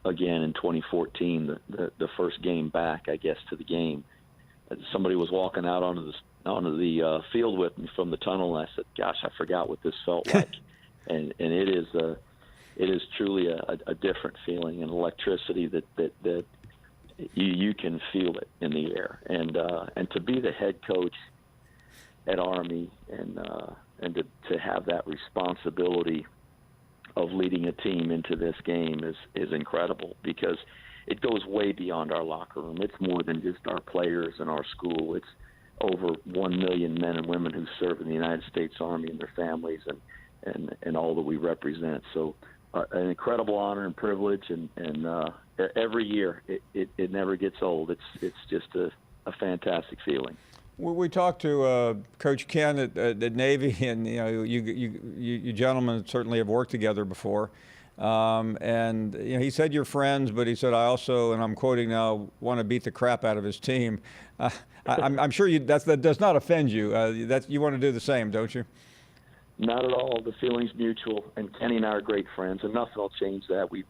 again in 2014, the first game back, I guess, to the game, somebody was walking out onto the field with me from the tunnel, and I said, "Gosh, I forgot what this felt like." and it is truly a different feeling, and electricity that you can feel it in the air. And to be the head coach at Army and to have that responsibility of leading a team into this game is incredible, because it goes way beyond our locker room. It's more than just our players and our school. It's over 1 million men and women who serve in the United States Army and their families and all that we represent. So an incredible honor and privilege, and every year. It never gets old. It's just a fantastic feeling. We talked to Coach Ken at Navy, and you gentlemen certainly have worked together before. And he said you're friends, but he said I also, and I'm quoting now, want to beat the crap out of his team. I'm sure that does not offend you. That you want to do the same, don't you? Not at all. The feeling's mutual, and Kenny and I are great friends, and nothing will change that. We've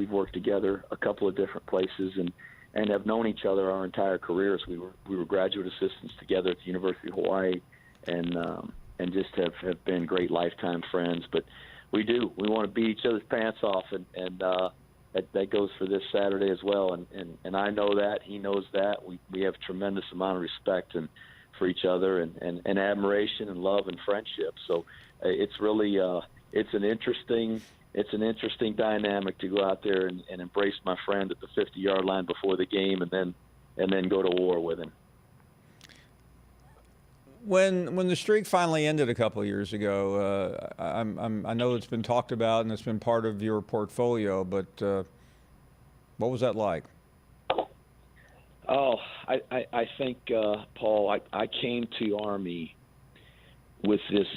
worked together a couple of different places, and have known each other our entire careers. We were graduate assistants together at the University of Hawaii, and just have been great lifetime friends. But we want to beat each other's pants off, and that goes for this Saturday as well. And I know that, he knows that. We have tremendous amount of respect for each other, and admiration and love and friendship. So it's really it's an interesting dynamic to go out there and embrace my friend at the 50-yard line before the game, and then go to war with him. When the streak finally ended a couple of years ago, I know it's been talked about and it's been part of your portfolio, but what was that like? Oh, I think, Paul, I came to Army with this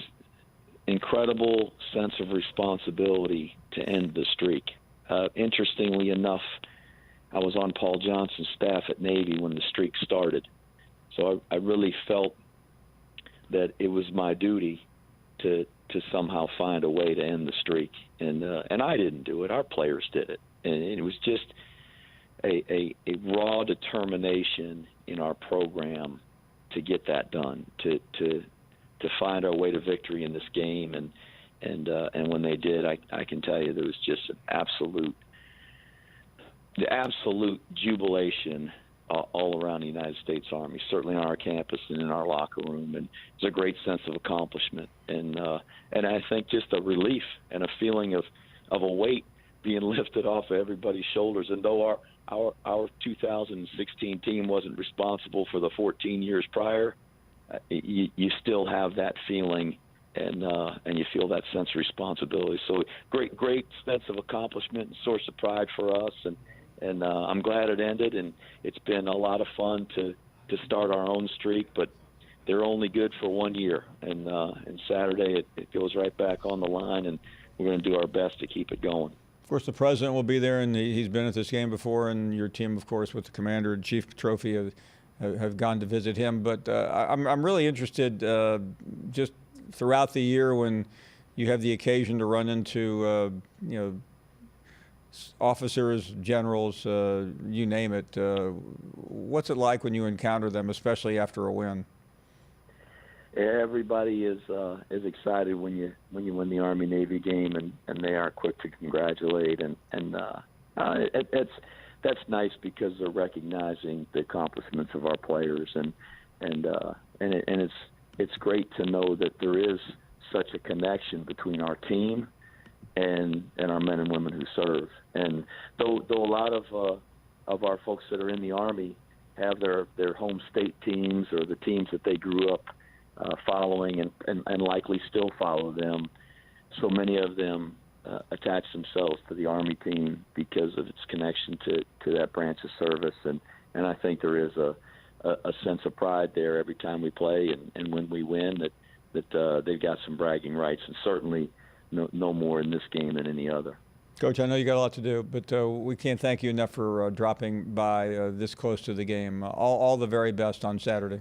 incredible sense of responsibility to end the streak. Interestingly enough, I was on Paul Johnson's staff at Navy when the streak started. So I really felt that it was my duty to somehow find a way to end the streak. And I didn't do it. Our players did it. And it was just a raw determination in our program to get that done, to find our way to victory in this game. And when they did, I can tell you there was just the absolute jubilation all around the United States Army, certainly on our campus and in our locker room. And it's a great sense of accomplishment. And I think just a relief and a feeling of a weight being lifted off of everybody's shoulders. And though our 2016 team wasn't responsible for the 14 years prior, you still have that feeling, and you feel that sense of responsibility. So great sense of accomplishment and source of pride for us, and I'm glad it ended. And it's been a lot of fun to start our own streak, but they're only good for 1 year. And Saturday it goes right back on the line, and we're going to do our best to keep it going. Of course, the president will be there, and he's been at this game before, and your team, of course, with the Commander and Chief Trophy have gone to visit him. But I'm really interested just throughout the year when you have the occasion to run into officers, generals, you name it. What's it like when you encounter them, especially after a win? Everybody is excited when you win the Army-Navy game, and they are quick to congratulate, and that's nice because they're recognizing the accomplishments of our players, and it's great to know that there is such a connection between our team and our men and women who serve. And though a lot of our folks that are in the Army have their home state teams or the teams that they grew up following and likely still follow them, so many of them attach themselves to the Army team because of its connection to that branch of service, and I think there is a sense of pride there every time we play, and when we win that they've got some bragging rights, and certainly no more in this game than any other. Coach, I know you got a lot to do, but we can't thank you enough for dropping by this close to the game. All the very best on Saturday.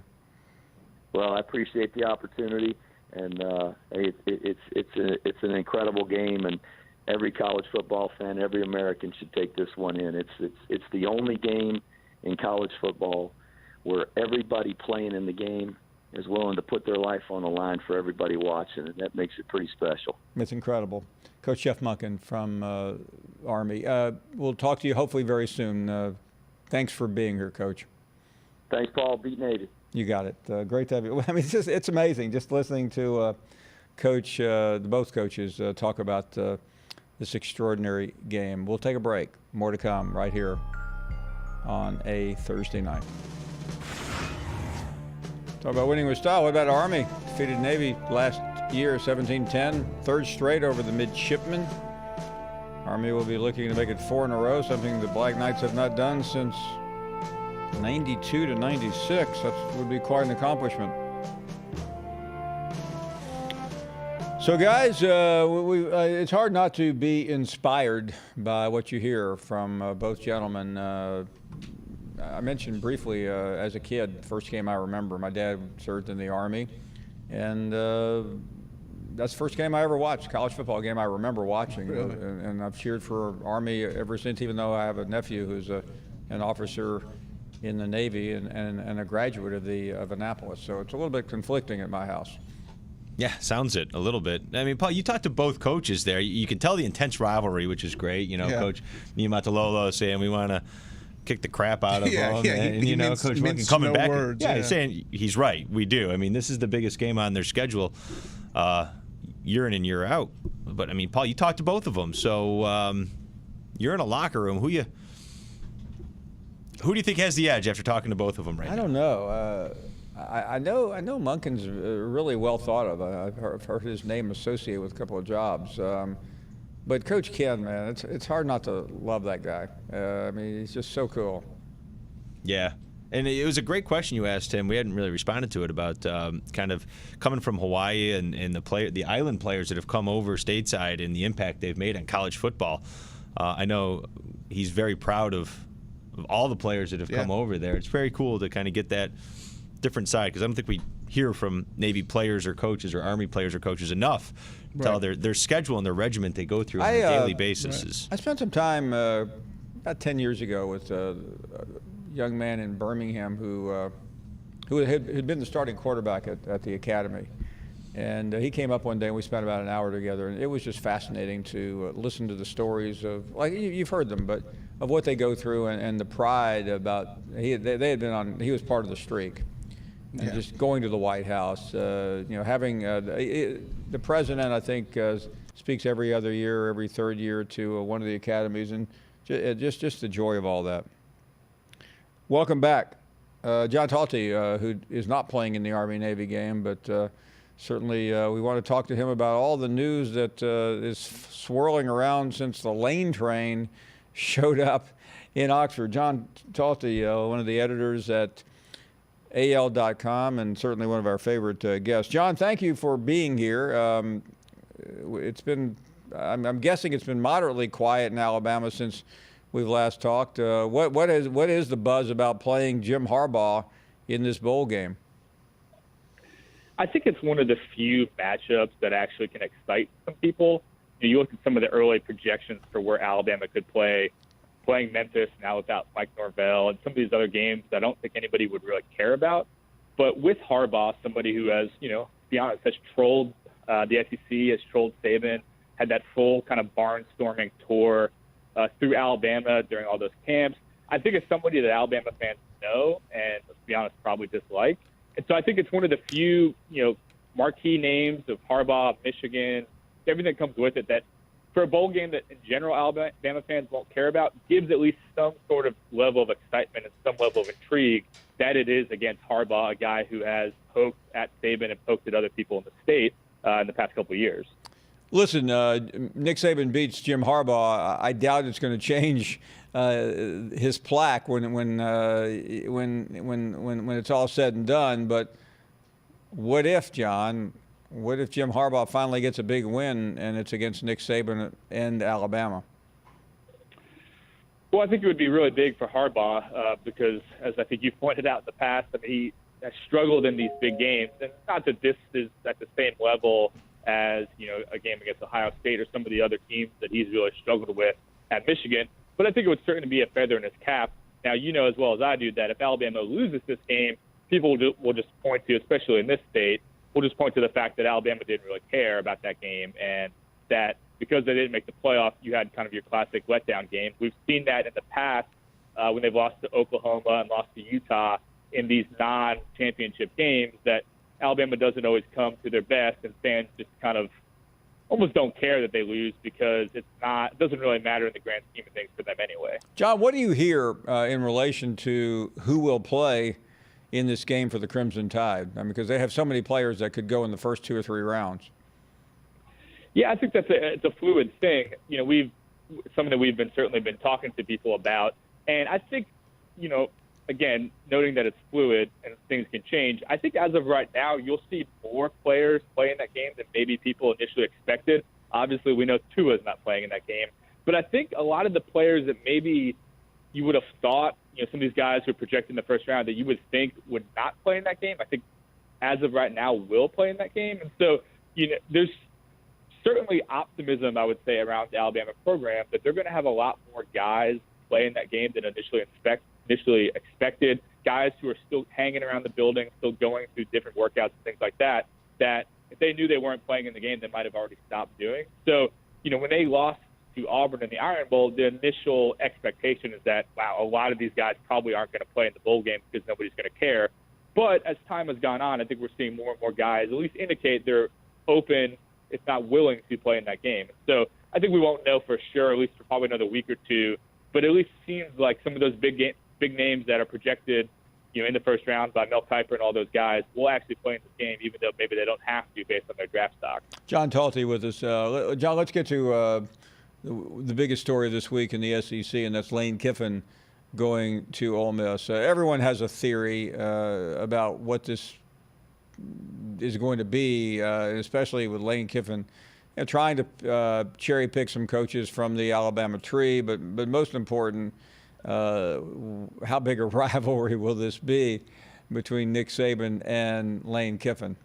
Well, I appreciate the opportunity, and it's an incredible game, and every college football fan, every American should take this one in. It's the only game in college football where everybody playing in the game is willing to put their life on the line for everybody watching, and that makes it pretty special. It's incredible. Coach Jeff Monken from Army. We'll talk to you hopefully very soon. Thanks for being here, Coach. Thanks, Paul. Beat Navy. You got it. Great to have you. I mean, it's amazing just listening to Coach, both coaches talk about this extraordinary game. We'll take a break. More to come right here on a Thursday night. Talk about winning with style. What about Army? Defeated Navy last year, 17-10. Third straight over the midshipmen. Army will be looking to make it 4 in a row, something the Black Knights have not done since 92 to 96. That would be quite an accomplishment. So, guys, it's hard not to be inspired by what you hear from both gentlemen. I mentioned briefly as a kid, first game I remember, my dad served in the Army, and that's the first game I ever watched, college football game I remember watching. Really? And I've cheered for Army ever since, even though I have a nephew who's an officer in the Navy and a graduate of Annapolis. So it's a little bit conflicting at my house. Yeah, sounds it a little bit. I mean, Paul, you talked to both coaches there. You can tell the intense rivalry, which is great. You know, Yeah. Coach Niumatalolo saying we want to kick the crap out of him. Yeah, And, he you know, means- Coach he Munkin means coming no back. words, He's yeah. saying he's right. We do. I mean, this is the biggest game on their schedule year in and year out. But, I mean, Paul, you talked to both of them. So you're in a locker room. Who do you think has the edge after talking to both of them right now? I don't know. I know Munkin's really well thought of. I've heard his name associated with a couple of jobs. But Coach Ken, man, it's hard not to love that guy. I mean, he's just so cool. Yeah. And it was a great question you asked him. We hadn't really responded to it about kind of coming from Hawaii and the island players that have come over stateside and the impact they've made on college football. I know he's very proud of all the players that have come over there. It's very cool to kind of get that different side, because I don't think we hear from Navy players or coaches or Army players or coaches enough. Tell their schedule and their regiment they go through on a daily basis. I spent some time about 10 years ago with a young man in Birmingham who had been the starting quarterback at the academy. And he came up one day and we spent about an hour together, and it was just fascinating to listen to the stories of, like you've heard them, but of what they go through and the pride about, they had been on, he was part of the streak. And just going to the White House, having the president, I think, speaks every other year, every third year to one of the academies, and just the joy of all that. Welcome back, John Talty, who is not playing in the Army-Navy game, but certainly we want to talk to him about all the news that is swirling around since the Lane train showed up in Oxford. John Talty, one of the editors at AL.com, and certainly one of our favorite guests. John, thank you for being here. It's been, I'm guessing it's been moderately quiet in Alabama since we've last talked. What is the buzz about playing Jim Harbaugh in this bowl game? I think it's one of the few matchups that actually can excite some people. You look at some of the early projections for where Alabama could play, playing Memphis now without Mike Norvell, and some of these other games I don't think anybody would really care about. But with Harbaugh, somebody who has, to be honest, has trolled the SEC, has trolled Saban, had that full kind of barnstorming tour through Alabama during all those camps, I think it's somebody that Alabama fans know and, let's be honest, probably dislike. And so I think it's one of the few, marquee names of Harbaugh, Michigan, everything that comes with it, that for a bowl game that in general Alabama fans won't care about, gives at least some sort of level of excitement and some level of intrigue that it is against Harbaugh, a guy who has poked at Saban and poked at other people in the state in the past couple of years. Listen, Nick Saban beats Jim Harbaugh. I doubt it's going to change his plaque when it's all said and done. But what if, John? What if Jim Harbaugh finally gets a big win and it's against Nick Saban and Alabama? Well, I think it would be really big for Harbaugh because, as I think you've pointed out in the past, he has struggled in these big games. And not that this is at the same level as, a game against Ohio State or some of the other teams that he's really struggled with at Michigan. But I think it would certainly be a feather in his cap. Now, you know as well as I do that if Alabama loses this game, people will just point to, especially in this state, we'll just point to the fact that Alabama didn't really care about that game and that because they didn't make the playoff, you had kind of your classic letdown game. We've seen that in the past when they've lost to Oklahoma and lost to Utah in these non-championship games that Alabama doesn't always come to their best, and fans just kind of almost don't care that they lose because it doesn't really matter in the grand scheme of things for them anyway. John, what do you hear in relation to who will play in this game for the Crimson Tide? Because they have so many players that could go in the first 2 or 3 rounds. Yeah, I think it's a fluid thing. We've something that we've certainly been talking to people about. And I think, again, noting that it's fluid and things can change, I think as of right now, you'll see more players play in that game than maybe people initially expected. Obviously, we know Tua's not playing in that game. But I think a lot of the players that maybe you would have thought, some of these guys who are projected in the first round that you would think would not play in that game, I think as of right now will play in that game. And so, there's certainly optimism, I would say, around the Alabama program that they're going to have a lot more guys play in that game than initially expected, guys who are still hanging around the building, still going through different workouts and things like that, that if they knew they weren't playing in the game, they might have already stopped doing. So, when they lost to Auburn in the Iron Bowl, the initial expectation is that, wow, a lot of these guys probably aren't going to play in the bowl game because nobody's going to care. But as time has gone on, I think we're seeing more and more guys at least indicate they're open, if not willing, to play in that game. So I think we won't know for sure, at least for probably another week or two. But at least seems like some of those big names that are projected, in the first round by Mel Kiper and all those guys will actually play in this game, even though maybe they don't have to based on their draft stock. John Talty with us. John, let's get to the biggest story this week in the SEC, and that's Lane Kiffin going to Ole Miss. Everyone has a theory about what this is going to be, especially with Lane Kiffin trying to cherry pick some coaches from the Alabama tree. But most important, how big a rivalry will this be between Nick Saban and Lane Kiffin?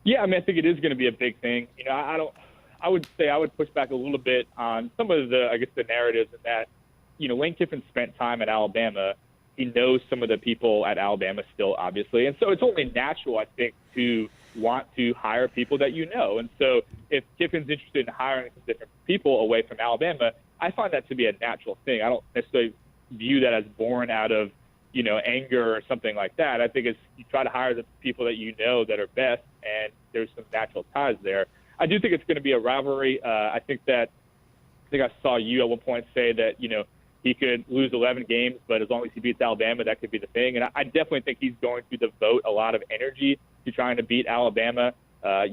Yeah, I think it is going to be a big thing. I would say I would push back a little bit on some of the narratives in that, Lane Kiffin spent time at Alabama. He knows some of the people at Alabama still, obviously. And so it's only natural, I think, to want to hire people that you know. And so if Kiffin's interested in hiring some different people away from Alabama, I find that to be a natural thing. I don't necessarily view that as born out of, anger or something like that. I think it's you try to hire the people that you know that are best, and there's some natural ties there. I do think it's going to be a rivalry. I think I saw you at one point say that, he could lose 11 games, but as long as he beats Alabama, that could be the thing. And I definitely think he's going to devote a lot of energy to trying to beat Alabama. As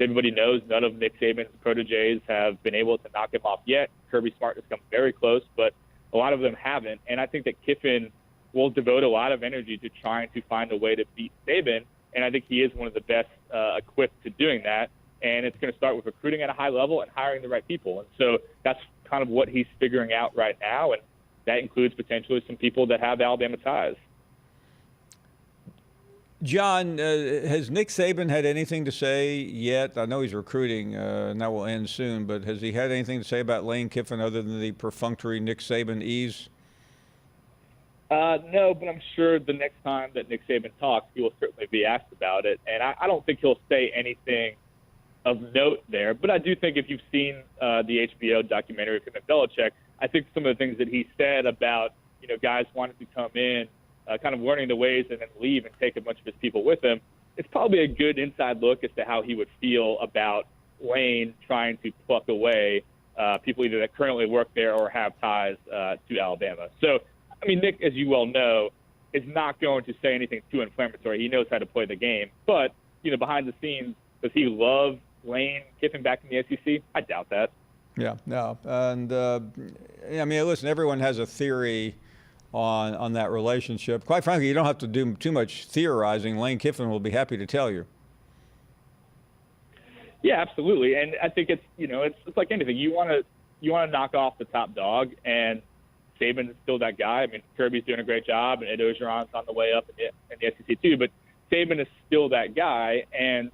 everybody knows, none of Nick Saban's proteges have been able to knock him off yet. Kirby Smart has come very close, but a lot of them haven't. And I think that Kiffin will devote a lot of energy to trying to find a way to beat Saban. And I think he is one of the best equipped to doing that. And it's going to start with recruiting at a high level and hiring the right people. And so that's kind of what he's figuring out right now. And that includes potentially some people that have Alabama ties. John, has Nick Saban had anything to say yet? I know he's recruiting, and that will end soon, but has he had anything to say about Lane Kiffin other than the perfunctory Nick Saban ease? No, but I'm sure the next time that Nick Saban talks, he will certainly be asked about it. And I don't think he'll say anything of note there. But I do think if you've seen the HBO documentary from Belichick, I think some of the things that he said about, guys wanting to come in, kind of learning the ways and then leave and take a bunch of his people with him, it's probably a good inside look as to how he would feel about Lane trying to pluck away people either that currently work there or have ties to Alabama. So, Nick, as you well know, is not going to say anything too inflammatory. He knows how to play the game. But, behind the scenes, does he love Lane Kiffin back in the SEC? I doubt that. Yeah, no. And, listen, everyone has a theory on that relationship. Quite frankly, you don't have to do too much theorizing. Lane Kiffin will be happy to tell you. Yeah, absolutely. And I think it's, it's like anything. You want to knock off the top dog, and Saban is still that guy. Kirby's doing a great job, and Ed Ogeron's on the way up in the SEC too. But Saban is still that guy, and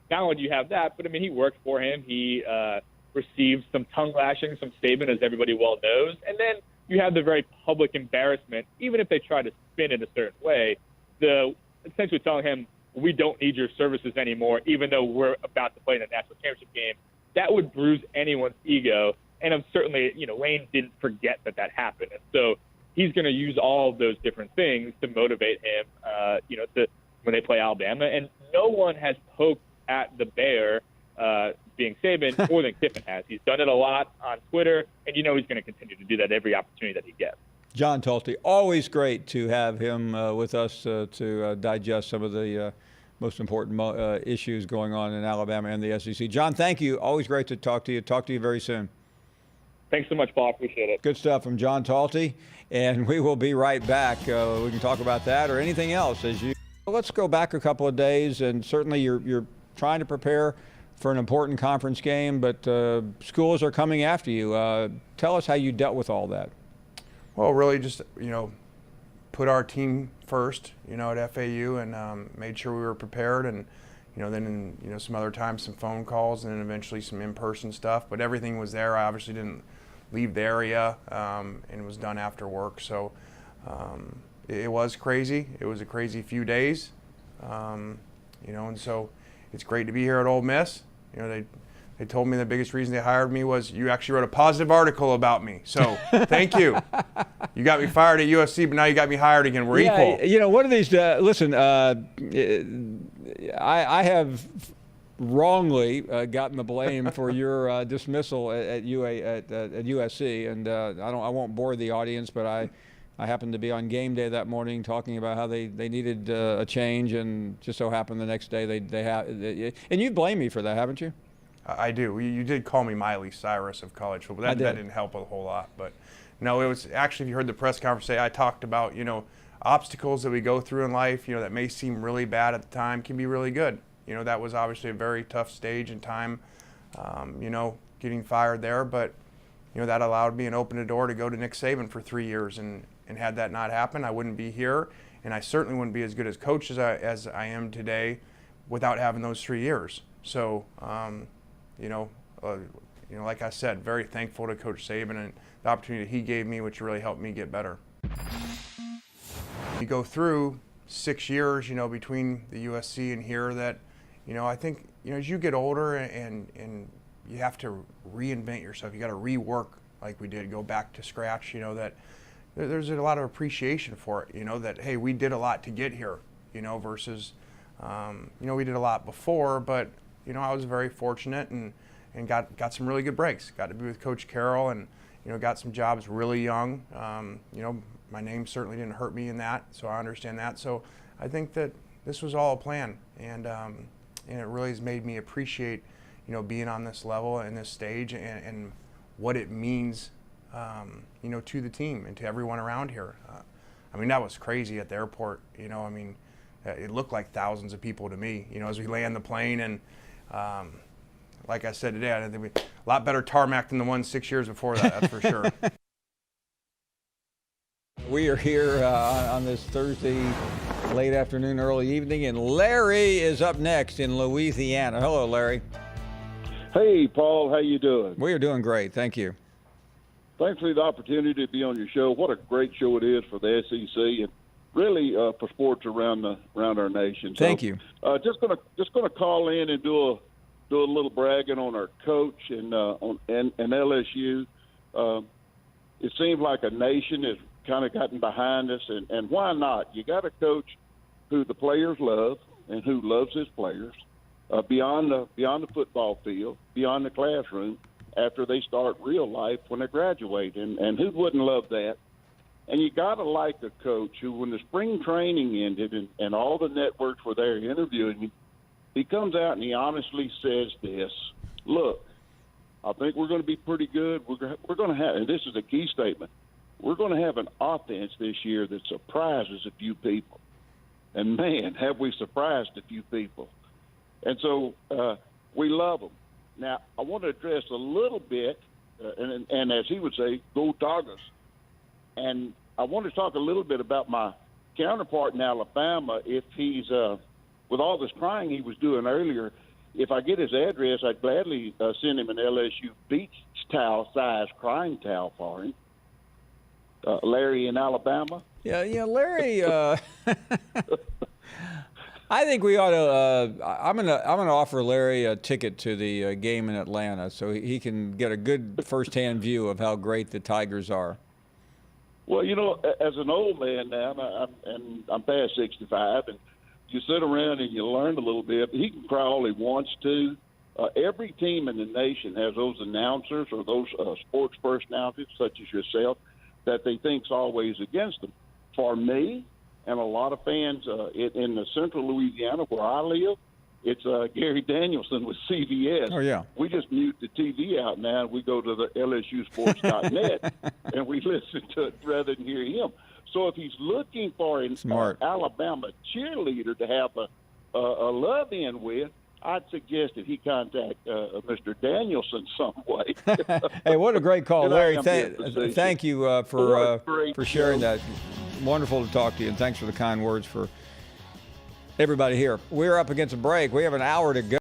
not only do you have that, but he worked for him. He received some tongue lashings from Saban, as everybody well knows, and then you have the very public embarrassment, even if they try to spin it a certain way, essentially telling him, we don't need your services anymore, even though we're about to play in a national championship game. That would bruise anyone's ego. And I'm certainly, Lane didn't forget that happened. And so he's going to use all of those different things to motivate him, when they play Alabama. And no one has poked at the bear, being Saban, more than Kiffin has. He's done it a lot on Twitter, and he's going to continue to do that every opportunity that he gets. John Talty, always great to have him with us to digest some of the most important issues going on in Alabama and the SEC. John, thank you. Always great to talk to you. Talk to you very soon. Thanks so much, Paul. I appreciate it. Good stuff from John Talty, and we will be right back. We can talk about that or anything else as you. Let's go back a couple of days, and certainly you're trying to prepare for an important conference game, but schools are coming after you. Tell us how you dealt with all that. Well, really just, put our team first, at FAU, and made sure we were prepared, and then some other times some phone calls, and then eventually some in-person stuff. But everything was there. I obviously didn't leave the area, and it was done after work. So it was crazy. It was a crazy few days, and so it's great to be here at Ole Miss. They told me the biggest reason they hired me was you actually wrote a positive article about me. So thank you. You got me fired at USC, but now you got me hired again. We're equal. One of these, listen, I have wrongly gotten the blame for your dismissal at USC, and I won't bore the audience, but I happened to be on game day that morning talking about how they needed a change, and just so happened the next day they have. And you blame me for that, haven't you? I do. You did call me Miley Cyrus of college football. That didn't help a whole lot. But no, it was actually, if you heard the press conference today, I talked about, obstacles that we go through in life, that may seem really bad at the time can be really good. That was obviously a very tough stage and time, getting fired there. But, that allowed me and opened a door to go to Nick Saban for 3 years. And had that not happened, I wouldn't be here. And I certainly wouldn't be as good as coach as I am today without having those 3 years. So, like I said, very thankful to Coach Saban and the opportunity he gave me, which really helped me get better. You go through 6 years, between the USC and here that, I think, as you get older and you have to reinvent yourself, you got to rework like we did, go back to scratch, that there's a lot of appreciation for it, that, hey, we did a lot to get here, versus, we did a lot before, but, I was very fortunate and got some really good breaks. Got to be with Coach Carroll and, got some jobs really young. My name certainly didn't hurt me in that, so I understand that. So I think that this was all a plan, and it really has made me appreciate, being on this level and this stage and what it means, to the team and to everyone around here. That was crazy at the airport. It looked like thousands of people to me, as we land the plane. And like I said today, I think we a lot better tarmac than the one 6 years before that, that's for sure. We are here on this Thursday late afternoon, early evening, and Larry is up next in Louisiana. Hello, Larry. Hey, Paul. How you doing? We are doing great. Thank you. Thanks for the opportunity to be on your show. What a great show it is for the SEC and really for sports around our nation. So, thank you. Just gonna call in and do a little bragging on our coach and LSU. It seems like a nation has kind of gotten behind us, and why not? You got a coach who the players love and who loves his players beyond the football field, beyond the classroom, after they start real life when they graduate, and who wouldn't love that? And you got to like a coach who, when the spring training ended and all the networks were there interviewing him, he comes out and he honestly says this: look, I think we're going to be pretty good. We're going to have, and this is a key statement, we're going to have an offense this year that surprises a few people. And, man, have we surprised a few people. And so we love them. Now, I want to address a little bit, and as he would say, go Tigers. And I want to talk a little bit about my counterpart in Alabama. If he's, with all this crying he was doing earlier, if I get his address, I'd gladly send him an LSU beach towel size crying towel for him. Larry in Alabama. Yeah, Larry. I think we ought to. I'm gonna offer Larry a ticket to the game in Atlanta, so he can get a good firsthand view of how great the Tigers are. Well, as an old man now, I'm past 65, and you sit around and you learn a little bit. He can cry all he wants to. Every team in the nation has those announcers or those sports personalities, such as yourself, that they think's always against them. For me and a lot of fans in the central Louisiana where I live, It's Gary Danielson with CBS. Oh, yeah. We just mute the TV out now, and we go to the LSUsports.net, and we listen to it rather than hear him. So if he's looking for an Alabama cheerleader to have a love-in with, I'd suggest that he contact Mr. Danielson some way. Hey, what a great call, And I Larry. am being facetious. Thank you What a for great sharing show. that. Wonderful to talk to you, and thanks for the kind words for everybody here. We're up against a break. We have an hour to go.